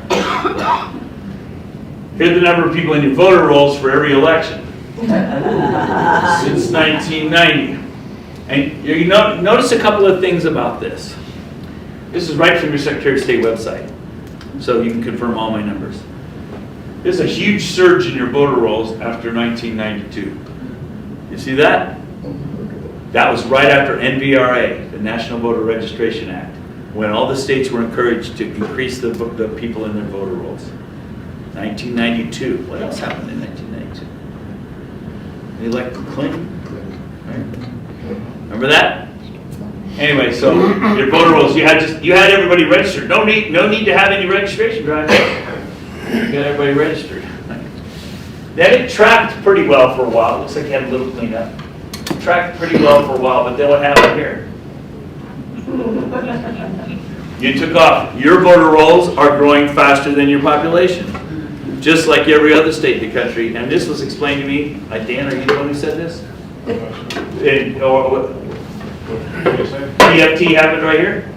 Here's the number of people in your voter rolls for every election since 1990. And you notice a couple of things about this. This is right from your Secretary of State website, so you can confirm all my numbers. There's a huge surge in your voter rolls after 1992. You see that? That was right after NVRA, the National Voter Registration Act, when all the states were encouraged to increase the people in their voter rolls. 1992. What else happened in 1992? They elected Clinton. Right? Remember that? Anyway, so your voter rolls, you had everybody registered. No need to have any registration drive. You got everybody registered. Then it tracked pretty well for a while. Looks like you had a little cleanup. Tracked pretty well for a while, but then what happened here? You took off. Your voter rolls are growing faster than your population, just like every other state in the country. And this was explained to me. Dan, are you the one who said this? PFT happened right here?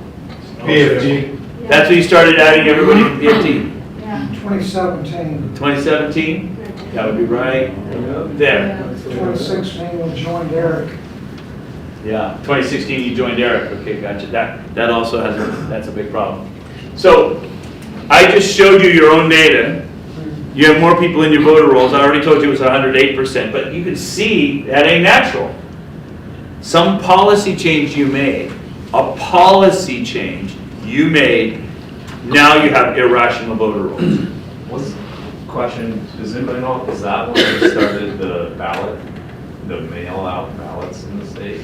PFT. That's when you started adding everybody to PFT? Yeah. 2017. 2017? That would be right there. 2016, we joined Eric. Yeah, 2016 you joined Eric. Okay, gotcha. That also that's a big problem. So I just showed you your own data. You have more people in your voter rolls. I already told you it was 108%, but you can see that ain't natural. Some policy change you made, a policy change you made, now you have irrational voter rolls. What's question, does anybody know, is that when they started the ballot, the mail-out ballots in the state?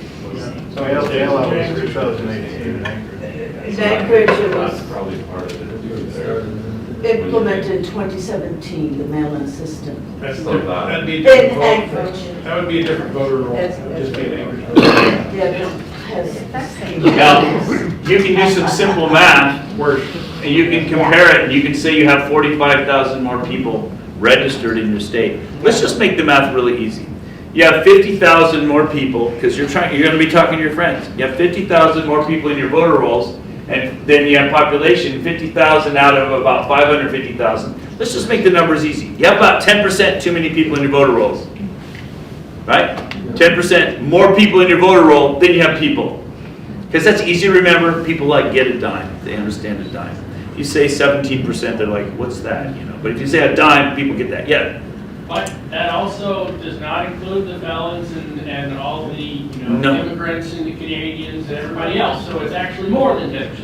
So mail-out was 2018 in Anchorage. Anchorage, it That's was probably part of it. implemented in 2017, the mail-in system. That'd be a In different vote. Anchorage. That would be a different voter roll. That's- Just be an Anchorage. Yeah, that has. Now, you can do some simple math, and you can compare it, and you can say you have 45,000 more people registered in your state. Let's just make the math really easy. You have 50,000 more people, because you're going to be talking to your friends. You have 50,000 more people in your voter rolls, and then you have population, 50,000 out of about 550,000. Let's just make the numbers easy. You have about 10% too many people in your voter rolls, right? 10% more people in your voter roll than you have people. Because that's easy to remember. People like get a dime. They understand a dime. You say 17%, they're like, what's that? You know. But if you say a dime, people get that. Yeah. But that also does not include the felons and all the immigrants and the Canadians and everybody else. So it's actually more than 10%.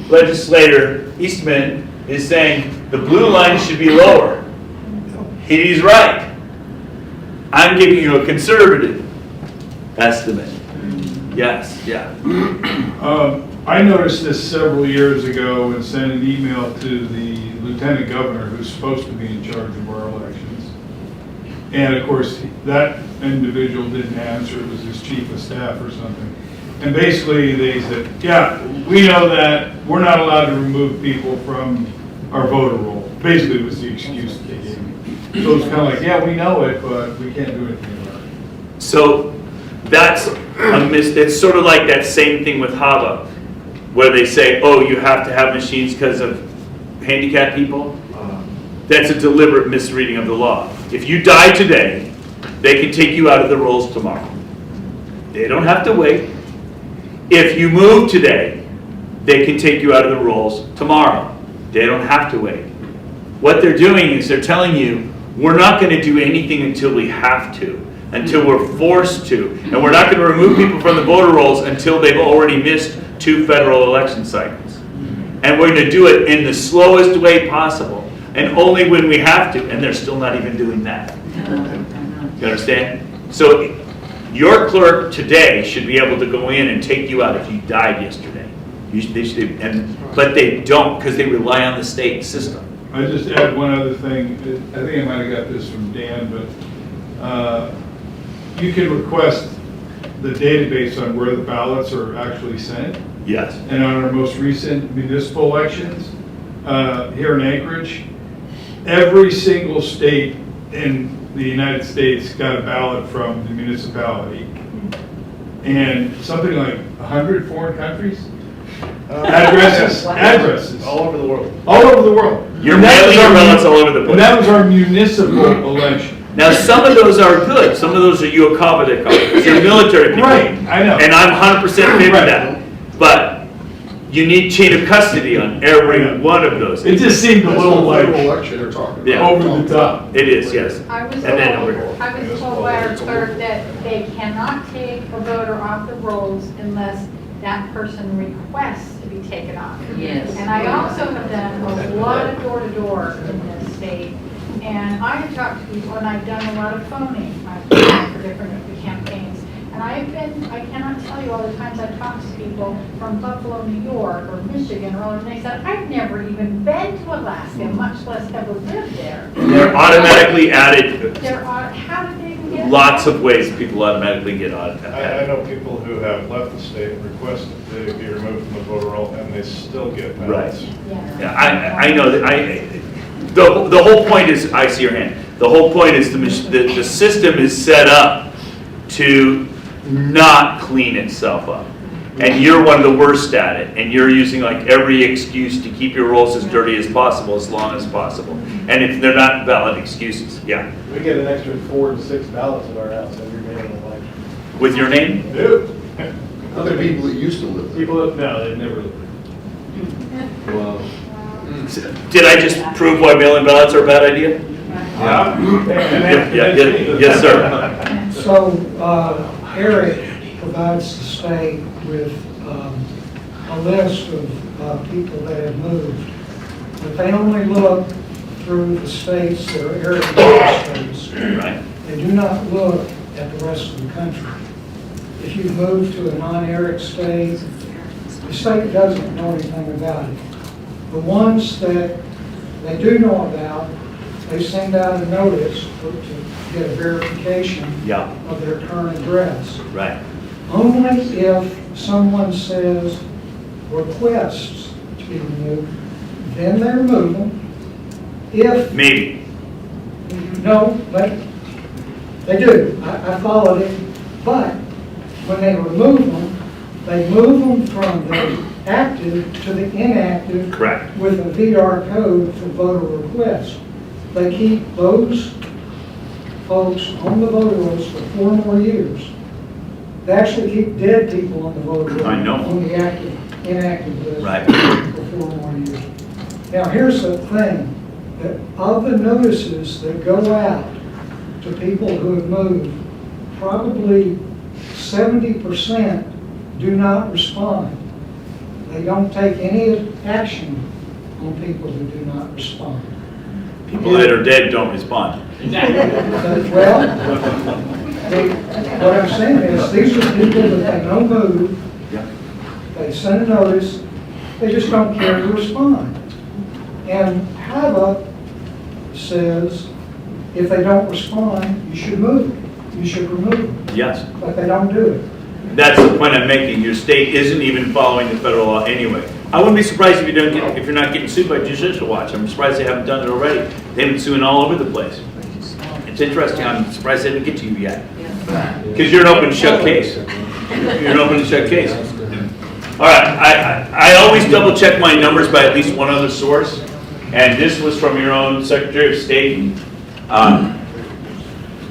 Legislator Eastman is saying the blue line should be lower. He's right. I'm giving you a conservative estimate. Yes, yeah. I noticed this several years ago and sent an email to the lieutenant governor who's supposed to be in charge of our elections. And of course, that individual didn't answer. It was his chief of staff or something. And basically they said, yeah, we know that. We're not allowed to remove people from our voter roll. Basically it was the excuse that they gave me. So it's kind of like, yeah, we know it, but we can't do anything about it. So that's it's sort of like that same thing with HAVA, where they say, oh, you have to have machines because of handicapped people. That's a deliberate misreading of the law. If you die today, they can take you out of the rolls tomorrow. They don't have to wait. If you move today, they can take you out of the rolls tomorrow. They don't have to wait. What they're doing is they're telling you, we're not going to do anything until we have to, until we're forced to. And we're not going to remove people from the voter rolls until they've already missed 2 federal election cycles. And we're going to do it in the slowest way possible, and only when we have to, and they're still not even doing that. You understand? So your clerk today should be able to go in and take you out if you died yesterday. But they don't, because they rely on the state system. I just add one other thing. I think I might have got this from Dan, but you can request the database on where the ballots are actually sent. Yes. And on our most recent municipal elections here in Anchorage, every single state in the United States got a ballot from the municipality. And something like 100 foreign countries. Addresses. All over the world. All over the world. You're And that mailing was your our ballots all over the place. And that was our municipal election. Now, some of those are good. Some of those are UOCAVA, they call it. They're military people. Right, I know. And I'm 100% favor Right. of that. But you need chain of custody on every one of those. It just seemed a That's little the federal like election they're talking Yeah. about. over the top. It is, yes. I was And then told, over here. I was told by our clerk that they cannot take a voter off the rolls unless that person requests to be taken off. Yes. And I also have done a lot of door-to-door in this state, and I have talked to people, and I've done a lot of phoning. I've done for different campaigns. And I cannot tell you all the times I've talked to people from Buffalo, New York, or Michigan, or all, and they said, I've never even been to Alaska, much less ever lived there. They're automatically added. There are, how did they even get? Lots of ways people automatically get I added. know people who have left the state and requested they be removed from the voter roll, and they still get ballots. Yeah, I know that the whole point is, I see your hand. The whole point is the system is set up to not clean itself up. And you're one of the worst at it, and you're using like every excuse to keep your rolls as dirty as possible, as long as possible. And if they're not valid excuses, yeah. We get an extra 4 to 6 ballots at our house every day in the election. With your name? No. Other people that used to live there. People, no, they've never lived there. Well, Did I just prove why mail-in ballots are a bad idea? Yes, sir. So, Eric provides the state with a list of people that have moved. But they only look through the states that are Eric states. Right. They do not look at the rest of the country. If you move to a non-Eric state, the state doesn't know anything about it. The ones that they do know about, they send out a notice to get a verification Yeah. of their current address. Right. Only if someone says requests to be removed, then they remove them. If, Maybe. no, they do. I followed it. But when they remove them, they move them from the active to the inactive. Correct. With a VR code for voter requests. They keep those folks on the voter rolls for 4 more years. They actually keep dead people on the voter roll. I know. On the active, inactive list. Right. For 4 more years. Now, here's the thing, that of the notices that go out to people who have moved, probably 70% do not respond. They don't take any action on people who do not respond. People that are dead don't respond. Well, what I'm saying is, these are people that they know move, Yeah. they send a notice, they just don't care to respond. And HAVA says, if they don't respond, you should move them, you should remove them, Yes. but they don't do it. That's the point I'm making. Your state isn't even following the federal law anyway. I wouldn't be surprised if you're not getting sued by Judicial Watch. I'm surprised they haven't done it already. They've been suing all over the place. It's interesting. I'm surprised they didn't get to you yet. Because you're an open and shut case. You're an open and shut case. All right. I always double check my numbers by at least one other source. And this was from your own Secretary of State.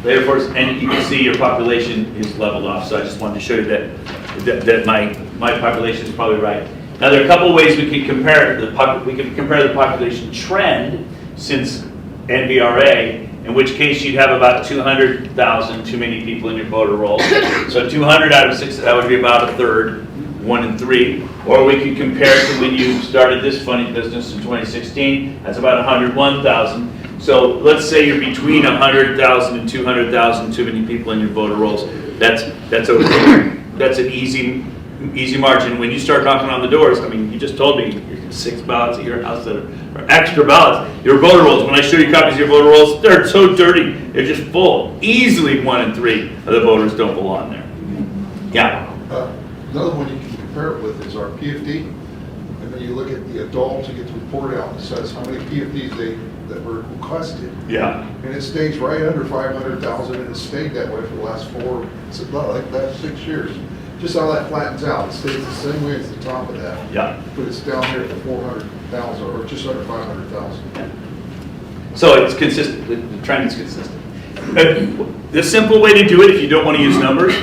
Of course, and you can see your population is leveled off. So I just wanted to show you that my population is probably right. Now there are a couple of ways we could compare we could compare the population trend since NVRA, in which case you'd have about 200,000 too many people in your voter roll. So 200 out of 6, that would be about a third, 1 in 3. Or we could compare it to when you started this funny business in 2016. That's about 101,000. So let's say you're between 100,000 and 200,000 too many people in your voter rolls. That's an easy margin. When you start knocking on the doors, I mean, you just told me you're 6 ballots at your house that are extra ballots. Your voter rolls, when I show you copies of your voter rolls, they're so dirty. They're just full. Easily 1 in 3 of the voters don't belong there. Yeah. Another one you can compare it with is our PFD. And then you look at the adults who get the report out and says how many PFDs that were requested. Yeah. And it stays right under 500,000, and it's stayed that way for the last 6 years. just how that flattens out. It stays the same way as the top of that. Yeah. But it's down here at the 400,000 or just under 500,000. So it's consistent, the trend is consistent. The simple way to do it, if you don't want to use numbers,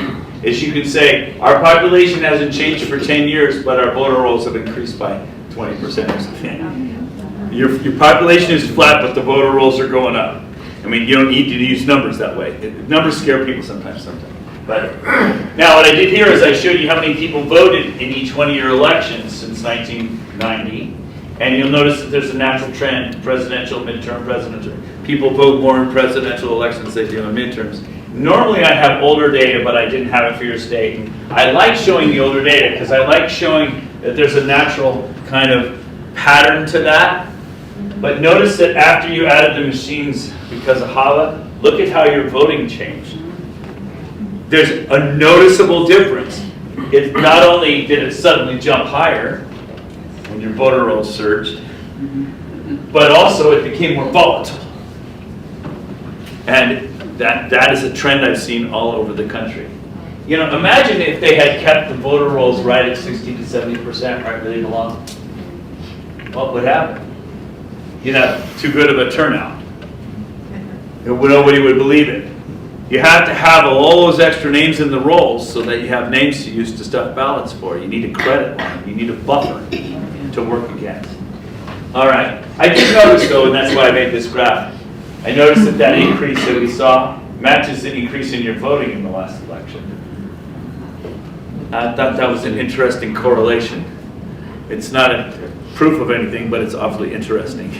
is you can say, our population hasn't changed for 10 years, but our voter rolls have increased by 20% or something. Your population is flat, but the voter rolls are going up. I mean, you don't need to use numbers that way. Numbers scare people sometimes. But now what I did here is I showed you how many people voted in each one of your elections since 1990. And you'll notice that there's a natural trend, presidential, midterm, presidential. People vote more in presidential elections than they do in midterms. Normally I have older data, but I didn't have it for your state. And I like showing the older data because I like showing that there's a natural kind of pattern to that. But notice that after you added the machines because of HALA, look at how your voting changed. There's a noticeable difference. It not only did it suddenly jump higher when your voter rolls surged, but also it became more volatile. And that is a trend I've seen all over the country. You know, imagine if they had kept the voter rolls right at 60 to 70%, right where they belong. What would happen? You'd have too good of a turnout. Nobody would believe it. You have to have all those extra names in the rolls so that you have names to use to stuff ballots for. You need a credit line. You need a buffer to work against. All right. I did notice, though, and that's why I made this graph, I noticed that that increase that we saw matches the increase in your voting in the last election. I thought that was an interesting correlation. It's not a proof of anything, but it's awfully interesting.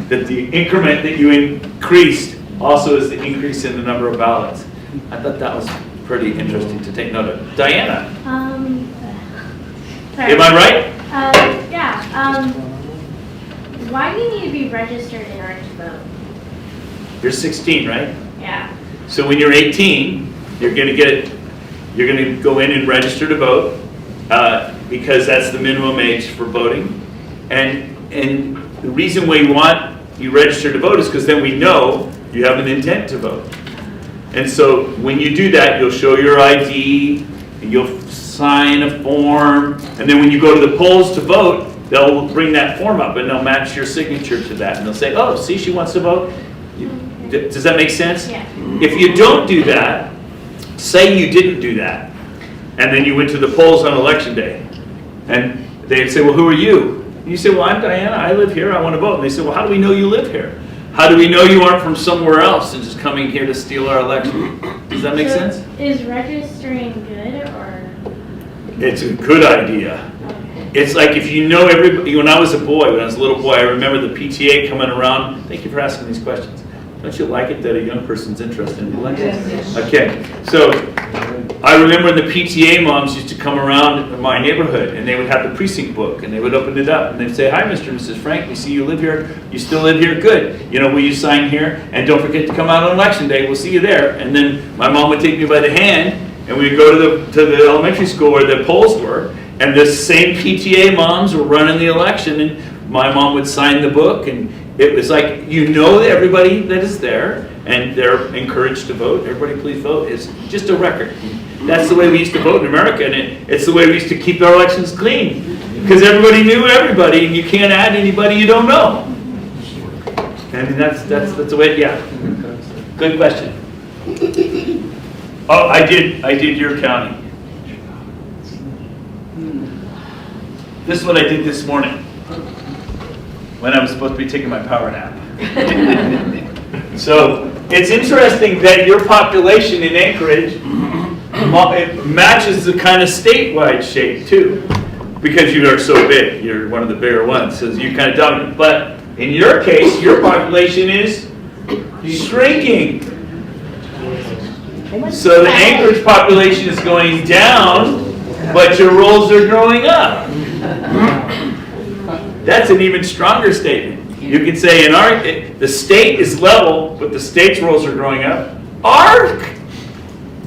That the increment that you increased also is the increase in the number of ballots. I thought that was pretty interesting to take note of. Diana? Sorry. Am I right? Yeah. Why do you need to be registered in order to vote? You're 16, right? Yeah. So when you're 18, you're going to go in and register to vote because that's the minimum age for voting. And the reason we want you register to vote is because then we know you have an intent to vote. And so when you do that, you'll show your ID, and you'll sign a form, and then when you go to the polls to vote, they'll bring that form up and they'll match your signature to that. And they'll say, oh, see, she wants to vote. Does that make sense? Yeah. If you don't do that, say you didn't do that, and then you went to the polls on election day, and they'd say, well, who are you? And you say, well, I'm Diana, I live here, I want to vote. And they say, well, how do we know you live here? How do we know you aren't from somewhere else and just coming here to steal our election? Does that make sense? Is registering good or? It's a good idea. It's like if you know everybody. When I was a boy, when I was a little boy, I remember the PTA coming around. Thank you for asking these questions. Don't you like it that a young person's interested in the election? Yes. Okay, so I remember the PTA moms used to come around my neighborhood and they would have the precinct book and they would open it up and they'd say, hi, Mr. and Mrs. Frank, we see you live here. You still live here? Good. You know, will you sign here? And don't forget to come out on election day. We'll see you there. And then my mom would take me by the hand and we'd go to the elementary school where the polls were. And the same PTA moms were running the election and my mom would sign the book and it was like, you know everybody that is there, and they're encouraged to vote. Everybody please vote. It's just a record. That's the way we used to vote in America, and it's the way we used to keep our elections clean. Because everybody knew everybody, and you can't add anybody you don't know. I mean, that's the way, yeah. Good question. Oh, I did your county. This is what I did this morning when I was supposed to be taking my power nap. So it's interesting that your population in Anchorage it matches the kind of statewide shape too, because you are so big. You're one of the bigger ones, so you're kind of dominant. But in your case, your population is shrinking. So the Anchorage population is going down, but your rolls are growing up. That's an even stronger statement. You can say the state is level, but the state's rolls are growing up. Our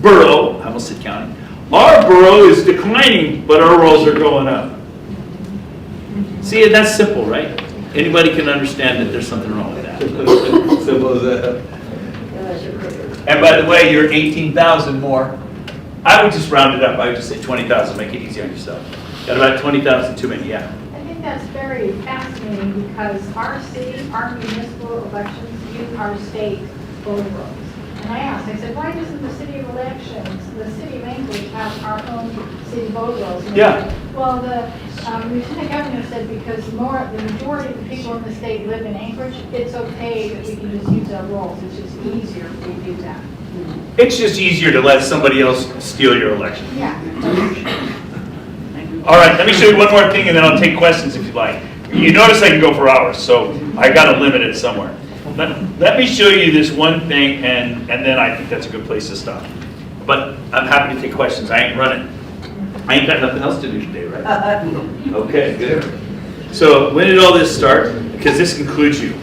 borough, I almost said county, our borough is declining, but our rolls are going up. See, that's simple, right? Anybody can understand that there's something wrong with that. Simple as that. And by the way, you're 18,000 more I would just round it up. I would just say 20,000, make it easy on yourself. Got about 20,000 too many, yeah. I think that's very fascinating because our city, our municipal elections use our state voter rolls. And I asked, I said, why doesn't the city of elections, the city of Anchorage have our own city voter rolls? And Yeah. they said, well, the lieutenant governor said because the majority of the people in the state live in Anchorage, it's okay that we can just use our rolls. It's just easier if we do that. It's just easier to let somebody else steal your election. Yeah. All right, let me show you one more thing and then I'll take questions if you'd like. You notice I can go for hours, so I got to limit it somewhere. Let me show you this one thing and then I think that's a good place to stop. But I'm happy to take questions. I ain't running. I ain't got nothing else to do today, right? Okay, good. So when did all this start? Because this includes you.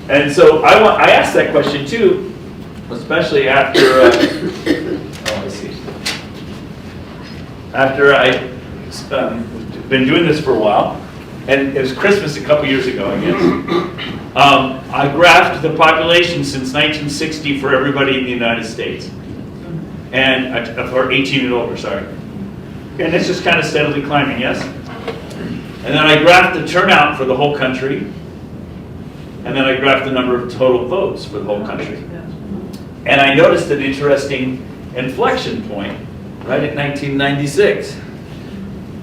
And so I asked that question too, especially after, let's see. After I been doing this for a while, and it was Christmas a couple years ago, I guess. I graphed the population since 1960 for everybody in the United States, and for 18 and older, sorry. And it's just kind of steadily climbing, yes? And then I graphed the turnout for the whole country, and then I graphed the number of total votes for the whole country. And I noticed an interesting inflection point right at 1996.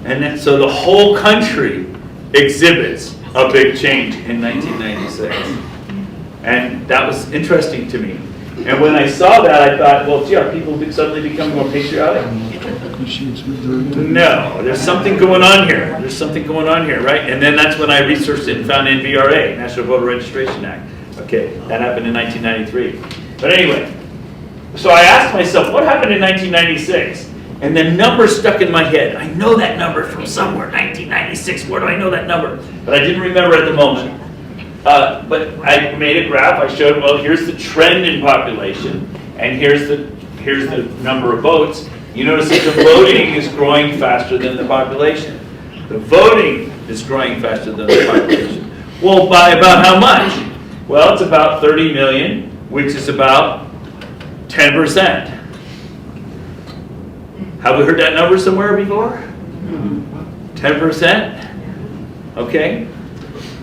And then, so the whole country exhibits a big change in 1996. And that was interesting to me. And when I saw that, I thought, well, gee, are people suddenly becoming more patriotic? No, there's something going on here. There's something going on here, right? And then that's when I researched it and found NVRA, National Voter Registration Act. Okay, that happened in 1993. But anyway, so I asked myself, what happened in 1996? And the number stuck in my head. I know that number from somewhere, 1996. Where do I know that number? But I didn't remember at the moment. But I made a graph. I showed, well, here's the trend in population, and here's the number of votes. You notice that the voting is growing faster than the population. The voting is growing faster than the population. Well, by about how much? Well, it's about 30 million, which is about 10%. Have we heard that number somewhere before? 10%? Okay.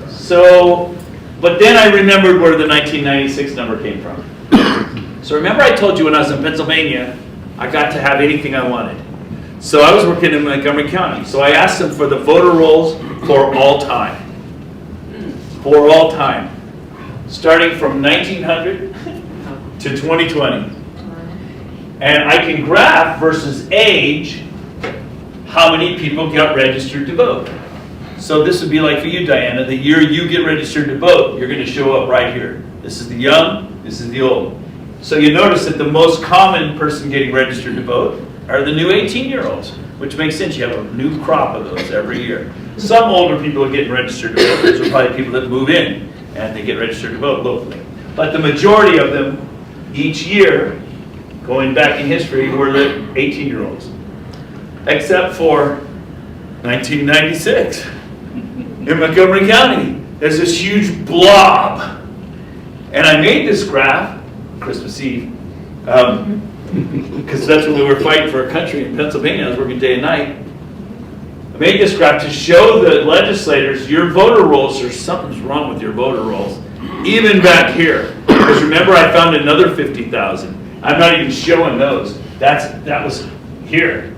So, but then I remembered where the 1996 number came from. So remember I told you when I was in Pennsylvania, I got to have anything I wanted. So I was working in Montgomery County. So I asked them for the voter rolls for all time. For all time. Starting from 1900 to 2020. And I can graph versus age how many people got registered to vote. So this would be like for you, Diana, the year you get registered to vote, you're going to show up right here. This is the young, this is the old. So you notice that the most common person getting registered to vote are the new 18-year-olds, which makes sense. You have a new crop of those every year. Some older people are getting registered to vote. Those are probably people that move in and they get registered to vote locally. But the majority of them each year, going back in history, were the 18-year-olds. Except for 1996 in Montgomery County. There's this huge blob. And I made this graph, Christmas Eve, because that's when we were fighting for our country in Pennsylvania. I was working day and night. I made this graph to show the legislators your voter rolls, or something's wrong with your voter rolls, even back here. Because remember, I found another 50,000. I'm not even showing those. That was here.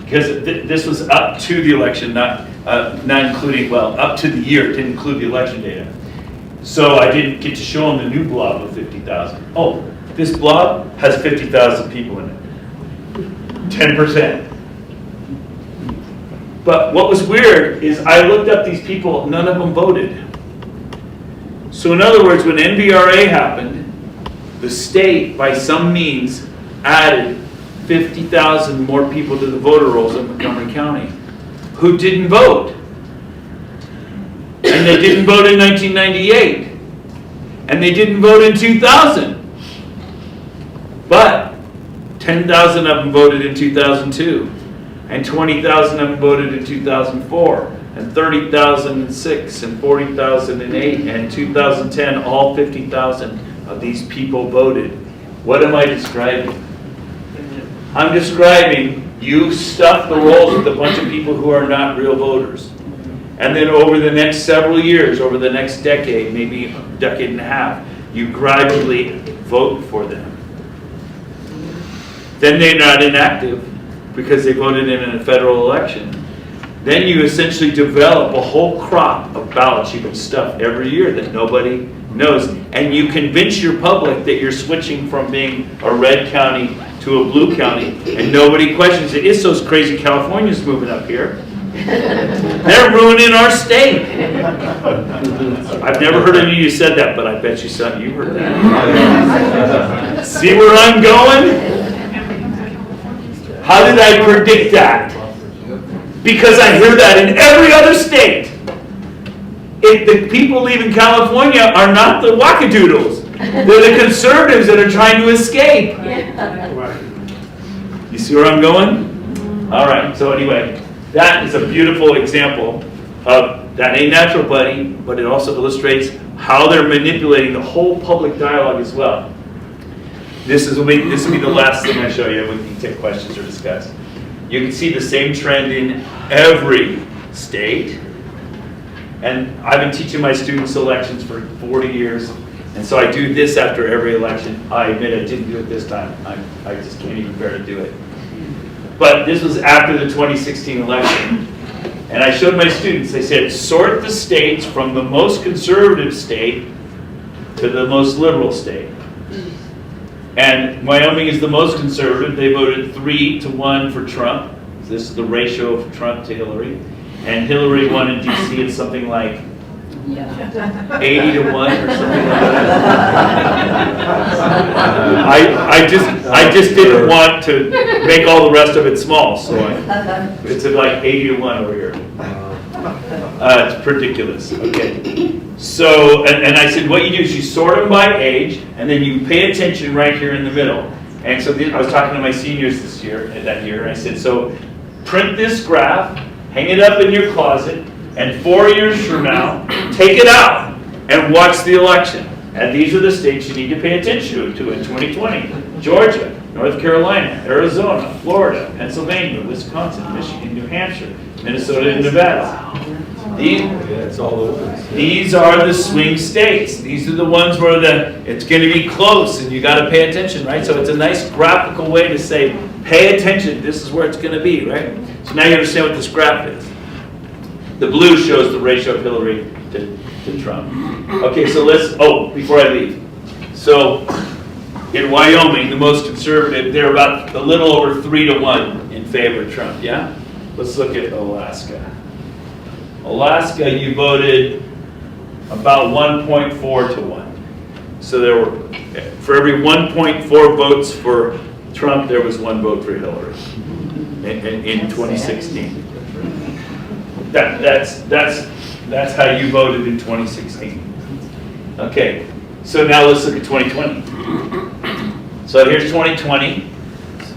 Because this was up to the election, not including, well, up to the year. It didn't include the election data. So I didn't get to show them the new blob of 50,000. Oh, this blob has 50,000 people in it. 10%. But what was weird is I looked up these people, none of them voted. So in other words, when NVRA happened, the state, by some means, added 50,000 more people to the voter rolls in Montgomery County who didn't vote. And they didn't vote in 1998. And they didn't vote in 2000. But 10,000 of them voted in 2002. And 20,000 of them voted in 2004. And 30,006 and 40,008 and 2010, all 50,000 of these people voted. What am I describing? I'm describing you stuff the rolls with a bunch of people who are not real voters. And then over the next several years, over the next decade, maybe a decade and a half, you gradually vote for them. Then they're not inactive because they voted in a federal election. Then you essentially develop a whole crop of ballots you can stuff every year that nobody knows. And you convince your public that you're switching from being a red county to a blue county, and nobody questions it. It's those crazy Californians moving up here. They're ruining our state. I've never heard any of you said that, but I bet you some you heard that. See where I'm going? How did I predict that? Because I hear that in every other state. If the people leaving California are not the wackadoodles, they're the conservatives that are trying to escape. You see where I'm going? All right, so anyway, that is a beautiful example of that ain't natural, buddy, but it also illustrates how they're manipulating the whole public dialogue as well. This will be the last thing I show you. We can take questions or discuss. You can see the same trend in every state. And I've been teaching my students elections for 40 years. And so I do this after every election. I admit I didn't do it this time. I just can't even bear to do it. But this was after the 2016 election. And I showed my students, I said, sort the states from the most conservative state to the most liberal state. And Wyoming is the most conservative. They voted 3-1 for Trump. This is the ratio of Trump to Hillary. And Hillary won in DC at something like 80-1 or something like that. I just didn't want to make all the rest of it small, so it's like 80-1 over here. It's ridiculous. Okay. So, and I said, what you do is you sort them by age, and then you pay attention right here in the middle. And so I was talking to my seniors that year, and I said, so print this graph, hang it up in your closet, and 4 years from now, take it out and watch the election. And these are the states you need to pay attention to in 2020. Georgia, North Carolina, Arizona, Florida, Pennsylvania, Wisconsin, Michigan, New Hampshire, Minnesota, and Nevada. These are the swing states. These are the ones where it's going to be close and you got to pay attention, right? So it's a nice graphical way to say, pay attention, this is where it's going to be, right? So now you understand what this graph is. The blue shows the ratio of Hillary to Trump. Okay, so before I leave. So in Wyoming, the most conservative, they're about a little over 3-1 in favor of Trump, yeah? Let's look at Alaska. Alaska, you voted about 1.4-1. So there were, for every 1.4 votes for Trump, there was 1 vote for Hillary in 2016. That's how you voted in 2016. Okay, so now let's look at 2020. So here's 2020.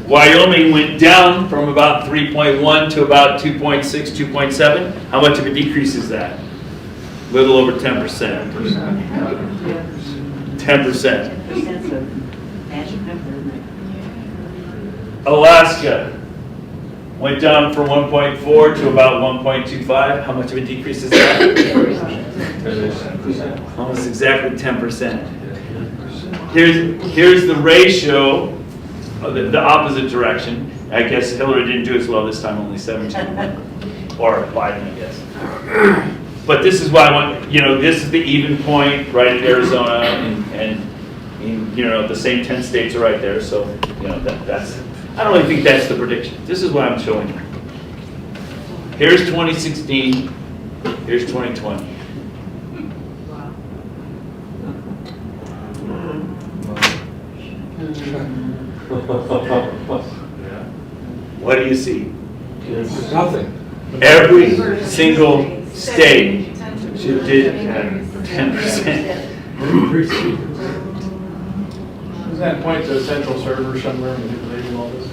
Wyoming went down from about 3.1 to about 2.6, 2.7. How much of a decrease is that? A little over 10%. 10%. Alaska went down from 1.4 to about 1.25. How much of a decrease is that? Almost exactly 10%. Here's the ratio, the opposite direction. I guess Hillary didn't do as well this time, only 17-1. Or Biden, I guess. But this is why I want, this is the even point right at Arizona, and the same 10 states are right there. So, that's. I don't really think that's the prediction. This is what I'm showing you. Here's 2016. Here's 2020. What do you see? Nothing. Every single state did 10%. Does that point to a central server somewhere manipulating all this?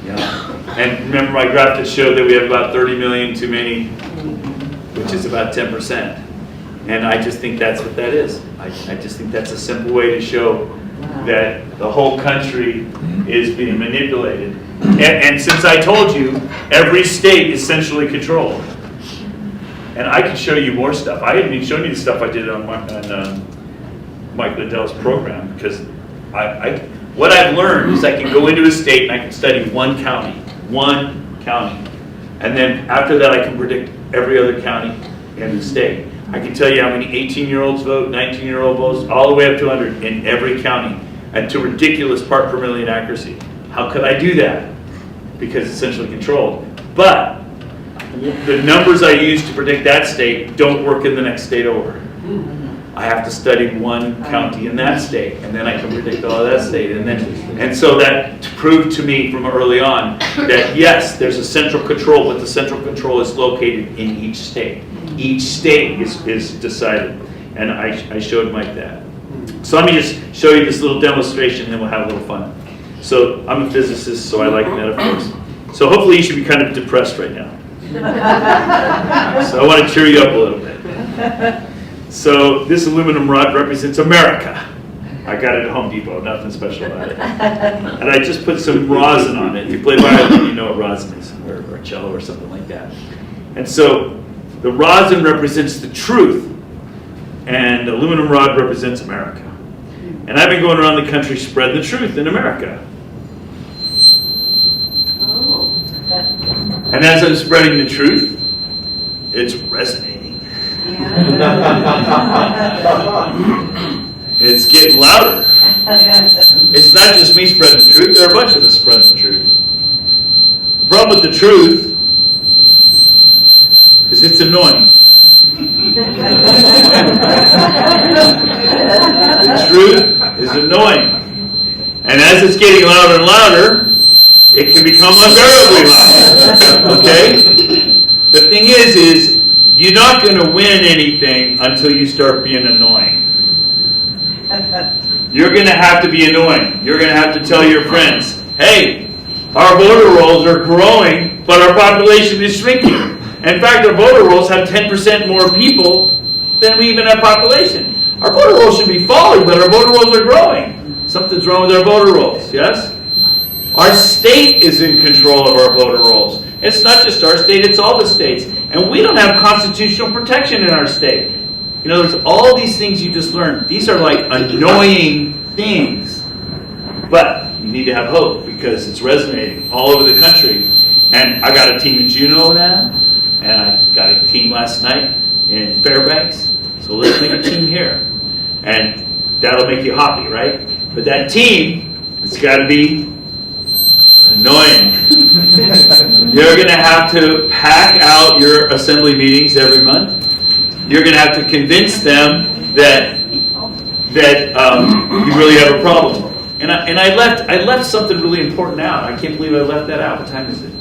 Yeah. And remember my graph that showed that we have about 30 million too many, which is about 10%. And I just think that's what that is. I just think that's a simple way to show that the whole country is being manipulated. And since I told you, every state is centrally controlled. And I can show you more stuff. I haven't even shown you the stuff I did on Mike Lindell's program, because what I've learned is I can go into a state and I can study one county. And then after that I can predict every other county in the state. I can tell you how many 18-year-olds vote, 19-year-old votes, all the way up to 100 in every county, and to ridiculous part per million accuracy. How could I do that? Because it's centrally controlled. But the numbers I use to predict that state don't work in the next state over. I have to study one county in that state, and then I can predict all of that state. And so that proved to me from early on that yes, there's a central control, but the central control is located in each state. Each state is decided, and I showed Mike that. So let me just show you this little demonstration, and then we'll have a little fun. So I'm a physicist, so I like metaphors. So hopefully you should be kind of depressed right now. So I want to cheer you up a little bit. So this aluminum rod represents America. I got it at Home Depot, nothing special about it. And I just put some rosin on it. If you play violin, you know what rosin is, or cello or something like that. And so the rosin represents the truth, and the aluminum rod represents America. And I've been going around the country spreading the truth in America. And as I'm spreading the truth, it's resonating. It's getting louder. It's not just me spreading the truth, there are a bunch of us spreading the truth. The problem with the truth is it's annoying. The truth is annoying. And as it's getting louder and louder, it can become unbearably loud. Okay? The thing is you're not going to win anything until you start being annoying. You're going to have to be annoying. You're going to have to tell your friends, hey, our voter rolls are growing, but our population is shrinking. In fact, our voter rolls have 10% more people than we even have population. Our voter rolls should be falling, but our voter rolls are growing. Something's wrong with our voter rolls, yes? Our state is in control of our voter rolls. It's not just our state, it's all the states. And we don't have constitutional protection in our state. You know, there's all these things you just learned. These are like annoying things. But you need to have hope because it's resonating all over the country. And I got a team in Juneau now, and I got a team last night in Fairbanks. So let's make a team here. And that'll make you happy, right? But that team, it's got to be annoying. You're going to have to pack out your assembly meetings every month. You're going to have to convince them that you really have a problem. And I left something really important out. I can't believe I left that out. What time is it?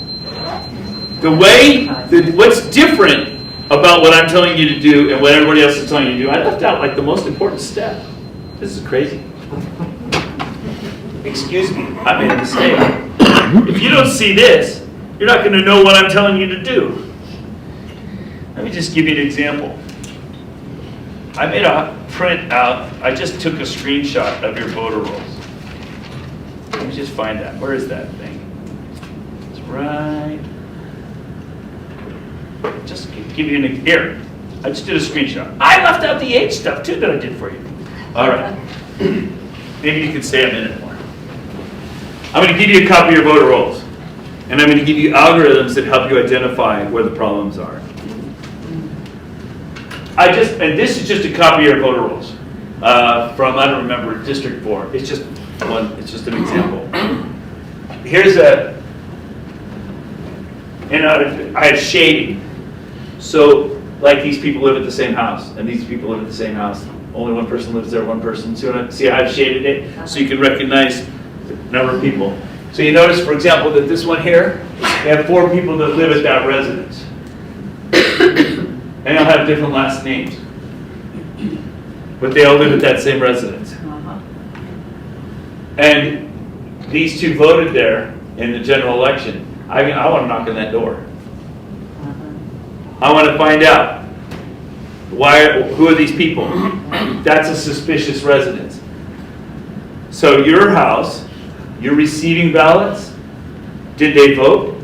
What's different about what I'm telling you to do and what everybody else is telling you to do, I left out like the most important step. This is crazy. Excuse me, I made a mistake. If you don't see this, you're not going to know what I'm telling you to do. Let me just give you an example. I made a print out. I just took a screenshot of your voter rolls. Let me just find that. Where is that thing? It's right. Just give you an here. I just did a screenshot. I left out the age stuff too that I did for you. All right. Maybe you can stay a minute more. I'm going to give you a copy of your voter rolls, and I'm going to give you algorithms that help you identify where the problems are. And this is just a copy of your voter rolls from, I don't remember, District 4. It's just an example. Here's I have shading. So, like these people live at the same house, and these people live at the same house. Only one person lives there, one person. See how I've shaded it? So you can recognize the number of people. So you notice, for example, that this one here, they have 4 people that live at that residence. And they'll have different last names. But they all live at that same residence. And these 2 voted there in the general election. I want to knock on that door. I want to find out who are these people. That's a suspicious residence. So your house, you're receiving ballots? Did they vote?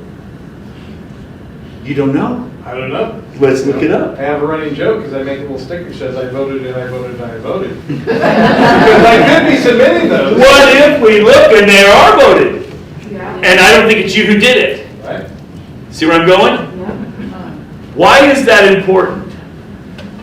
You don't know? I don't know. Let's look it up. I have a running joke because I make a little sticker that says I voted and I voted and I voted. Because I could be submitting those. What if we look and they are voted? Yeah. And I don't think it's you who did it. Right. See where I'm going? Why is that important?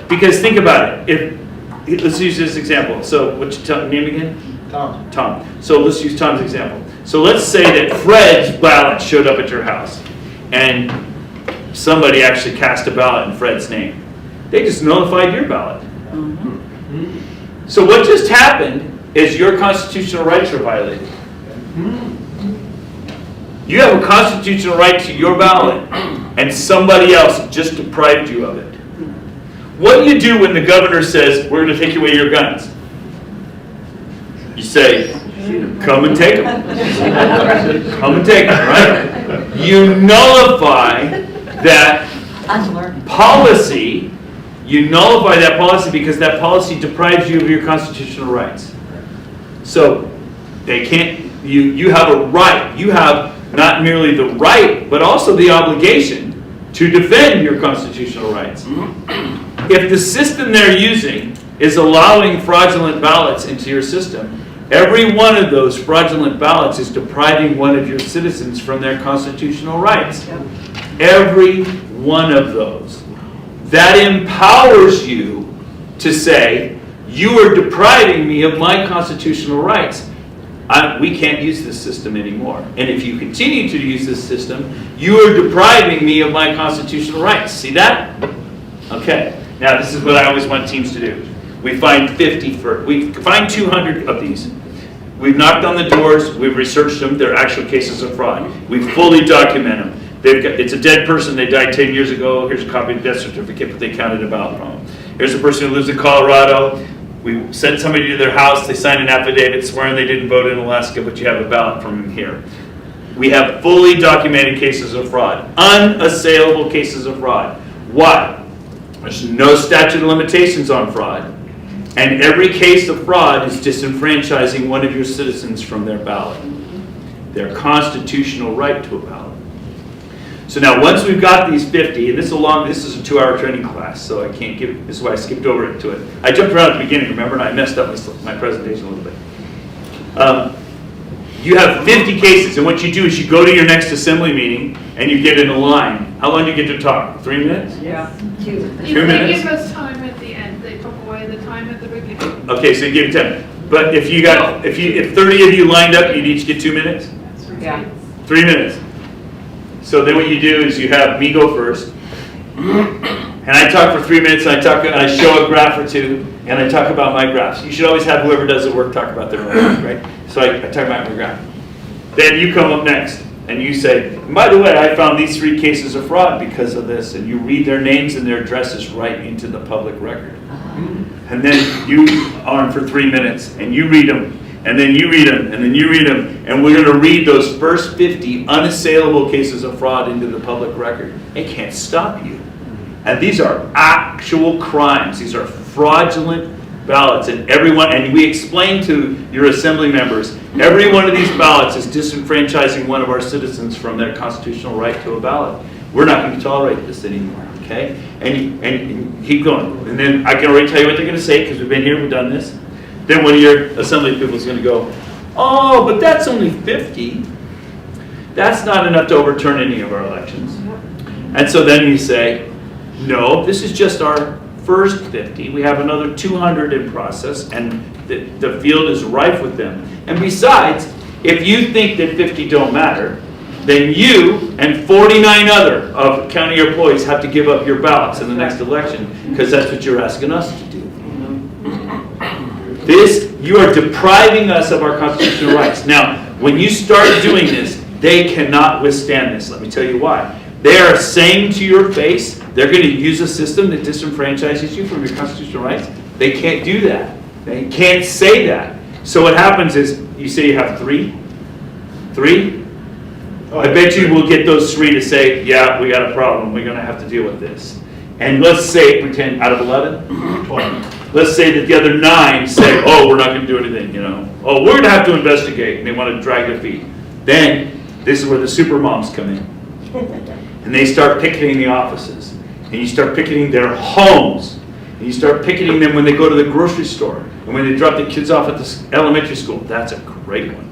Because think about it. Let's use this example. So what's your name again? Tom. Tom. So let's use Tom's example. So let's say that Fred's ballot showed up at your house and somebody actually cast a ballot in Fred's name. They just nullified your ballot. So what just happened is your constitutional rights are violated. You have a constitutional right to your ballot, and somebody else just deprived you of it. What do you do when the governor says, we're going to take away your guns? You say, come and take them. Come and take them, right? You nullify that policy. You nullify that policy because that policy deprives you of your constitutional rights. So they can't, you have a right. You have not merely the right, but also the obligation to defend your constitutional rights. If the system they're using is allowing fraudulent ballots into your system, every one of those fraudulent ballots is depriving one of your citizens from their constitutional rights. Every one of those. That empowers you to say, you are depriving me of my constitutional rights. We can't use this system anymore. And if you continue to use this system, you are depriving me of my constitutional rights. See that? Okay. Now this is what I always want teams to do. We find 200 of these. We've knocked on the doors, we've researched them, they're actual cases of fraud. We fully document them. It's a dead person, they died 10 years ago, here's a copy of the death certificate, but they counted a ballot from them. Here's a person who lives in Colorado, we sent somebody to their house, they signed an affidavit swearing they didn't vote in Alaska, but you have a ballot from them here. We have fully documented cases of fraud, unassailable cases of fraud. Why? There's no statute of limitations on fraud. And every case of fraud is disenfranchising one of your citizens from their ballot, their constitutional right to a ballot. So now once we've got these 50, and this is a 2-hour training class, so I can't give, this is why I skipped over it to it. I jumped around at the beginning, remember, and I messed up my presentation a little bit. You have 50 cases, and what you do is you go to your next assembly meeting, and you get in a line. How long do you get to talk? 3 minutes? Yeah. 2 They minutes? give us time at the end, they took away the time at the beginning. Okay, so you give 10. But if 30 of you lined up, you'd each get 2 minutes? Yeah. 3 minutes. So then what you do is you have me go first, and I talk for 3 minutes, and I show a graph or two, and I talk about my graphs. You should always have whoever does the work talk about their own graph, right? So I talk about my graph. Then you come up next, and you say, by the way, I found these 3 cases of fraud because of this, and you read their names and their addresses right into the public record. And then you arm for 3 minutes, and you read them, and then you read them, and then you read them, and we're going to read those first 50 unassailable cases of fraud into the public record. It can't stop you. And these are actual crimes. These are fraudulent ballots, and we explain to your assembly members, every one of these ballots is disenfranchising one of our citizens from their constitutional right to a ballot. We're not going to tolerate this anymore, okay? And keep going. And then I can already tell you what they're going to say, because we've been here, we've done this. Then one of your assembly people is going to go, oh, but that's only 50. That's not enough to overturn any of our elections. And so then you say, no, this is just our first 50. We have another 200 in process, and the field is rife with them. And besides, if you think that 50 don't matter, then you and 49 other of county employees have to give up your ballots in the next election, because that's what you're asking us to do. You are depriving us of our constitutional rights. Now, when you start doing this, they cannot withstand this. Let me tell you why. They are saying to your face, they're going to use a system that disenfranchises you from your constitutional rights. They can't do that. They can't say that. So what happens is, you say you have 3? 3? I bet you will get those 3 to say, yeah, we got a problem. We're going to have to deal with this. And let's say, pretend, out of 11? 20. let's say that the other 9 say, oh, we're not going to do anything, Oh, we're going to have to investigate, and they want to drag their feet. Then, this is where the super moms come in. And they start picketing the offices. And you start picketing their homes. And you start picketing them when they go to the grocery store. And when they drop the kids off at the elementary school. That's a great one.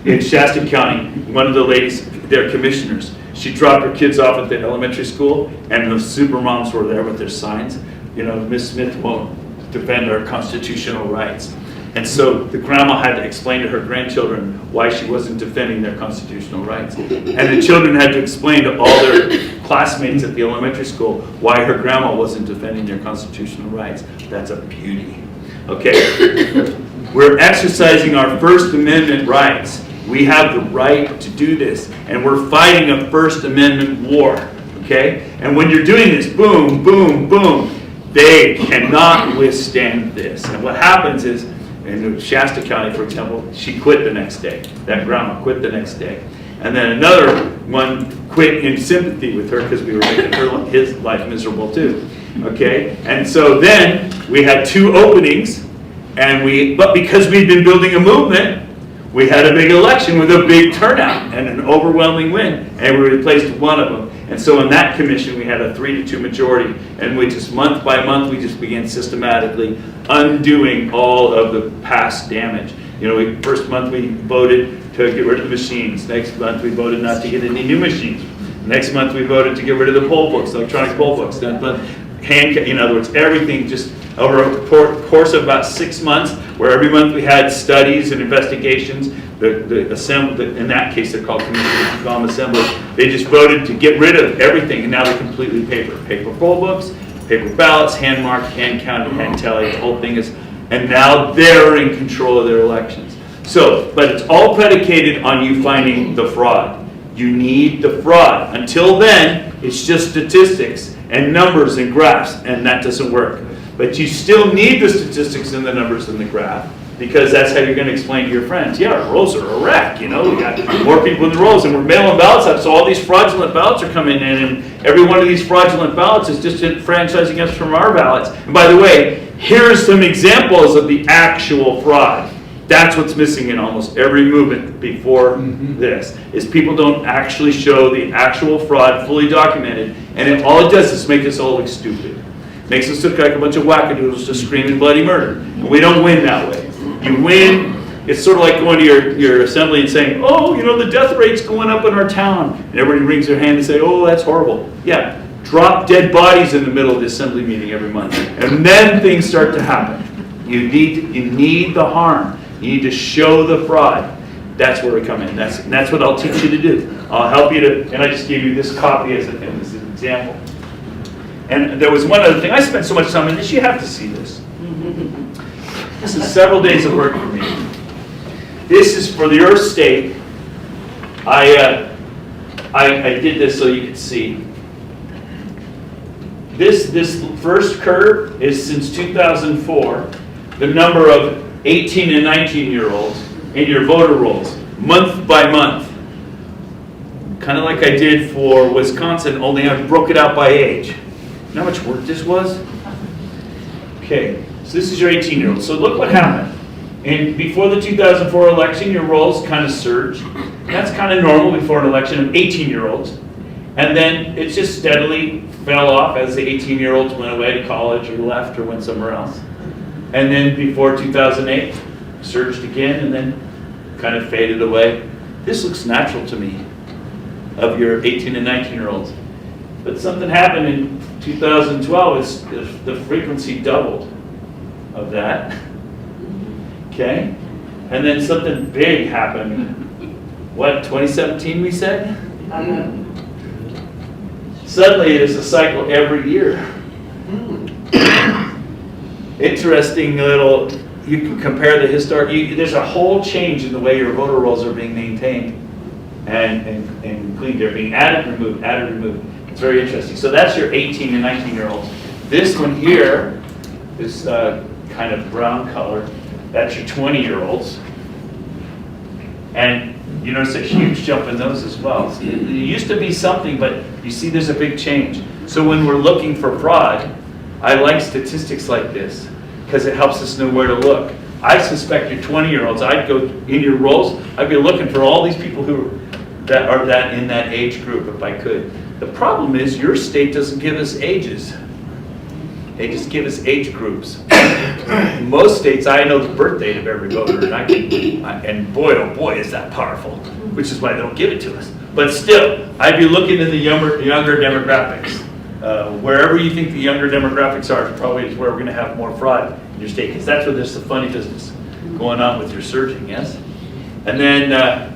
In Shasta County, one of the ladies, their commissioners, she dropped her kids off at the elementary school, and the super moms were there with their signs. Miss Smith won't defend our constitutional rights. And so the grandma had to explain to her grandchildren why she wasn't defending their constitutional rights. And the children had to explain to all their classmates at the elementary school why her grandma wasn't defending their constitutional rights. That's a beauty. Okay, we're exercising our First Amendment rights. We have the right to do this, and we're fighting a First Amendment war, okay? And when you're doing this, boom, boom, boom, they cannot withstand this. And what happens is, in Shasta County, for example, she quit the next day. That grandma quit the next day. And then another one quit in sympathy with her because we were making his life miserable too, okay? And so then we had 2 openings, but because we'd been building a movement, we had a big election with a big turnout and an overwhelming win, and we replaced one of them. And so in that commission, we had a 3-2 majority, and we just month by month, we just began systematically undoing all of the past damage. First month we voted to get rid of the machines. Next month we voted not to get any new machines. Next month we voted to get rid of the poll books, electronic poll books. Then in other words, everything just over a course of about 6 months, where every month we had studies and investigations. The assembly, in that case, they're called commissioners, we call them assemblies. They just voted to get rid of everything, and now they're completely paper poll books, paper ballots, hand marked, hand counted, hand tallied. The whole thing is, and now they're in control of their elections. So, but it's all predicated on you finding the fraud. You need the fraud. Until then, it's just statistics and numbers and graphs, and that doesn't work. But you still need the statistics and the numbers and the graph, because that's how you're going to explain to your friends, yeah, our rolls are a wreck, we got more people in the rolls, and we're mailing ballots out, so all these fraudulent ballots are coming in, and every one of these fraudulent ballots is just franchising us from our ballots. And by the way, here's some examples of the actual fraud. That's what's missing in almost every movement before this, is people don't actually show the actual fraud fully documented, and all it does is make us all look stupid. Makes us look like a bunch of wackadoodles just screaming bloody murder. And we don't win that way. You win, it's sort of like going to your assembly and saying, oh, the death rate's going up in our town. And everybody wrings their hand and say, oh, that's horrible. Yeah, drop dead bodies in the middle of the assembly meeting every month. And then things start to happen. You need the harm. You need to show the fraud. That's where we come in. That's what I'll teach you to do. I'll help you to, and I just gave you this copy as an example. And there was one other thing. I spent so much time on this. You have to see this. This is several days of work for me. This is for your state. I did this so you could see. This first curve is since 2004. The number of 18 and 19-year-olds in your voter rolls, month by month. Kind of like I did for Wisconsin, only I broke it out by age. You know how much work this was? Okay, so this is your 18-year-old. So look what happened. And before the 2004 election, your rolls kind of surged. That's kind of normal before an election of 18-year-olds. And then it just steadily fell off as the 18-year-olds went away to college or left or went somewhere else. And then before 2008, surged again and then kind of faded away. This looks natural to me, of your 18 and 19-year-olds. But something happened in 2012, is the frequency doubled of that. Okay? And then something big happened. What, 2017 we said? Suddenly it is a cycle every year. Interesting little, you can compare the historic, there's a whole change in the way your voter rolls are being maintained and cleaned. They're being added, removed. It's very interesting. So that's your 18 and 19-year-olds. This one here is kind of brown color. That's your 20-year-olds. And you notice a huge jump in those as well. So it used to be something, but you see there's a big change. So when we're looking for fraud, I like statistics like this because it helps us know where to look. I suspect your 20-year-olds, I'd go in your roles, I'd be looking for all these people that are in that age group if I could. The problem is your state doesn't give us ages. They just give us age groups. In most states, I know the birth date of every voter, and boy, oh boy, is that powerful, which is why they don't give it to us. But still, I'd be looking in the younger demographics. Wherever you think the younger demographics are, probably is where we're going to have more fraud in your state, because that's where there's the funny business going on with your surging, yes? And then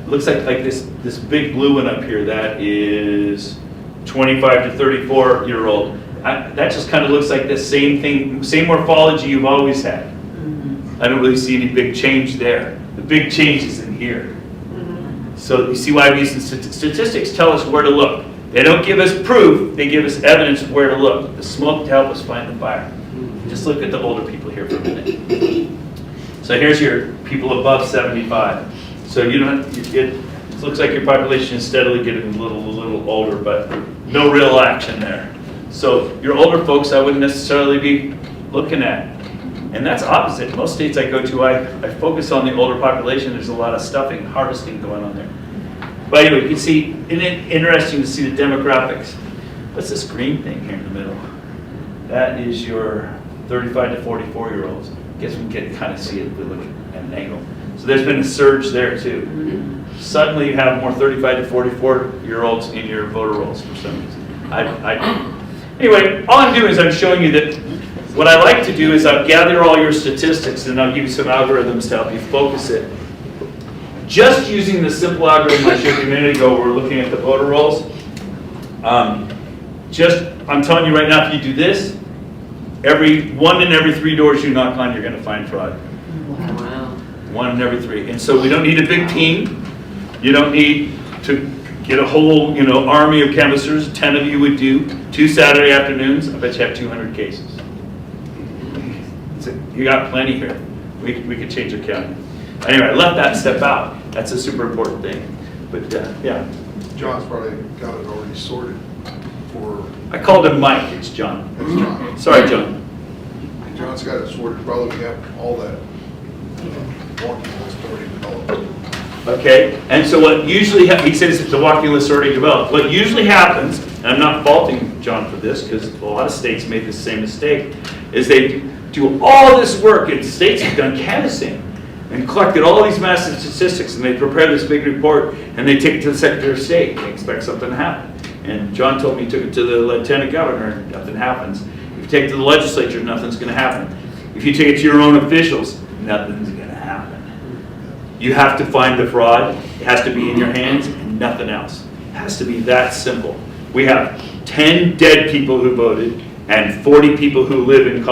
looks like this big blue one up here, that is 25 to 34-year-old. That just kind of looks like the same thing, same morphology you've always had. I don't really see any big change there. The big change is in here. So you see why we use the statistics tell us where to look. They don't give us proof, they give us evidence of where to look. The smoke to help us find the fire. Just look at the older people here for a minute. So here's your people above 75. So you don't, it looks like your population is steadily getting a little older, but no real action there. So your older folks I wouldn't necessarily be looking at. And that's opposite. Most states I go to, I focus on the older population. There's a lot of stuffing, harvesting going on there. But anyway, you can see, interesting to see the demographics. What's this green thing here in the middle? That is your 35 to 44-year-olds. Guess we can kind of see it if we look at an angle. So there's been a surge there too. Suddenly you have more 35 to 44-year-olds in your voter rolls for some reason. Anyway, all I'm doing is I'm showing you that what I like to do is I'll gather all your statistics and I'll give you some algorithms to help you focus it. Just using the simple algorithm I showed you a minute ago, we're looking at the voter rolls. I'm telling you right now, if you do this, one in every 3 doors you knock on, you're going to find fraud. Wow. 1 in every 3. And so we don't need a big team. You don't need to get a whole army of canvassers. 10 of you would do 2 Saturday afternoons. I bet you have 200 cases. So you got plenty here. We could change the county. Anyway, I left that step out. That's a super important thing. But yeah. John's probably got it already sorted for. I called him Mike. It's John. It's John. Sorry, John. And John's got it sorted. Probably have all that walking list already developed. Okay, and so what usually he says the walking list already developed. What usually happens, and I'm not faulting John for this because a lot of states made the same mistake, is they do all this work, and states have done canvassing and collected all these massive statistics, and they prepare this big report, and they take it to the Secretary of State. They expect something to happen. And John told me he took it to the Lieutenant Governor, nothing happens. If you take it to the legislature, nothing's going to happen. If you take it to your own officials, nothing's going to happen. You have to find the fraud. It has to be in your hands and nothing else. It has to be that simple. We have 10 dead people who voted and 40 people who live in,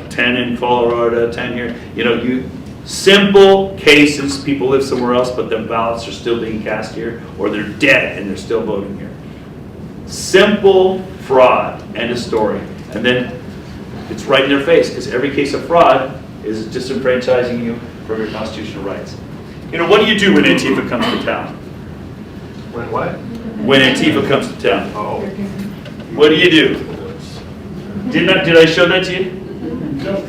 10 in Colorado, 10 here. Simple cases, people live somewhere else, but the ballots are still being cast here, or they're dead and they're still voting here. Simple fraud, end of story. And then it's right in their face, because every case of fraud is disenfranchising you from your constitutional rights. What do you do when Antifa comes to town? When what? When Antifa comes to town. Oh. What do you do? Did I show that to you? No.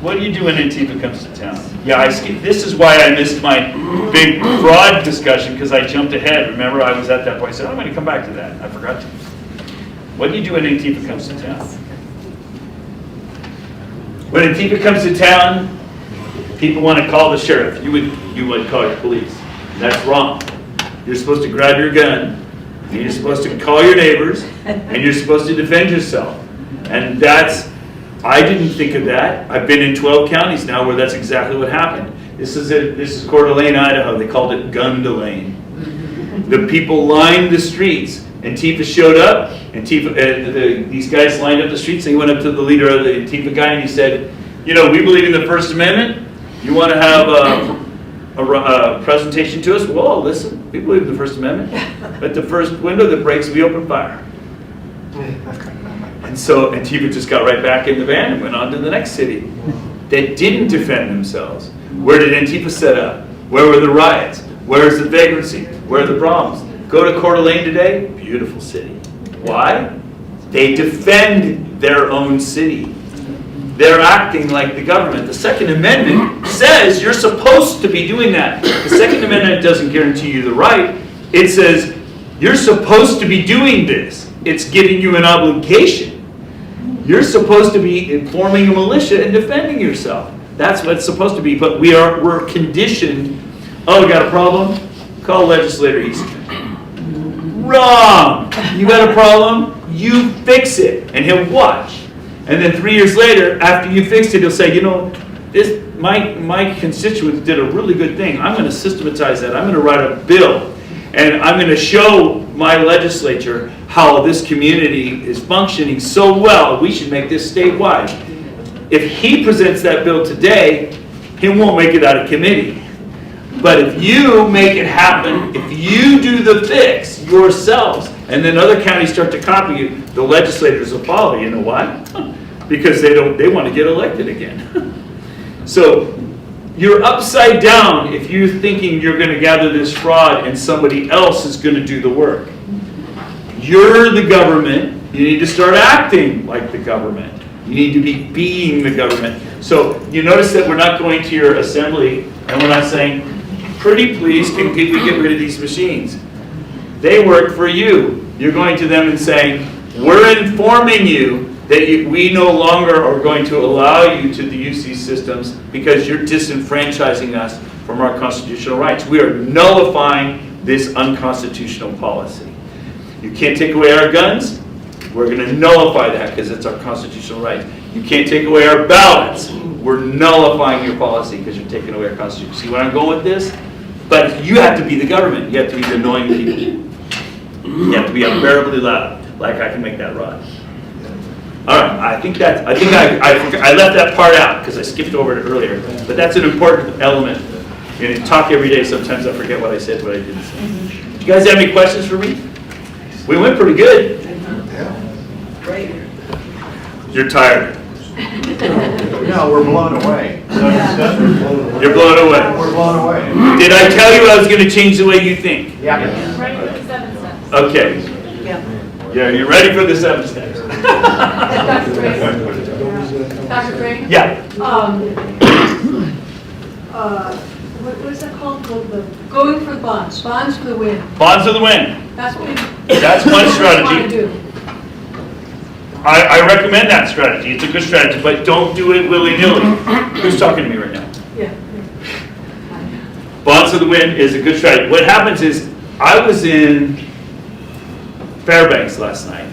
What do you do when Antifa comes to town? Yeah, this is why I missed my big fraud discussion, because I jumped ahead. Remember, I was at that point. I said, I'm going to come back to that. I forgot to. What do you do when Antifa comes to town? When Antifa comes to town, people want to call the sheriff. You would call your police. That's wrong. You're supposed to grab your gun, and you're supposed to call your neighbors, and you're supposed to defend yourself. And I didn't think of that. I've been in 12 counties now where that's exactly what happened. This is Coeur d'Alene, Idaho. They called it Gun-delane. The people lined the streets. Antifa showed up. These guys lined up the streets. And he went up to the leader of the Antifa guy and he said, we believe in the First Amendment. You want to have a presentation to us? Well, listen, we believe in the First Amendment. At the first window that breaks, we open fire. And so Antifa just got right back in the van and went on to the next city. They didn't defend themselves. Where did Antifa set up? Where were the riots? Where is the vagrancy? Where are the problems? Go to Coeur d'Alene today, beautiful city. Why? They defend their own city. They're acting like the government. The Second Amendment says you're supposed to be doing that. The Second Amendment doesn't guarantee you the right. It says you're supposed to be doing this. It's giving you an obligation. You're supposed to be forming a militia and defending yourself. That's what it's supposed to be. But we're conditioned. Oh, we got a problem? Call legislator East. Wrong. You got a problem? You fix it, and he'll watch. And then 3 years later, after you fixed it, he'll say, you know, this my constituents did a really good thing. I'm going to systematize that. I'm going to write a bill, and I'm going to show my legislature how this community is functioning so well. We should make this statewide. If he presents that bill today, he won't make it out of committee. But if you make it happen, if you do the fix yourselves, and then other counties start to copy you, the legislators will follow. You know why? Because they want to get elected again. So you're upside down if you're thinking you're going to gather this fraud and somebody else is going to do the work. You're the government. You need to start acting like the government. You need to be being the government. So you notice that we're not going to your assembly and we're not saying, pretty please, can we get rid of these machines? They work for you. You're going to them and saying, we're informing you that we no longer are going to allow you to use these systems because you're disenfranchising us from our constitutional rights. We are nullifying this unconstitutional policy. You can't take away our guns. We're going to nullify that because it's our constitutional right. You can't take away our ballots. We're nullifying your policy because you're taking away our constitution. See where I'm going with this? But you have to be the government. You have to be the annoying people. You have to be unbearably loud, like I can make that rod. All right, I think I left that part out because I skipped over it earlier. But that's an important element. You talk every day. Sometimes I forget what I said, what I didn't say. Do you guys have any questions for me? We went pretty good. You're tired. No, we're blown away. You're blown away. We're blown away. Did I tell you I was going to change the way you think? Yeah. Right with the 7 steps. Okay. Yeah, you're ready for the 7 steps. Dr. Frank? Yeah. What is that called? Going for the bonds. Bonds for the win. Bonds for the win. That's what That's one strategy. want to do. I recommend that strategy. It's a good strategy, but don't do it willy-nilly. Who's talking to me right now? Yeah. Bonds for the win is a good strategy. What happens is, I was in Fairbanks last night,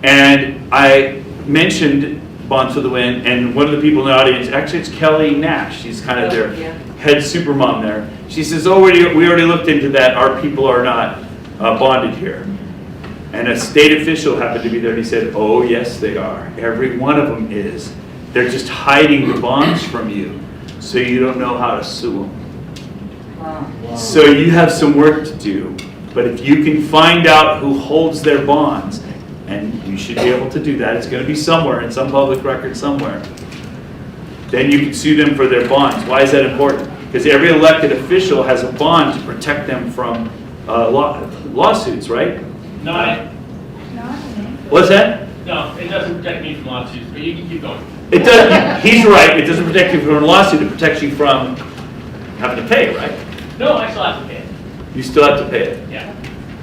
and I mentioned Bonds for the Win, and one of the people in the audience, actually it's Kelly Nash, she's kind of their head supermom there. She says, oh, we already looked into that, our people are not bonded here. And a state official happened to be there, and he said, oh yes they are, every one of them is. They're just hiding the bonds from you, so you don't know how to sue them. Wow. So you have some work to do. But if you can find out who holds their bonds, and you should be able to do that, it's going to be somewhere, in some public record somewhere, then you can sue them for their bonds. Why is that important? Because every elected official has a bond to protect them from lawsuits, right? No, What's that? no, it doesn't protect me from lawsuits, but you can keep going. It doesn't. He's right. It doesn't protect you from a lawsuit. It protects you from having to pay, right? No, I still have to pay it. You still have to pay it. Yeah.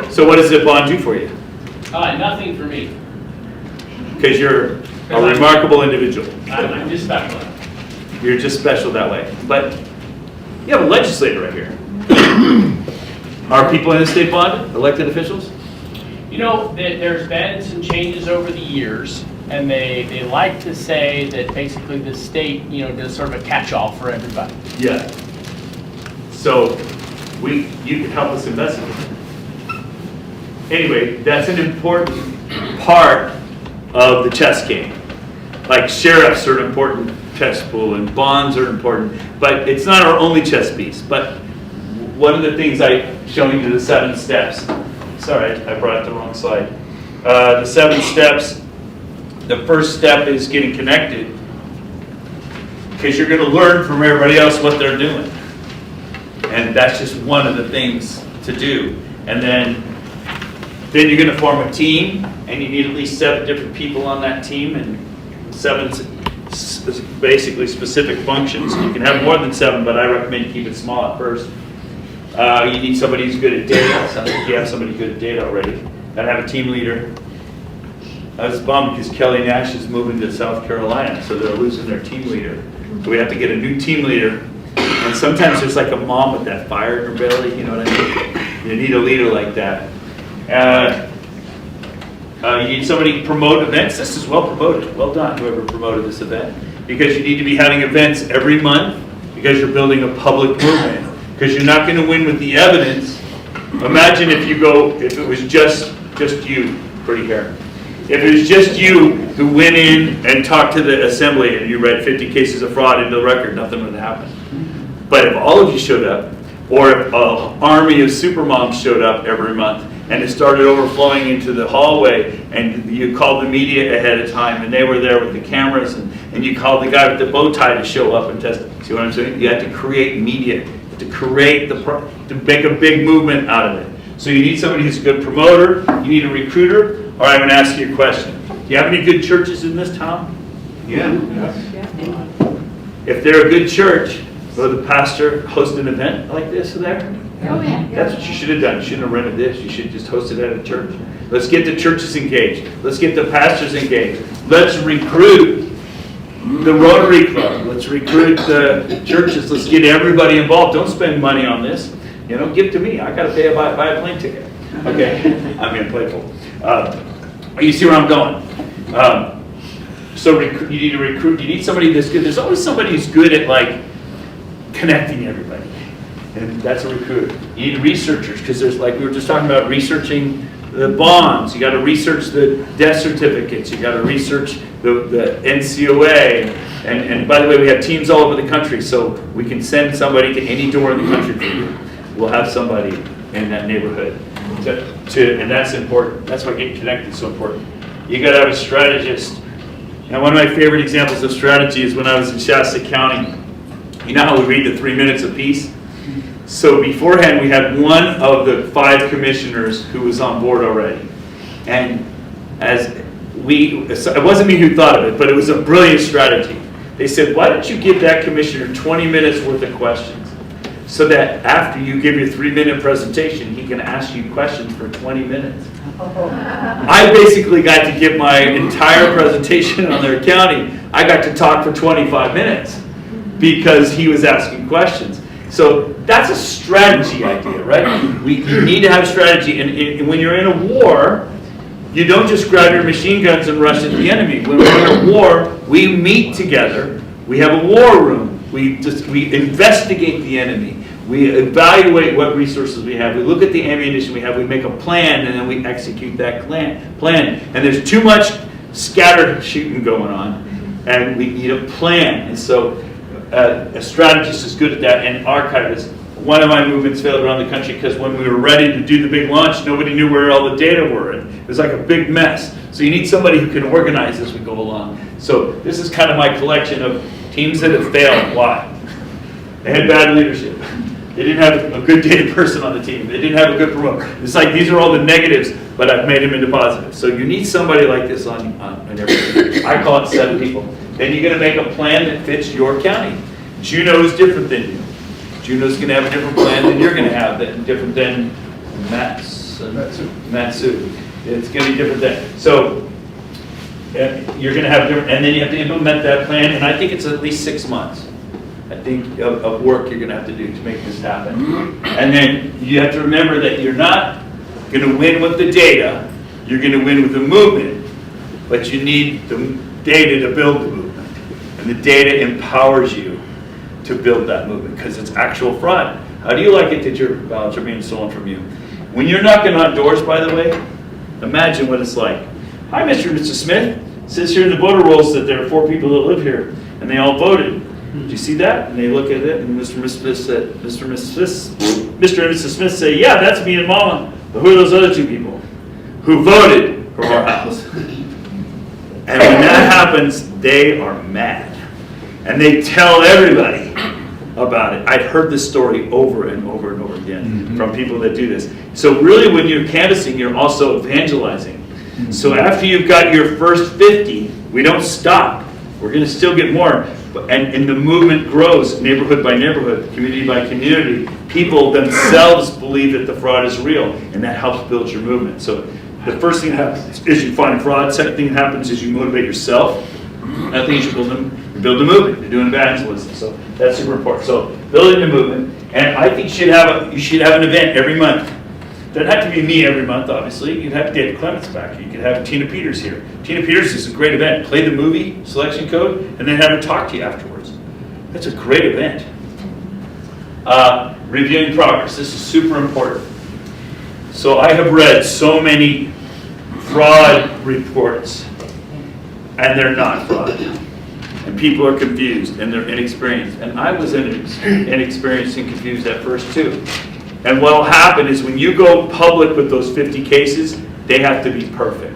So what does the bond do for you? Nothing for me. Because you're a remarkable individual. I'm just special. You're just special that way. But you have a legislator right here. Are people in the state bonded? Elected officials? You know, there's been some changes over the years, and they like to say that basically the state, does sort of a catch-all for everybody. Yeah. So you can help us investigate. Anyway, that's an important part of the chess game. Like sheriffs are an important chess pool and bonds are important, but it's not our only chess piece. But one of the things showing you the 7 steps. Sorry, I brought up the wrong slide. The 7 steps. The first step is getting connected, because you're going to learn from everybody else what they're doing, and that's just one of the things to do. And then Then you're gonna form a team, and you need at least 7 different people on that team, and 7 basically specific functions. You can have more than 7, but I recommend you keep it small at first. You need somebody who's good at data. Sounds like you have somebody good at data already. Gotta have a team leader. I was bummed because Kelly Nash is moving to South Carolina, so they're losing their team leader. So we have to get a new team leader. And sometimes there's like a mom with that fire in her belly, you know what I mean? You need a leader like that. You need somebody to promote events. This is well promoted. Well done, whoever promoted this event. Because you need to be having events every month because you're building a public movement. Because you're not going to win with the evidence. Imagine if it was just you, pretty hair. If it was just you who went in and talked to the assembly and you read 50 cases of fraud into the record, nothing would happen. But if all of you showed up, or if an army of supermoms showed up every month, and it started overflowing into the hallway, and you called the media ahead of time, and they were there with the cameras, and you called the guy with the bow tie to show up and test. See what I'm saying? You have to create media, to create to make a big movement out of it. So you need somebody who's a good promoter, you need a recruiter. All right, I'm gonna ask you a question. Do you have any good churches in this town? Yeah. If they're a good church, will the pastor host an event like this there? Oh, yeah. That's what you should have done. You shouldn't have rented this. You should just host it at a church. Let's get the churches engaged. Let's get the pastors engaged. Let's recruit the Rotary Club. Let's recruit the churches. Let's get everybody involved. Don't spend money on this. You know, give to me. I got to buy a plane ticket. Okay, I'm being playful. You see where I'm going? So you need to recruit. You need somebody that's good. There's always somebody who's good at like connecting everybody. And that's a recruiter. You need researchers, because there's, like we were just talking about, researching the bonds. You got to research the death certificates. You got to research the NCOA. And by the way, we have teams all over the country, so we can send somebody to any door in the country for you. We'll have somebody in that neighborhood. And that's important. That's why getting connected is so important. You got to have a strategist. And one of my favorite examples of strategy is when I was in Shasta County. You know how we read the 3 minutes apiece? So beforehand, we had one of the 5 commissioners who was on board already. And it wasn't me who thought of it, but it was a brilliant strategy. They said, why don't you give that commissioner 20 minutes worth of questions so that after you give your 3-minute presentation, he can ask you questions for 20 minutes. I basically got to give my entire presentation on their county. I got to talk for 25 minutes because he was asking questions. So that's a strategy idea, right? You need to have strategy. And when you're in a war, you don't just grab your machine guns and rush at the enemy. When we're in a war, we meet together. We have a war room. We investigate the enemy. We evaluate what resources we have. We look at the ammunition we have. We make a plan, and then we execute that plan. And there's too much scattered shooting going on, and we need a plan. And so a strategist is good at that, and archivist. One of my movements failed around the country because when we were ready to do the big launch, nobody knew where all the data were. And it was like a big mess. So you need somebody who can organize as we go along. So this is kind of my collection of teams that have failed. Why? They had bad leadership. They didn't have a good data person on the team. They didn't have a good promoter. It's like these are all the negatives, but I've made them into positives. So you need somebody like this on everything. I call it 7 people. Then you're going to make a plan that fits your county. Juneau is different than you. Juneau's going to have a different plan than you're going to have, different than MatSu. It's going to be different than. So you're going to have different, and then you have to implement that plan, and I think it's at least 6 months. I think of work you're going to have to do to make this happen. And then you have to remember that you're not going to win with the data, you're going to win with the movement, but you need the data to build the movement. And the data empowers you to build that movement because it's actual fraud. How do you like it that your ballots are being stolen from you? When you're knocking on doors, by the way, imagine what it's like. Hi, Mr. and Mrs. Smith. It says here in the voter rolls that there are 4 people that live here, and they all voted. Do you see that? And they look at it, and Mr. and Mrs. Smith say, yeah, that's me and Mama. But who are those other 2 people who voted for our house? And when that happens, they are mad. And they tell everybody. about it. I've heard this story over and over and over again from people that do this. So really when you're canvassing, you're also evangelizing. So after you've got your first 50, we don't stop. We're going to still get more. And the movement grows neighborhood by neighborhood, community by community. People themselves believe that the fraud is real, and that helps build your movement. So the first thing that happens is you find fraud. Second thing that happens is you motivate yourself. Another thing is you build the movement. You're doing evangelism. So that's super important. So building the movement. And I think you should have an event every month. It doesn't have to be me every month, obviously. You could have David Clements back. You could have Tina Peters here. Tina Peters is a great event. Play the movie, selection code, and then have her talk to you afterwards. That's a great event. Reviewing progress. This is super important. So I have read so many fraud reports, and they're not fraud. And people are confused, and they're inexperienced. And I was inexperienced and confused at first, too. And what will happen is when you go public with those 50 cases, they have to be perfect.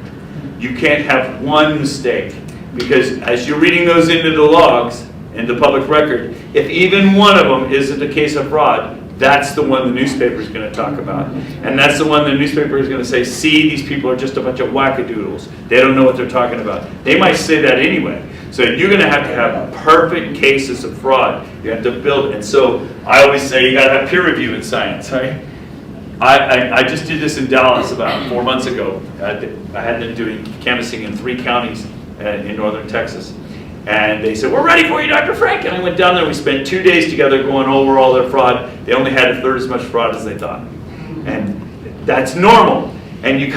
You can't have one mistake, because as you're reading those into the logs and the public record, if even one of them isn't a case of fraud, that's the one the newspaper is going to talk about. And that's the one the newspaper is going to say, see, these people are just a bunch of wackadoodles. They don't know what they're talking about. They might say that anyway. So you're going to have perfect cases of fraud. You have to build it. And so I always say you got to have peer review in science, right? I just did this in Dallas about 4 months ago. I had been doing canvassing in 3 counties in northern Texas. And they said, we're ready for you, Dr. Frank. And I went down there. We spent 2 days together going over all their fraud. They only had a third as much fraud as they thought. And that's normal. And you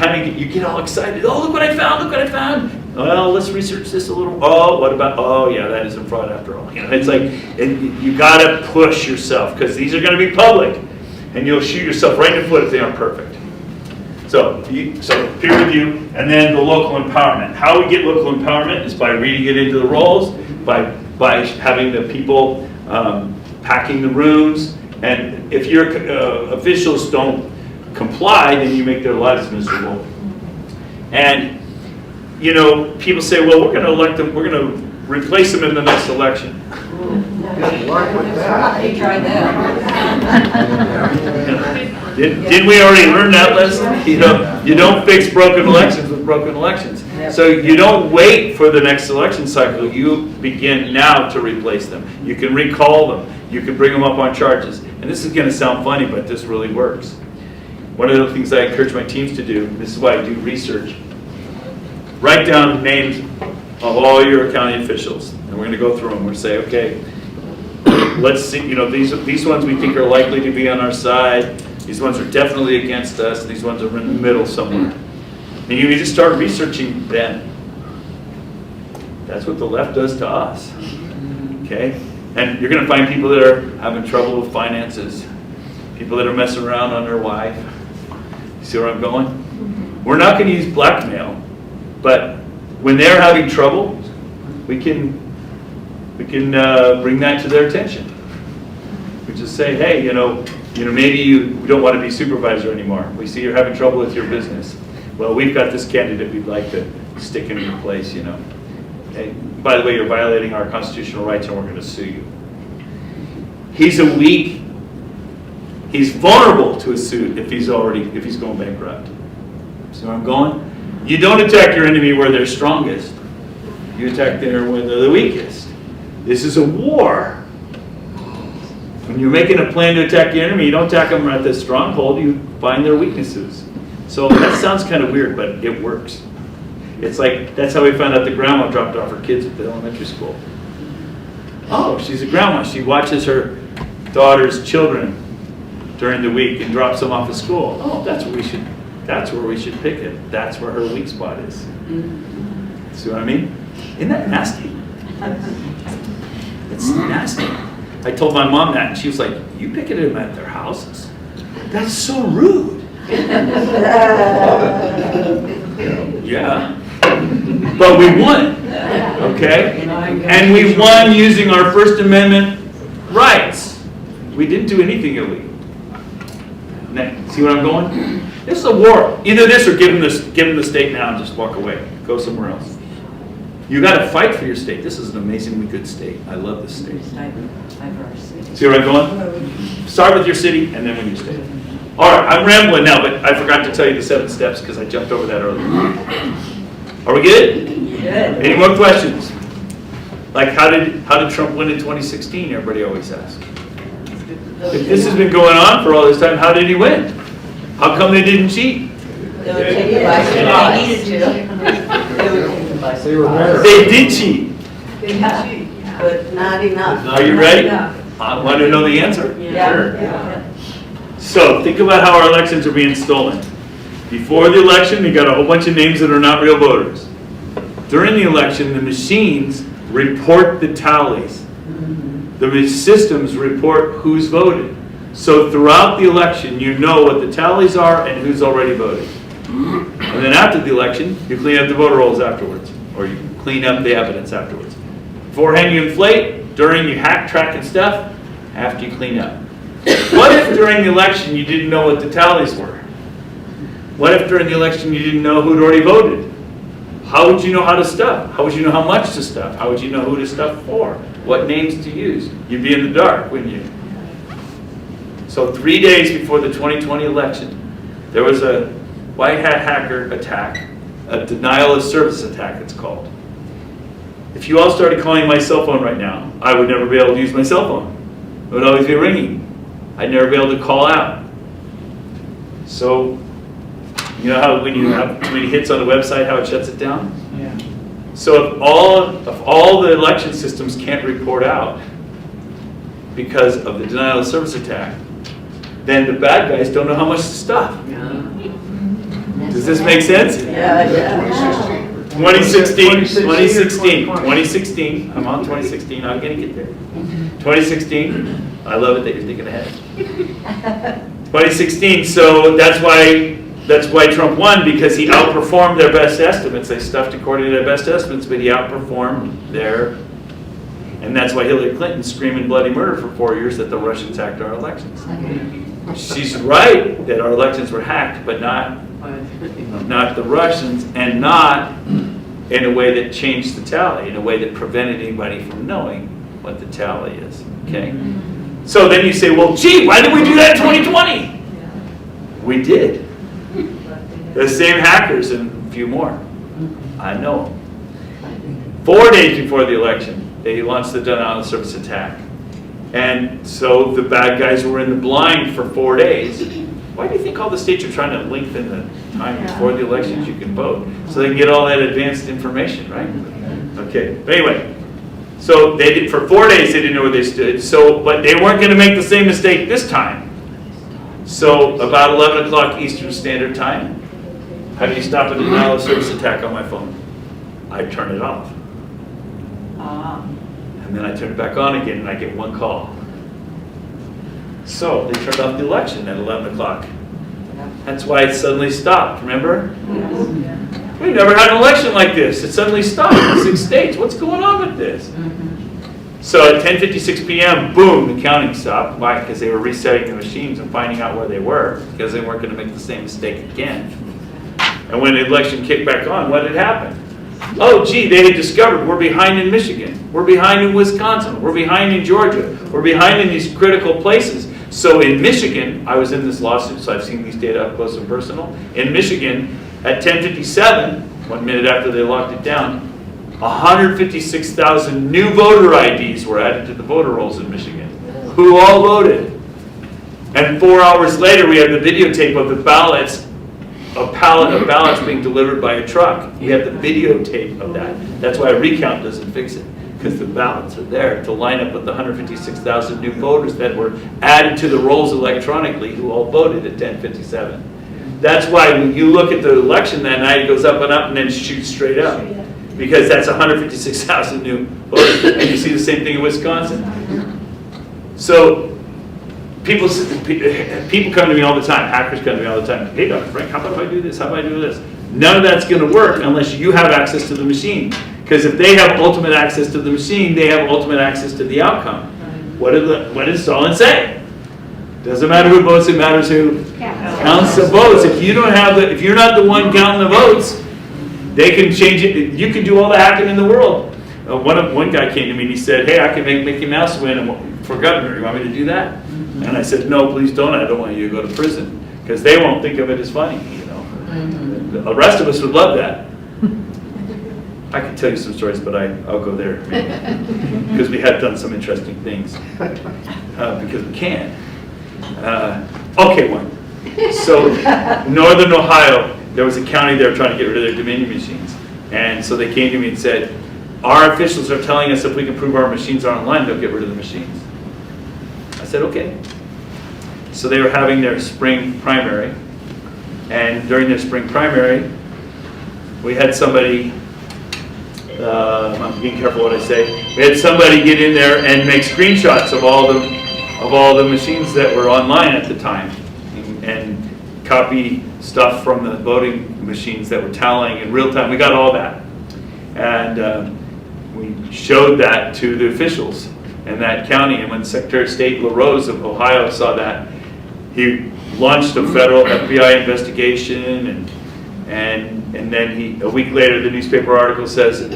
get all excited. Oh, look what I found, look what I found. Well, let's research this a little. Oh, what about, oh yeah, that isn't fraud after all. You know, it's like, you gotta push yourself, because these are gonna be public. And you'll shoot yourself right in the foot if they aren't perfect. So peer review, and then the local empowerment. How we get local empowerment is by reading it into the rolls, by having the people packing the rooms, and if your officials don't comply, then you make their lives miserable. And you know, people say, well, we're going to elect them, we're going to replace them in the next election. Good luck with that. They tried that. Didn't we already learn that lesson? You know, you don't fix broken elections with broken elections. So you don't wait for the next election cycle. You begin now to replace them. You can recall them. You can bring them up on charges. And this is going to sound funny, but this really works. One of the things I encourage my teams to do, this is why I do research, write down names of all your county officials. And we're going to go through them. We're going to say, okay, let's see, you know, these ones we think are likely to be on our side. These ones are definitely against us. These ones are in the middle somewhere. And you just start researching them. That's what the left does to us. Okay? And you're going to find people that are having trouble with finances. People that are messing around on their wife. You see where I'm going? We're not going to use blackmail. But when they're having trouble, we can bring that to their attention. We just say, hey, you know, maybe you don't want to be supervisor anymore. We see you're having trouble with your business. Well, we've got this candidate we'd like to stick in your place, you know. Okay. By the way, you're violating our constitutional rights and we're going to sue you. He's vulnerable to a suit if he's going bankrupt. See where I'm going? You don't attack your enemy where they're strongest. You attack them where they're the weakest. This is a war. When you're making a plan to attack your enemy, you don't attack them at the stronghold, you find their weaknesses. So that sounds kind of weird, but it works. It's like, that's how we found out the grandma dropped off her kids at the elementary school. Oh, she's a grandma. She watches her daughter's children during the week and drops them off at school. Oh, that's where we should pick it. That's where her weak spot is. See what I mean? Isn't that nasty? It's nasty. I told my mom that, and she was like, you picketed them at their houses? That's so rude. Yeah. But we won, okay? And we won using our First Amendment rights. We didn't do anything illegal. See what I'm going? This is a war. Either this or give them the state now and just walk away. Go somewhere else. You got to fight for your state. This is an amazingly good state. I love this state. See where I'm going? Start with your city and then with your state. All right, I'm rambling now, but I forgot to tell you the 7 steps because I jumped over that earlier. Are we good? Good. Any more questions? Like how did Trump win in 2016? Everybody always asks. If this has been going on for all this time, how did he win? How come they didn't cheat? They did cheat. But not enough. Are you ready? I want to know the answer? Yeah. Sure. So think about how our elections are being stolen. Before the election, you got a whole bunch of names that are not real voters. During the election, the machines report the tallies. The systems report who's voted. So throughout the election, you know what the tallies are and who's already voted. And then after the election, you clean up the voter rolls afterwards, or you clean up the evidence afterwards. Beforehand, you inflate. During, you hack, track, and stuff. After, you clean up. What if during the election you didn't know what the tallies were? What if during the election you didn't know who'd already voted? How would you know how to stuff? How would you know how much to stuff? How would you know who to stuff for? What names to use? You'd be in the dark, wouldn't you? So 3 days before the 2020 election, there was a white hat hacker attack, a denial of service attack it's called. If you all started calling my cell phone right now, I would never be able to use my cell phone. It would always be ringing. I'd never be able to call out. So, you know how when you have too many hits on the website, how it shuts it down? Yeah. So if all the election systems can't report out because of the denial of service attack, then the bad guys don't know how much to stuff. Does this make sense? Yeah. 2016. I'm on 2016. I'm going to get there. 2016. I love it that you're thinking ahead. 2016. So that's why Trump won, because he outperformed their best estimates. They stuffed according to their best estimates, but he outperformed their. And that's why Hillary Clinton's screaming bloody murder for 4 years that the Russians hacked our elections. She's right that our elections were hacked, but not the Russians, and not in a way that changed the tally, in a way that prevented anybody from knowing what the tally is. Okay? So then you say, well, gee, why did we do that in 2020? We did. The same hackers and a few more. I know. 4 days before the election, they launched the denial of service attack. And so the bad guys were in the blind for 4 days. Why do you think all the states are trying to lengthen the time before the elections you can vote? So they can get all that advanced information, right? Okay, but anyway. So they did, for 4 days they didn't know where they stood. So, but they weren't going to make the same mistake this time. So about 11 o'clock Eastern Standard Time, how do you stop a denial of service attack on my phone? I turn it off. And then I turn it back on again and I get one call. So they turned off the election at 11 o'clock. That's why it suddenly stopped, remember? We never had an election like this. It suddenly stopped in 6 states. What's going on with this? So at 10:56 p.m., boom, the counting stopped. Why? Because they were resetting the machines and finding out where they were, because they weren't going to make the same mistake again. And when the election kicked back on, what had happened? Oh, gee, they had discovered we're behind in Michigan. We're behind in Wisconsin. We're behind in Georgia. We're behind in these critical places. So in Michigan, I was in this lawsuit, so I've seen these data up close and personal. In Michigan, at 10:57, 1 minute after they locked it down, 156,000 new voter IDs were added to the voter rolls in Michigan, who all voted. And 4 hours later, we have the videotape of the ballots, a pallet of ballots being delivered by a truck. We have the videotape of that. That's why a recount doesn't fix it, because the ballots are there to line up with the 156,000 new voters that were added to the rolls electronically who all voted at 10:57. That's why when you look at the election that night, it goes up and then shoots straight up, because that's 156,000 new voters. And you see the same thing in Wisconsin. So people come to me all the time, hackers come to me all the time. Hey, Dr. Frank, how about if I do this? How about I do this? None of that's going to work unless you have access to the machine. Because if they have ultimate access to the machine, they have ultimate access to the outcome. What did Stalin say? Doesn't matter who votes, it matters who counts the votes. If you don't have if you're not the one counting the votes, They can change it. You can do all the hacking in the world. One guy came to me and he said, "Hey, I can make Mickey Mouse win for governor. You want me to do that?" And I said, "No, please don't. I don't want you to go to prison because they won't think of it as funny. You know, the rest of us would love that." I could tell you some stories, but I'll go there because we have done some interesting things because we can. Okay, one. So Northern Ohio, there was a county there trying to get rid of their Dominion machines. And so they came to me and said, "Our officials are telling us if we can prove our machines are online, they'll get rid of the machines." I said, "Okay." So they were having their spring primary. And during their spring primary, we had somebody, I'm being careful what I say, we had somebody get in there and make screenshots of all the machines that were online at the time and copy stuff from the voting machines that were tallying in real time. We got all that. And we showed that to the officials in that county. And when Secretary of State LaRose of Ohio saw that, he launched a federal FBI investigation. And then a week later, the newspaper article says,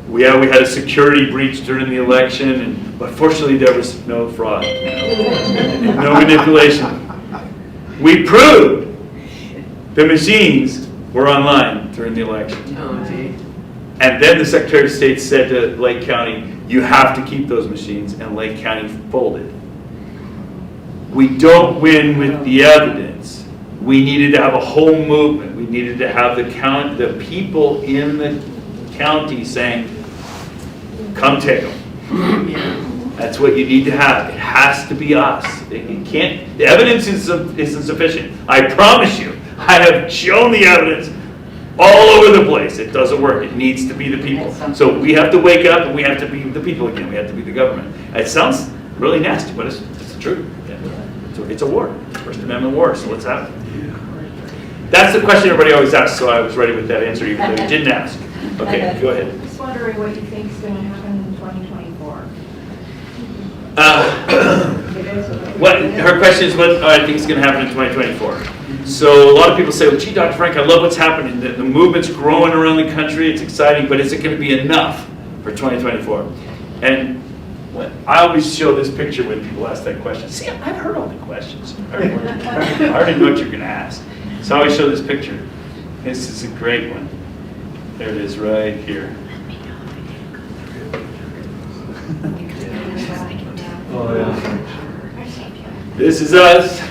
we had a security breach during the election, but fortunately there was no fraud, no manipulation. We proved the machines were online during the election. And then the Secretary of State said to Lake County, "You have to keep those machines," and Lake County folded. We don't win with the evidence. We needed to have a whole movement. We needed to have the people in the county saying, "Come take them." That's what you need to have. It has to be us. It can't. The evidence isn't sufficient. I promise you. I have shown the evidence all over the place. It doesn't work. It needs to be the people. So we have to wake up and we have to be the people again. We have to be the government. It sounds really nasty, but it's the truth. It's a war. First Amendment war. So let's have it. That's the question everybody always asks. So I was ready with that answer, even though you didn't ask. Okay, go ahead. Just wondering what you think is going to happen in 2024. Her question is what I think is going to happen in 2024. So a lot of people say, "Well, gee, Dr. Frank, I love what's happening. The movement's growing around the country. It's exciting, but is it going to be enough for 2024?" And I always show this picture when people ask that question. See, I've heard all the questions. I already know what you're going to ask. So I always show this picture. This is a great one. There it is right here. Oh, yeah. This is us.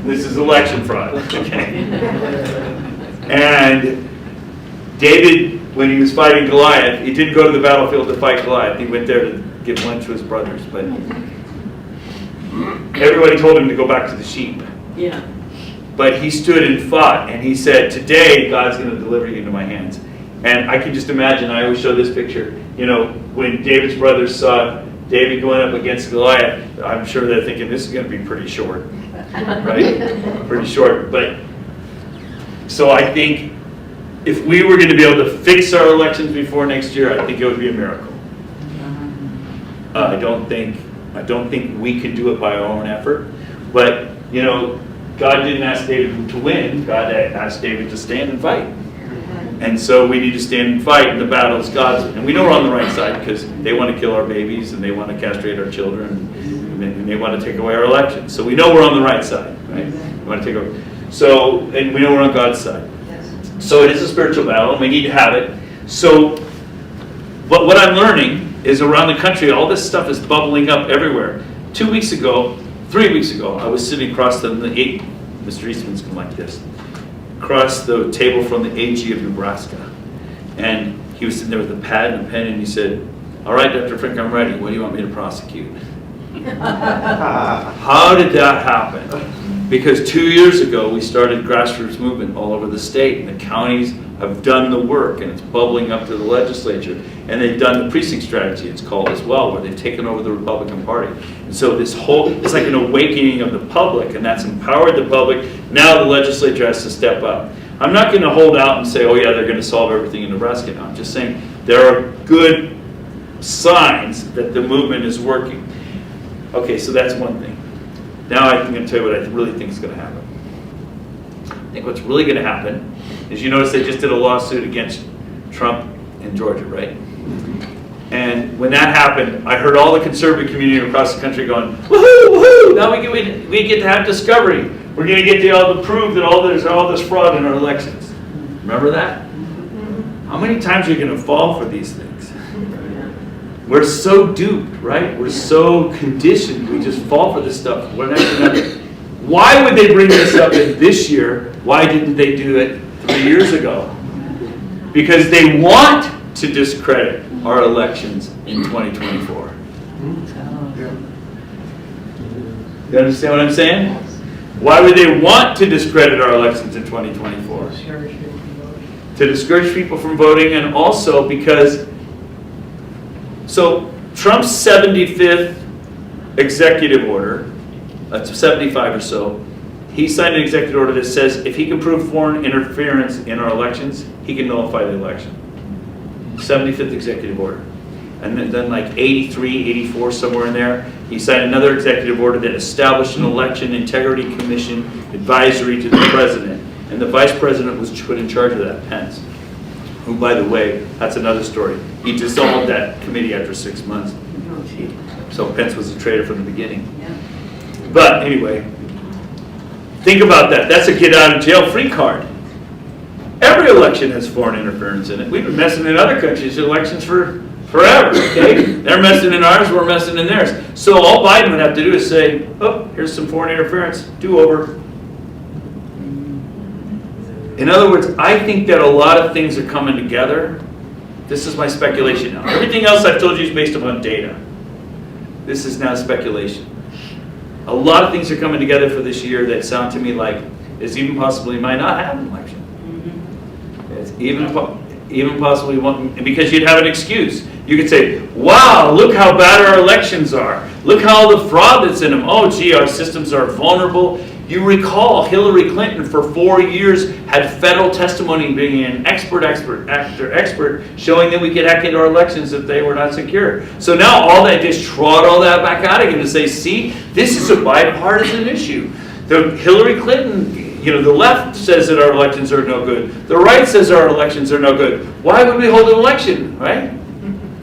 This is election fraud. Okay. And David, when he was fighting Goliath, he didn't go to the battlefield to fight Goliath. He went there to give lunch to his brothers. But everybody told him to go back to the sheep. Yeah. But he stood and fought, and he said, "Today, God's going to deliver you into my hands." And I can just imagine, I always show this picture, when David's brothers saw David going up against Goliath, I'm sure they're thinking, this is going to be pretty short, right? Pretty short. But so I think if we were going to be able to fix our elections before next year, I think it would be a miracle. I don't think we can do it by our own effort. But, God didn't ask David to win. God asked David to stand and fight. And so we need to stand and fight, and the battle is God's. And we know we're on the right side because they want to kill our babies, and they want to castrate our children, and they want to take away our elections. So we know we're on the right side, right? We want to take over. So, and we know we're on God's side. So it is a spiritual battle, and we need to have it. So what I'm learning is around the country, all this stuff is bubbling up everywhere. 3 weeks ago, I was sitting across Mr. Eastman's going like this, across the table from the AG of Nebraska. And he was sitting there with a pad and a pen, and he said, "All right, Dr. Frank, I'm ready. What do you want me to prosecute?" How did that happen? Because 2 years ago, we started grassroots movement all over the state, and the counties have done the work, and it's bubbling up to the legislature. And they've done the precinct strategy, it's called as well, where they've taken over the Republican Party. And so it's like an awakening of the public, and that's empowered the public. Now the legislature has to step up. I'm not going to hold out and say, "Oh yeah, they're going to solve everything in Nebraska now." I'm just saying there are good signs that the movement is working. Okay, so that's one thing. Now I'm going to tell you what I really think is going to happen. I think what's really going to happen is, you notice they just did a lawsuit against Trump in Georgia, right? And when that happened, I heard all the conservative community across the country going, woohoo, woohoo, now we get to have discovery. We're going to get to be able to prove that there's all this fraud in our elections. Remember that? How many times are you going to fall for these things? We're so duped, right? We're so conditioned. We just fall for this stuff. Why would they bring this up in this year? Why didn't they do it 3 years ago? Because they want to discredit our elections in 2024. You understand what I'm saying? Why would they want to discredit our elections in 2024? To discourage people from voting, and also because, so Trump's 75th executive order, that's 75 or so, he signed an executive order that says if he can prove foreign interference in our elections, he can nullify the election. 75th executive order. And then like 83, 84, somewhere in there, he signed another executive order that established an election integrity commission advisory to the president. And the vice president was put in charge of that, Pence. Who, by the way, that's another story. He dissolved that committee after 6 months. So Pence was a traitor from the beginning. But anyway, think about that. That's a get out of jail free card. Every election has foreign interference in it. We've been messing in other countries' elections for forever, okay? They're messing in ours, we're messing in theirs. So all Biden would have to do is say, oh, here's some foreign interference, do over. In other words, I think that a lot of things are coming together. This is my speculation now. Everything else I've told you is based upon data. This is now speculation. A lot of things are coming together for this year that sound to me like it's even possibly might not have an election. It's even possibly won't, because you'd have an excuse. You could say, wow, look how bad our elections are. Look how the fraud that's in them. Oh, gee, our systems are vulnerable. You recall Hillary Clinton for 4 years had federal testimony being an expert showing that we could hack into our elections if they were not secure. So now all that just trot all that back out again to say, see, this is a bipartisan issue. The Hillary Clinton, the left says that our elections are no good. The right says our elections are no good. Why would we hold an election, right?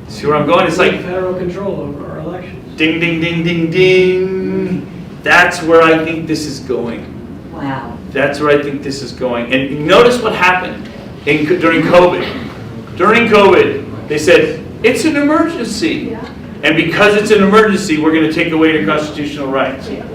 See where I'm going? It's like federal control over our elections. Ding, ding, ding, ding, ding. That's where I think this is going. Wow. That's where I think this is going. And notice what happened during COVID. During COVID, they said, it's an emergency. Yeah. And because it's an emergency, we're going to take away your constitutional rights. Yeah.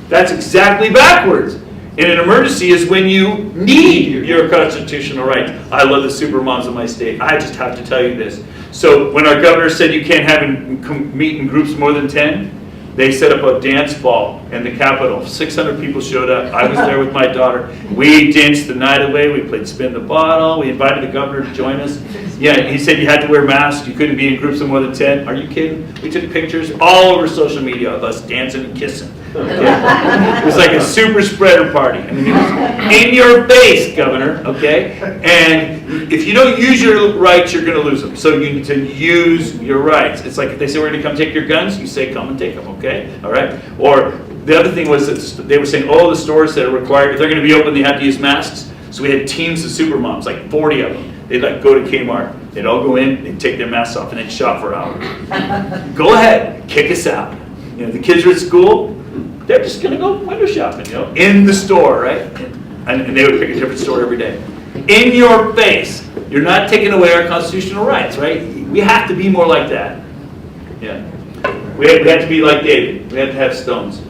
That's exactly backwards. And an emergency is when you need your constitutional rights. I love the supermoms of my state. I just have to tell you this. So when our governor said you can't meet in groups more than 10, they set up a dance ball in the Capitol. 600 people showed up. I was there with my daughter. We danced the night away. We played spin the bottle. We invited the governor to join us. Yeah, he said you had to wear masks. You couldn't be in groups of more than 10. Are you kidding? We took pictures all over social media of us dancing and kissing. Okay? It was like a super spreader party. I mean, it was in your face, Governor. Okay? And if you don't use your rights, you're going to lose them. So you need to use your rights. It's like if they say we're going to come take your guns, you say come and take them. Okay? All right? Or the other thing was that they were saying, oh, the stores that are required, if they're going to be open, they have to use masks. So we had teams of supermoms, like 40 of them. They'd like go to Kmart. They'd all go in, they'd take their masks off, and they'd shop for hours. Go ahead, kick us out. The kids are at school, they're just going to go window shopping, in the store, right? And they would pick a different store every day. In your face. You're not taking away our constitutional rights, right? We have to be more like that. Yeah. We have to be like David. We have to have stones.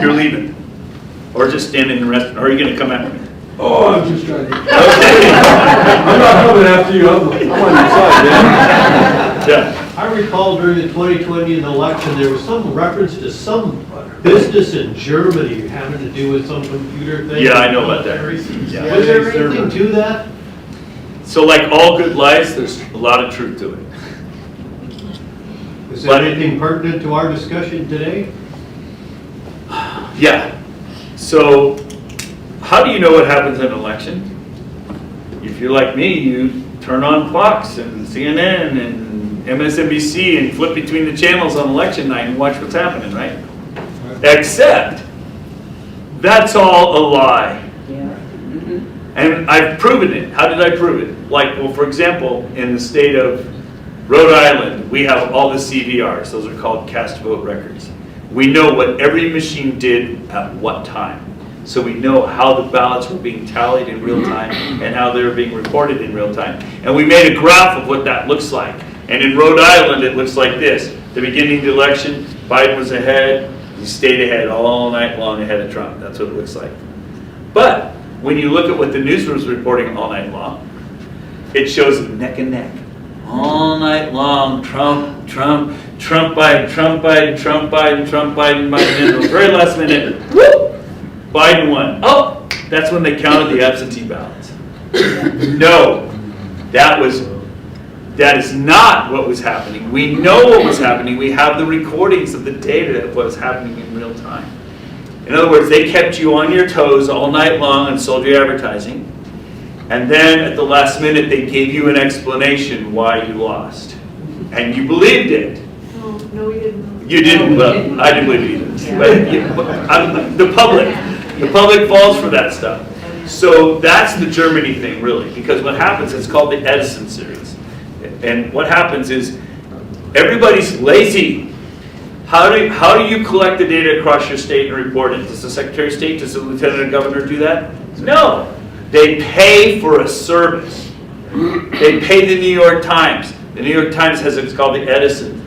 You're leaving. Or just standing in the restaurant. Or are you going to come after me? Oh, I'm just trying to. Okay. I'm not coming after you. I'm on your side, man. Yeah. I recall during the 2020 election, there was some reference to some business in Germany having to do with some computer thing. Yeah, I know about that. Yeah. Was there anything to that? So like all good lies, there's a lot of truth to it. Is there anything pertinent to our discussion today? Yeah. So how do you know what happens in an election? If you're like me, you turn on Fox and CNN and MSNBC and flip between the channels on election night and watch what's happening, right? Except That's all a lie. And I've proven it. How did I prove it? Like, well, for example, in the state of Rhode Island, we have all the CVRs. Those are called cast vote records. We know what every machine did at what time. So we know how the ballots were being tallied in real time and how they were being reported in real time. And we made a graph of what that looks like. And in Rhode Island, it looks like this. The beginning of the election, Biden was ahead. He stayed ahead all night long ahead of Trump. That's what it looks like. But when you look at what the news was reporting all night long, it shows neck and neck. All night long, Trump, Trump, Trump, Biden, Trump, Biden, Trump, Biden, Trump, Biden, Biden. And at the very last minute, whoop, Biden won. Oh, that's when they counted the absentee ballots. No, that is not what was happening. We know what was happening. We have the recordings of the data of what was happening in real time. In other words, they kept you on your toes all night long and sold you advertising. And then at the last minute, they gave you an explanation why you lost. And you believed it. No, we didn't. You didn't, well, I didn't believe it either. But the public falls for that stuff. So that's the Germany thing, really. Because what happens, it's called the Edison series. And what happens is everybody's lazy. How do you collect the data across your state and report it? Does the Secretary of State, does the Lieutenant Governor do that? No. They pay for a service. They pay the New York Times. The New York Times has it's called the Edison.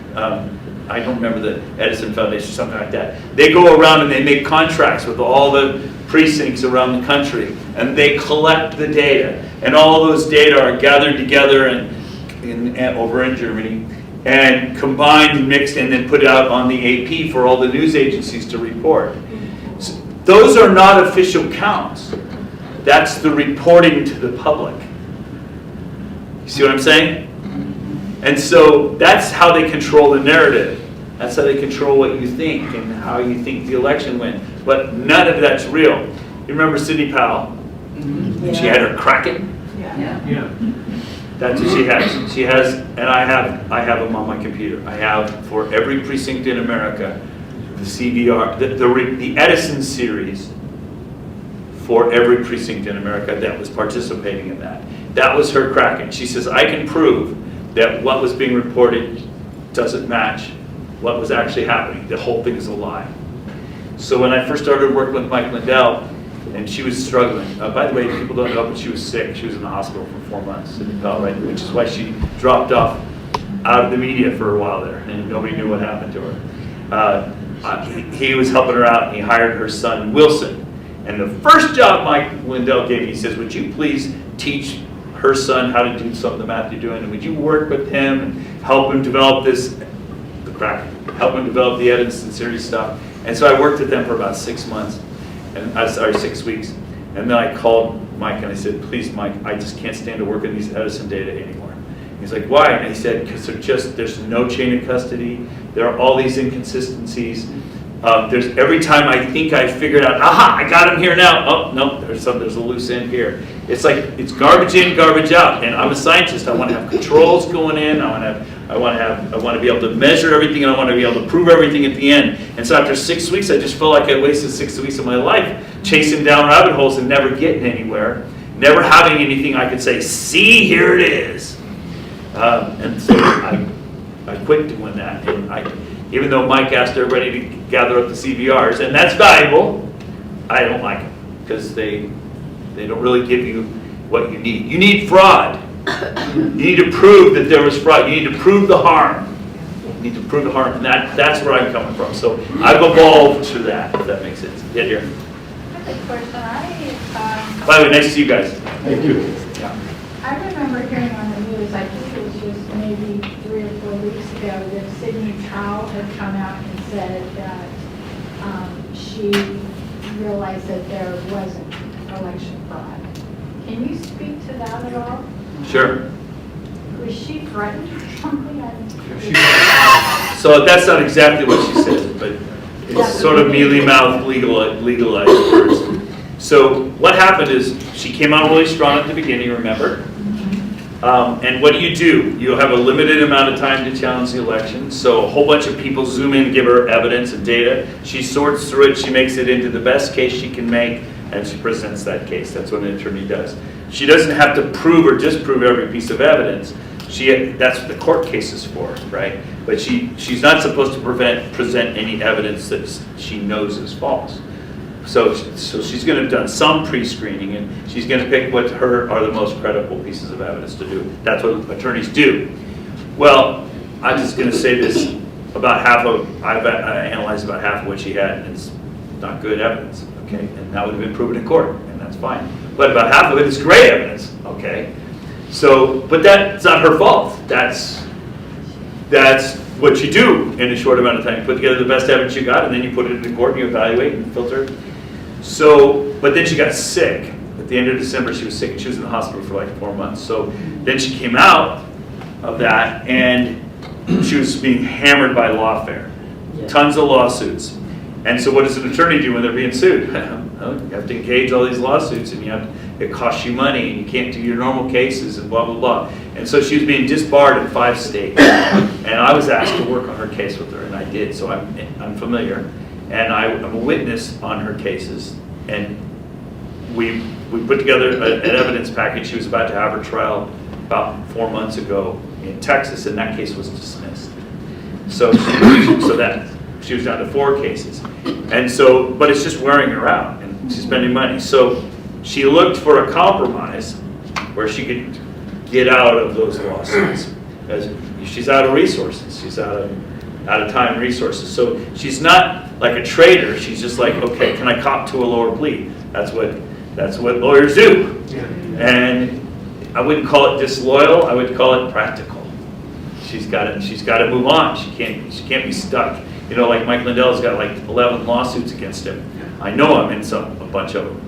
I don't remember the Edison Foundation, something like that. They go around and they make contracts with all the precincts around the country, and they collect the data. And all those data are gathered together over in Germany, and combined, mixed, and then put out on the AP for all the news agencies to report. So those are not official counts. That's the reporting to the public. You see what I'm saying? And so that's how they control the narrative. That's how they control what you think and how you think the election went. But none of that's real. You remember Sidney Powell? When she had her Kraken? Yeah. That's what she has. She has, and I have them on my computer. I have for every precinct in America, the CVR, the Edison series for every precinct in America that was participating in that. That was her Kraken. She says, I can prove that what was being reported doesn't match what was actually happening. The whole thing is a lie. So when I first started working with Mike Lindell, and she was struggling. By the way, people don't know, but she was sick. She was in the hospital for 4 months, right? Which is why she dropped off out of the media for a while there, and nobody knew what happened to her. He was helping her out, and he hired her son, Wilson. And the first job Mike Lindell gave me, he says, would you please teach her son how to do some of the math you're doing, and would you work with him and help him develop help him develop the Edison series stuff? And so I worked with them for about 6 months. 6 weeks. And then I called Mike and I said, please, Mike, I just can't stand to work in these Edison data anymore. He's like, why? And he said, because there's no chain of custody. There are all these inconsistencies. Every time I think I figured out, aha, I got him here now. Oh, no, there's a loose end here. It's like, it's garbage in, garbage out. And I'm a scientist. I want to have controls going in. I want to be able to measure everything, and I want to be able to prove everything at the end. And so after 6 weeks, I just felt like I wasted 6 weeks of my life chasing down rabbit holes and never getting anywhere, never having anything I could say, see, here it is. And so I quit doing that. And even though Mike asked everybody to gather up the CVRs, and that's valuable, I don't like them because they don't really give you what you need. You need fraud. You need to prove that there was fraud. You need to prove the harm. You need to prove the harm, and that's where I'm coming from. So I've evolved to that, if that makes sense. Yeah, dear. By By the way, nice to see you guys. Thank you. Yeah. I remember hearing on the news, I think it was just maybe 3 or 4 weeks ago, that Sidney Powell had come out and said that she realized that there wasn't election fraud. Can you speak to that at all? Sure. Was she threatened or something? So that's not exactly what she said, but it's sort of mealy-mouthed, legalized words. So what happened is she came out really strong at the beginning, remember? And what do? You'll have a limited amount of time to challenge the election. So a whole bunch of people zoom in, give her evidence and data. She sorts through it. She makes it into the best case she can make, and she presents that case. That's what an attorney does. She doesn't have to prove or disprove every piece of evidence. That's what the court case is for, right? But she's not supposed to present any evidence that she knows is false. So she's going to have done some pre-screening, and she's going to pick what to her are the most credible pieces of evidence to do. That's what attorneys do. Well, I'm just going to say this: I've analyzed about half of what she had, and it's not good evidence. Okay, and that would have been proven in court, and that's fine. But about half of it is great evidence. Okay, but that's not her fault. That's what you do in a short amount of time. You put together the best evidence you got, and then you put it into court and you evaluate and filter. But then she got sick. At the end of December, she was sick, and she was in the hospital for like 4 months. So then she came out of that, and she was being hammered by lawfare. Yeah. Tons of lawsuits. And so what does an attorney do when they're being sued? Well, you have to engage all these lawsuits, and it costs you money, and you can't do your normal cases, and blah, blah, blah. And so she was being disbarred in 5 states. And I was asked to work on her case with her, and I did, so I'm familiar. And I'm a witness on her cases. And we put together an evidence package. She was about to have her trial about 4 months ago in Texas, and that case was dismissed. So she was down to 4 cases. And so, but it's just wearing her out, and she's spending money. So she looked for a compromise where she could get out of those lawsuits. As she's out of resources. She's out of time and resources. So she's not like a trader. She's just like, okay, can I cop to a lower plea? That's what lawyers do. And I wouldn't call it disloyal. I would call it practical. She's got to move on. She can't be stuck. You know, like Mike Lindell's got like 11 lawsuits against him. I know I'm in a bunch of them.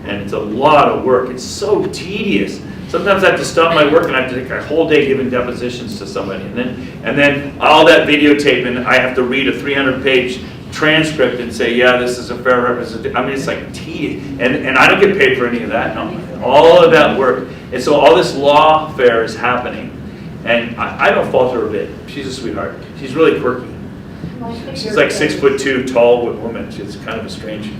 And it's a lot of work. It's so tedious. Sometimes I have to stop my work and I have to take a whole day giving depositions to somebody. And then all that videotape, and I have to read a 300-page transcript and say, yeah, this is a fair representation. I mean, it's like tedious. And I don't get paid for any of that. No. All of that work. And so all this lawfare is happening. And I don't fault her a bit. She's a sweetheart. She's really quirky. She's like 6'2", tall woman. She's kind of a strange.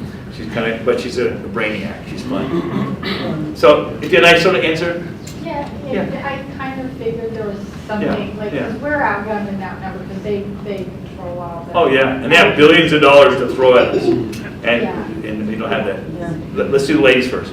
But she's a brainiac. She's fun. So did I sort of answer? Yeah. I kind of figured there was something because we're outgunned in that number because they control all that. Oh yeah, and they have billions of dollars to throw at us, and we don't have that. Yeah. Let's do the ladies first.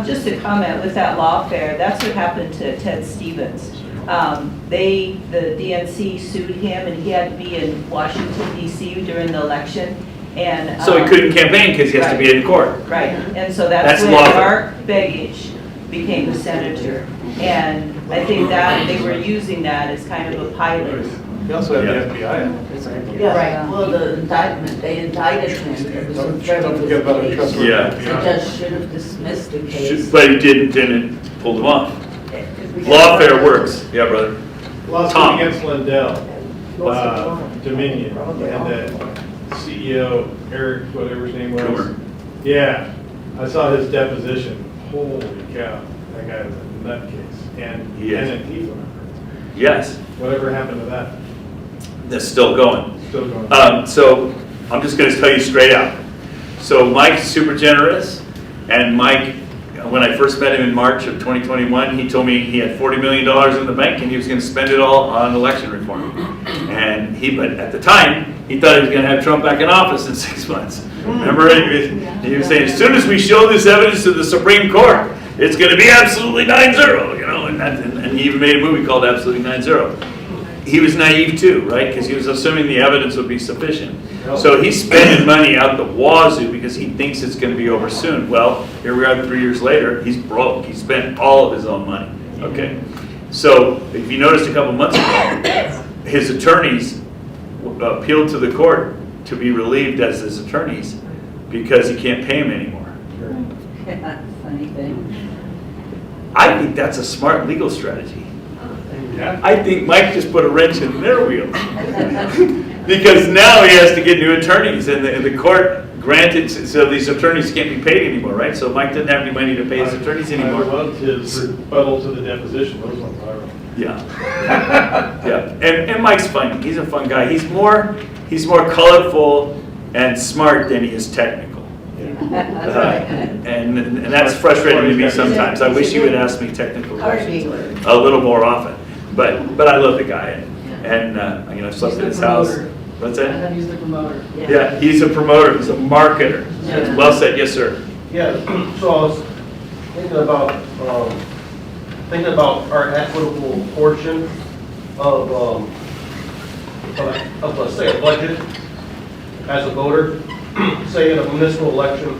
Just a comment with that lawfare. That's what happened to Ted Stevens. The DNC sued him, and he had to be in Washington D.C. during the election. And so he couldn't campaign because he has to be in court. Right, and so that's when Mark Begich became the senator. And I think that they were using that as kind of a pilot. He also had the FBI. Yeah, right. Well, the indictment, they indicted him. It was in Don't forget about the trustworthy FBI. The judge should have dismissed the case. But he didn't, and it pulled him off. Lawfare works. Yeah, brother. Lawsuit against Lindell, Dominion, and the CEO, Eric, whatever his name was. Coomer. Yeah, I saw his deposition. Holy cow, that guy is a nutcase. And Antifa. Yes. Whatever happened to that? That's still going. Still going. So I'm just going to tell you straight out. So Mike's super generous, and Mike, when I first met him in March of 2021, he told me he had $40 million in the bank and he was going to spend it all on election reform. But at the time, he thought he was going to have Trump back in office in 6 months. Remember, he was saying, as soon as we show this evidence to the Supreme Court, it's going to be absolutely 9-0, you know, and he even made a movie called Absolutely 9-0. He was naive too, right? Because he was assuming the evidence would be sufficient. So he's spending money out the wazoo because he thinks it's going to be over soon. Well, here we are 3 years later. He's broke. He spent all of his own money. Okay. So if you noticed a couple months ago, his attorneys appealed to the court to be relieved as his attorneys because he can't pay him anymore. Funny thing. I think that's a smart legal strategy. I think Mike just put a wrench in their wheels. Because now he has to get new attorneys, and the court granted, so these attorneys can't be paid anymore, right? So Mike didn't have any money to pay his attorneys anymore. I loved his rebuttal to the deposition, those went viral. Yeah. Yeah, and Mike's fun. He's a fun guy. He's more colorful and smart than he is technical. And that's frustrating to me sometimes. I wish he would ask me technical questions a little more often. But I love the guy, and I've slept at his house. What's that? He's the promoter. Yeah, he's a promoter. He's a marketer. Yeah. Well said, yes, sir. Yeah, so I was thinking about our equitable portion of let's say a budget as a voter. Say in a municipal election,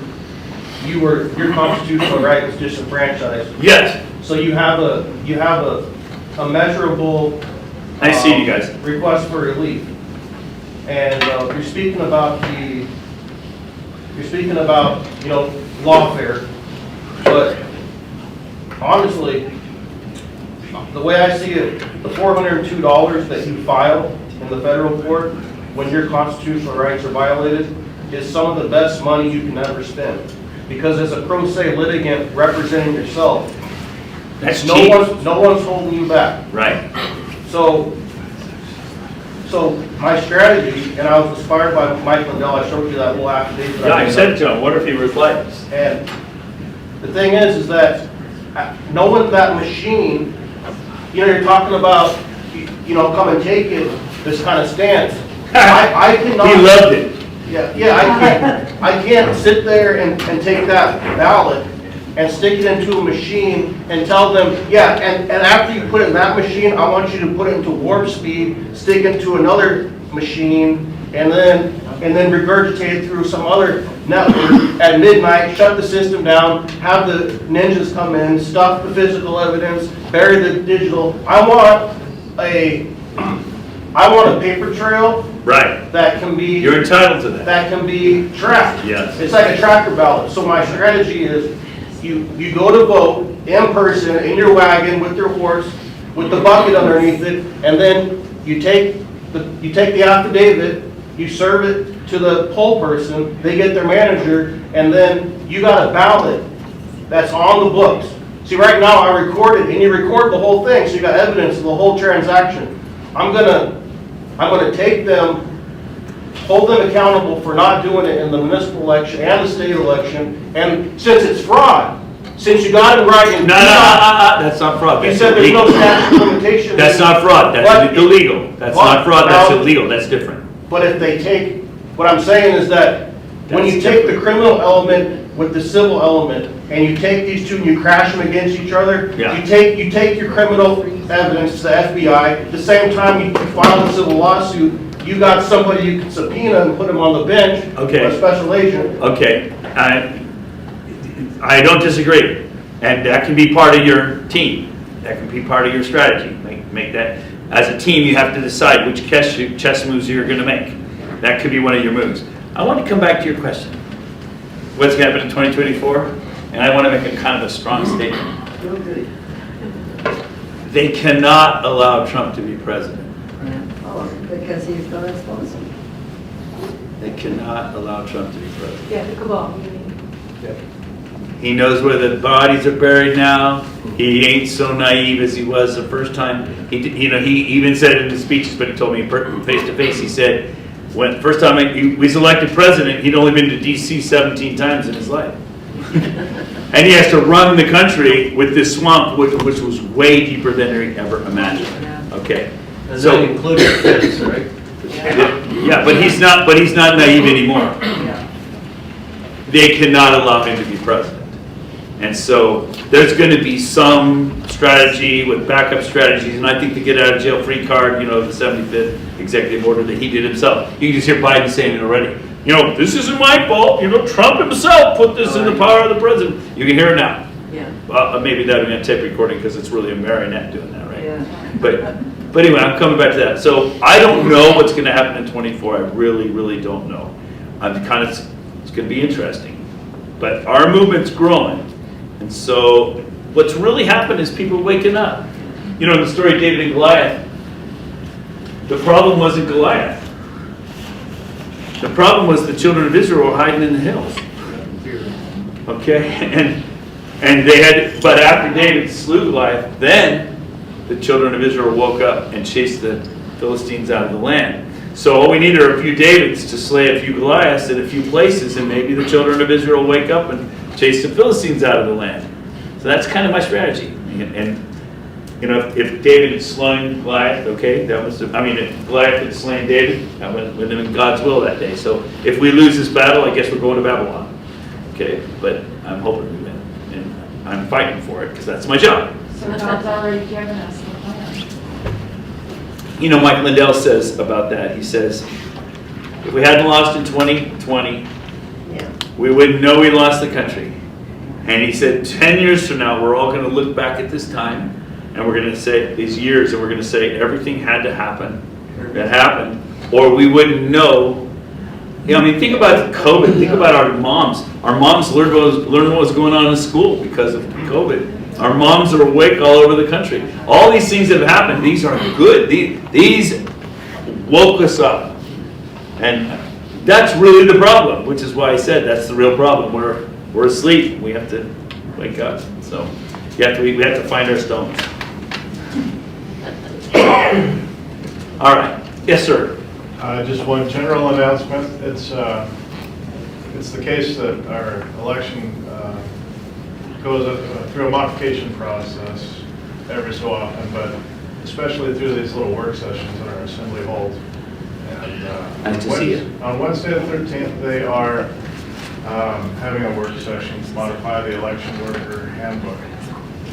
your constitutional right was disenfranchised. Yes. So you have a measurable I see you guys. request for relief. And you're speaking about lawfare, but honestly, the way I see it, the $402 that you file in the federal court when your constitutional rights are violated is some of the best money you can ever spend. Because as a pro se litigant representing yourself, that's no one's holding you back. Right. So my strategy, and I was inspired by Mike Lindell, I showed you that little affidavit. Yeah, I said to him, what if he replies? And the thing is that knowing that machine, you're talking about, come and take it, this kind of stance. I cannot. He loved it. Yeah, I can't sit there and take that ballot and stick it into a machine and tell them, and after you put it in that machine, I want you to put it into warp speed, stick it into another machine, and then regurgitate it through some other network at midnight, shut the system down, have the ninjas come in, stuff the physical evidence, bury the digital. I want a paper trail. Right. That can be. You're entitled to that. That can be tracked. Yes. It's like a tracker ballot. So my strategy is, you go to vote in person in your wagon with your horse, with the bucket underneath it, and then you take the affidavit, you serve it to the poll person, they get their manager, and then you got a ballot that's on the books. See, right now I record it, and you record the whole thing, so you got evidence of the whole transaction. I'm gonna take them, hold them accountable for not doing it in the municipal election and the state election, and since it's fraud, since you got it right in. No, that's not fraud. You That's said there's no illegal. statute of limitation. That's not fraud, that's illegal. That's not fraud, that's Now- illegal, that's different. But if they take, what I'm saying is that when you take the criminal element with the civil element, and you take these two and you crash them against each other, Yeah. you take your criminal evidence to the FBI, at the same time you file a civil lawsuit, you got somebody you can subpoena and put them on the bench, Okay. a special agent. Okay, I don't disagree, and that can be part of your team. That can be part of your strategy. Make that, as a team, you have to decide which chess moves you're going to make. That could be one of your moves. I want to come back to your question. What's going to happen in 2024? And I want to make a kind of a strong statement. They cannot allow Trump to be president. Oh, because he's going to expose him. They cannot allow Trump to be president. Yeah, the cabal, you mean. He knows where the bodies are buried now. He ain't so naive as he was the first time. He even said it in his speeches, but he told me face to face. He said, when first time he was elected president, he'd only been to D.C. 17 times in his life, and he has to run the country with this swamp, which was way deeper than he ever imagined. Okay, And so including this, right? Yeah, but he's not naive anymore. They cannot allow him to be president. And so there's going to be some strategy with backup strategies, and I think the get out of jail free card, the 75th executive order that he did himself. You can just hear Biden saying it already. This isn't my fault. Trump himself put this in the power of the president. You can hear it now. Yeah. Maybe that'll be on tape recording because it's really a marionette doing that, right? Yeah. But anyway, I'm coming back to that. So I don't know what's going to happen in 24. I really, really don't know. It's going to be interesting. But our movement's growing. And so what's really happened is people waking up. In the story of David and Goliath, the problem wasn't Goliath. The problem was the children of Israel were hiding in the hills. Okay, and they had, but after David slew Goliath, then the children of Israel woke up and chased the Philistines out of the land. So all we need are a few Davids to slay a few Goliaths in a few places, and maybe the children of Israel wake up and chase the Philistines out of the land. So that's kind of my strategy. And you know, if David had slain Goliath, okay, that was, if Goliath had slain David, that would have been God's will that day. So if we lose this battle, I guess we're going to Babylon. Okay, but I'm hoping we win, and I'm fighting for it because that's my job. So God's already given us the plan. You know, Mike Lindell says about that, he says, if we hadn't lost in 2020, we wouldn't know we lost the country. And he said, 10 years from now, we're all going to look back at this time, and we're going to say, these years, and we're going to say, everything had to happen that happened, or we wouldn't know. You know, I mean, think about COVID. Think about our moms. Our moms learned what was going on in school because of COVID. Our moms are awake all over the country. All these things that have happened, these are good. These woke us up. And that's really the problem, which is why I said that's the real problem. We're asleep. We have to wake up. So we have to find our stones. All right. Yes, sir. Just one general announcement. It's the case that our election goes through a modification process every so often, but especially through these little work sessions that our assembly holds. And nice to see you. On Wednesday the 13th, they are having a work session to modify the election worker handbook,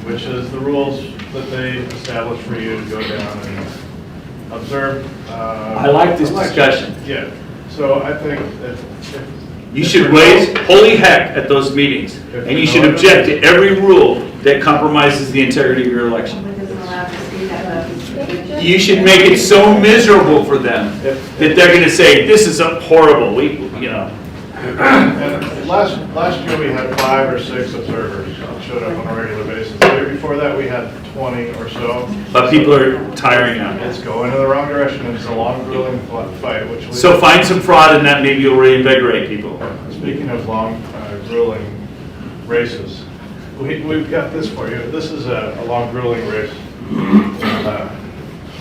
which is the rules that they establish for you to go down and observe. I like this discussion. Yeah. So I think that you should raise holy heck at those meetings, and you should object to every rule that compromises the integrity of your election. You should make it so miserable for them that they're going to say, "This is horrible." And last year we had 5 or 6 observers that showed up on a regular basis. The year before that we had 20 or so. But people are tiring out. It's going in the wrong direction. It's a long, grueling fight. So find some fraud in that. Maybe you'll reinvigorate people. Speaking of long, grueling races, we've got this for you. This is a long, grueling race.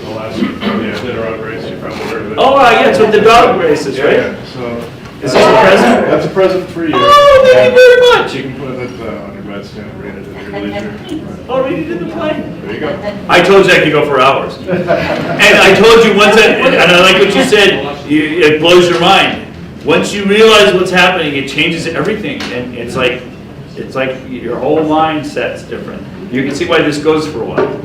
The last Iditarod race, you probably heard of it. Oh, yeah, it's with the dog races, right? Yeah, so is this a present? That's a present for you. Oh, thank you very much. You can put it on your bedstand and read it at your leisure. Oh, read it in the plane. There you go. I told you I could go for hours. And I told you once, and I like what you said, it blows your mind. Once you realize what's happening, it changes everything. And it's like your whole mindset's different. You can see why this goes for a while.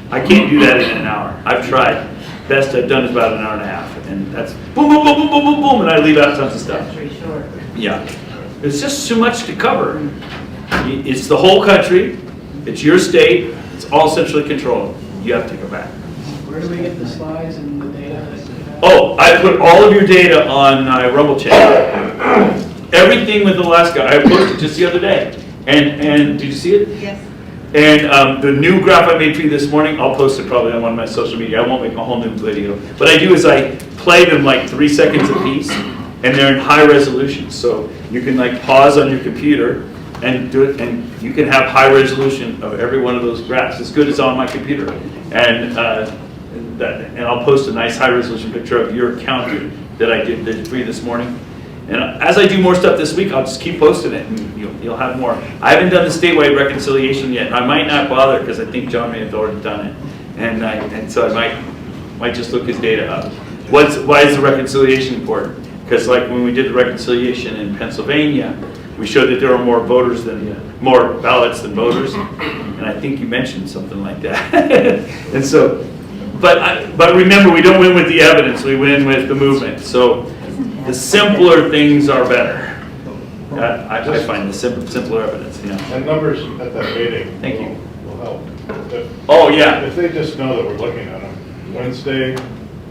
I can't do that in an hour. I've tried. Best I've done is about an hour and a half. And that's boom, boom, boom, boom, boom, boom, boom, and I leave out tons of stuff. That's pretty short. Yeah. It's just too much to cover. It's the whole country. It's your state. It's all centrally controlled. You have to go back. Where do we get the slides and the data? Oh, I put all of your data on Rumble Chat. Everything with Alaska. I posted just the other day. And did you see it? Yes. And the new graph I made for you this morning, I'll post it probably on one of my social media. I won't make a whole new video. What I do is I play them like 3 seconds apiece, and they're in high resolution. So you can like pause on your computer and do it, and you can have high resolution of every one of those graphs, as good as on my computer. And I'll post a nice high resolution picture of your county that I did for you this morning. And as I do more stuff this week, I'll just keep posting it, and you'll have more. I haven't done the statewide reconciliation yet. I might not bother because I think John may have already done it, and so I might just look his data up. Why is the reconciliation important? Because like when we did the reconciliation in Pennsylvania, we showed that there were more ballots than voters, and I think you mentioned something like that. And so, but remember, we don't win with the evidence; we win with the movement. So. The simpler things are better. I find the simpler evidence. Yeah. And numbers at that meeting. Thank you. Will help. Oh yeah. If they just know that we're looking at them. Wednesday,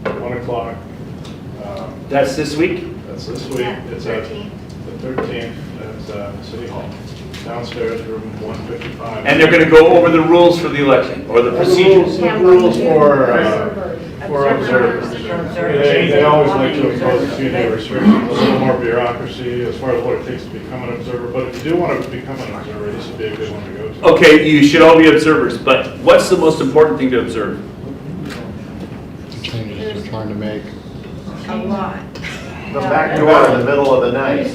1 o'clock. That's this week. That's this week. It's at the 13th at City Hall, downstairs, room 155. And they're going to go over the rules for the election or the procedures. The rules for For observers. They always like to impose a few new restrictions, a little more bureaucracy as far as what it takes to become an observer. But if you do want to become an observer, this would be a good one to go to. Okay, you should all be observers, but what's the most important thing to observe? The changes you're trying to make. A lot. The back door in the middle of the night.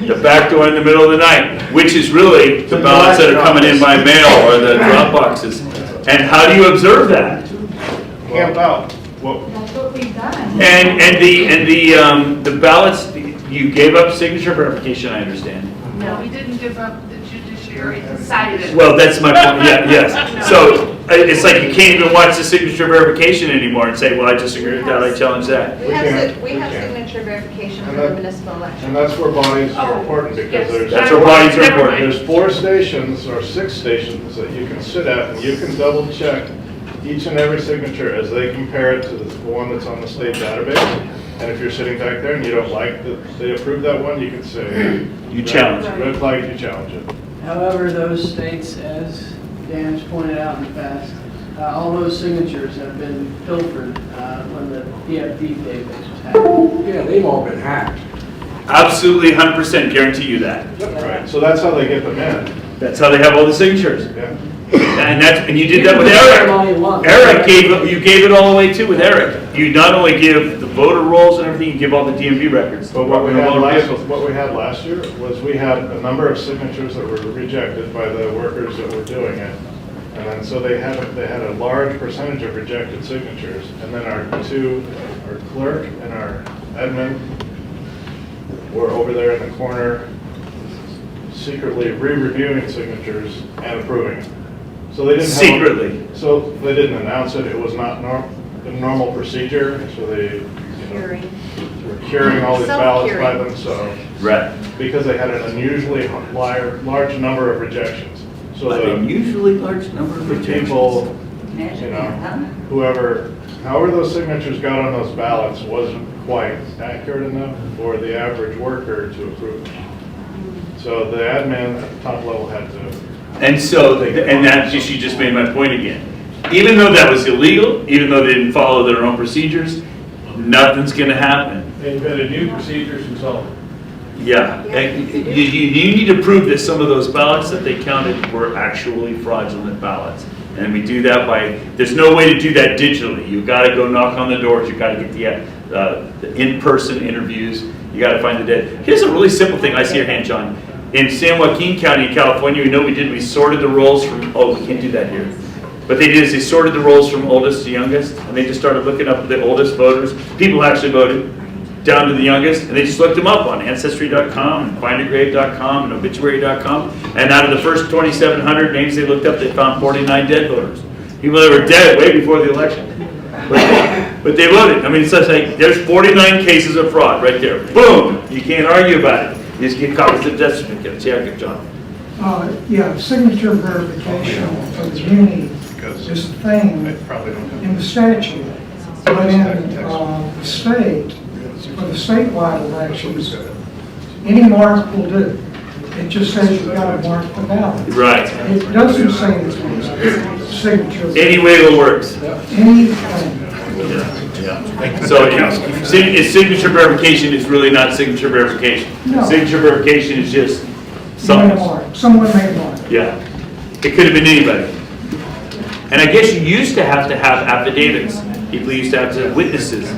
The back door in the middle of the night, which is really the ballots that are coming in by mail or the drop boxes. And how do you observe that? Camp out. That's what we've done. And the ballots, you gave up signature verification, I understand. No, we didn't give up, the judiciary decided. Well, that's my point, yeah, yes. So it's like you can't even watch the signature verification anymore and say, well, I disagree with that, I challenge that. We have signature verification for the municipal election. And that's where bodies are important because there's. That's where bodies are important. There's 4 stations or 6 stations that you can sit at and you can double check each and every signature as they compare it to the one that's on the state database. And if you're sitting back there and you don't like that they approve that one, you can say. You challenge it. Red flag, you challenge it. However, those states, as Dan's pointed out in the past, all those signatures have been pilfered when the PFD database was hacked. Yeah, they've all been hacked. Absolutely 100% guarantee you that. Right, so that's how they get them in. That's how they have all the signatures. Yeah. And you did that with Eric. Eric you gave it all away too with Eric. You not only give the voter rolls and everything, you give all the DMV records. But what we had last year was we had a number of signatures that were rejected by the workers that were doing it. And then so they had a large percentage of rejected signatures. And then our clerk and our admin were over there in the corner secretly re-reviewing signatures and approving it. So they didn't secretly. So they didn't announce it. It was not a normal procedure. So they were curing all these ballots by themselves. Right. Because they had an unusually large number of rejections. So the unusually large number of rejections. People, however those signatures got on those ballots wasn't quite accurate enough for the average worker to approve. So the admin at the top level had to. And so, and that you just made my point again. Even though that was illegal, even though they didn't follow their own procedures, nothing's going to happen. They invented new procedures and so on. Yeah, and you need to prove that some of those ballots that they counted were actually fraudulent ballots. And we do that by, there's no way to do that digitally. You got to go knock on the doors, you got to get the in-person interviews, you got to find the dead. Here's a really simple thing, I see your hand, John. In San Joaquin County in California, we sorted the rolls from, we can't do that here. What they did is they sorted the rolls from oldest to youngest, and they just started looking up the oldest voters, people who actually voted, down to the youngest, and they just looked them up on Ancestry.com, and FindAGrave.com, and Obituary.com, and out of the first 2,700 names they looked up, they found 49 dead voters. People that were dead way before the election. But they voted. I mean, it's just like, there's 49 cases of fraud right there. Boom! You can't argue about it. You just get copies of death certificates. Yeah, good, John. Yeah, signature verification for the muni is a thing in the statute. But in the state, for the statewide elections, any mark will do. It just says you've got to mark the ballot. Right. It doesn't say it's signature. Any way it works. Anything. Yeah. So signature verification is really not signature verification. No. Signature verification is just something. Someone made a mark. Yeah. It could have been anybody. And I guess you used to have affidavits. People used to have to, witnesses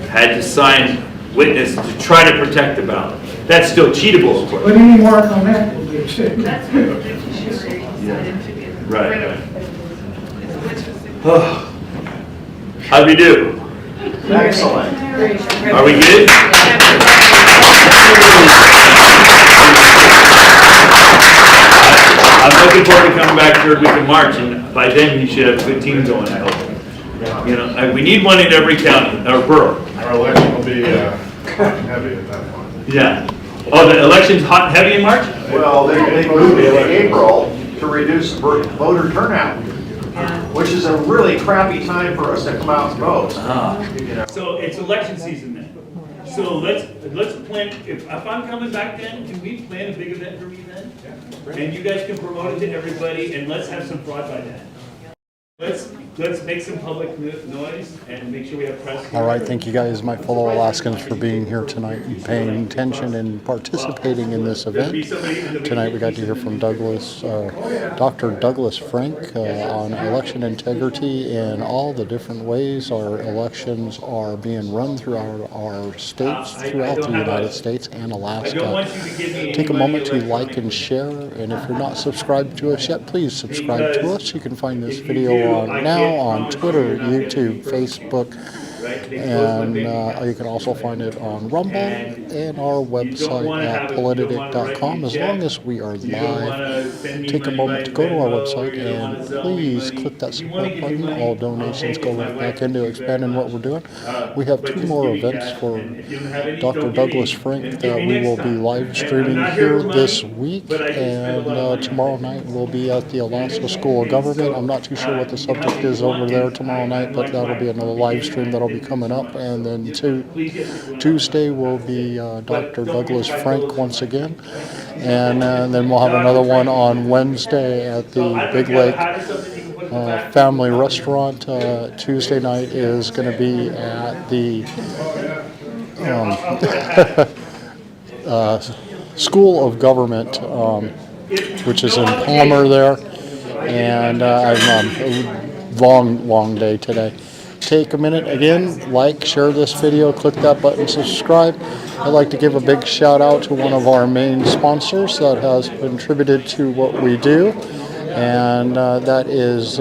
had to sign witness to try to protect the ballot. That's still cheatable, of course. But any mark on that will be too. That's what the judiciary decided to get Right. rid of. How'd we do? Excellent. Are we good? I'm looking forward to coming back third week in March, and by then we should have a good team going, I hope. You know, we need one in every county, or borough. Our election will be hot and heavy at that point. Yeah. Oh, the election's hot and heavy in March? Well, they moved it in April to reduce voter turnout, which is a really crappy time for us to come out and vote. So it's election season then. So let's plan, if I'm coming back then, can we plan a big event for me then? And you guys can promote it to everybody, and let's have some fraud by then. Let's make some public noise and make sure we have press. All right, thank you guys, my fellow Alaskans, for being here tonight and paying attention and participating in this event. Tonight we got to hear from Dr. Douglas Frank on election integrity and all the different ways our elections are being run throughout our states, throughout the United States and Alaska. Take a moment to like and share, and if you're not subscribed to us yet, please subscribe to us. You can find this video on Twitter, YouTube, Facebook, and you can also find it on Rumble and our website at Politadick.com. As long as we are live, take a moment to go to our website and please click that support button. All donations go right back into expanding what we're doing. We have 2 more events for Dr. Douglas Frank that we will be live streaming here this week, and tomorrow night we'll be at the Alaska School of Government. I'm not too sure what the subject is over there tomorrow night, but that'll be another live stream that'll be coming up. And then Tuesday will be Dr. Douglas Frank once again, and then we'll have another one on Wednesday at the Big Lake Family Restaurant. Tuesday night is going to be at the School of Government, which is in Palmer there, and a long day today. Take a minute again, like, share this video, click that button, subscribe. I'd like to give a big shout out to one of our main sponsors that has contributed to what we do, and that is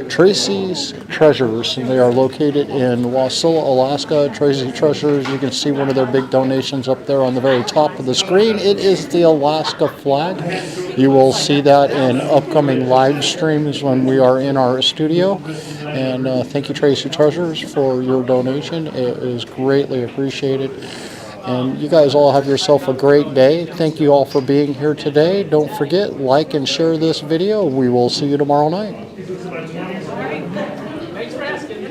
Tracy's Treasures, and they are located in Wasilla, Alaska. Tracy's Treasures, you can see one of their big donations up there on the very top of the screen. It is the Alaska flag. You will see that in upcoming live streams when we are in our studio. And thank you, Tracy Treasures, for your donation. It is greatly appreciated. And you guys all have yourself a great day. Thank you all for being here today. Don't forget, like and share this video. We will see you tomorrow night. Thanks for asking.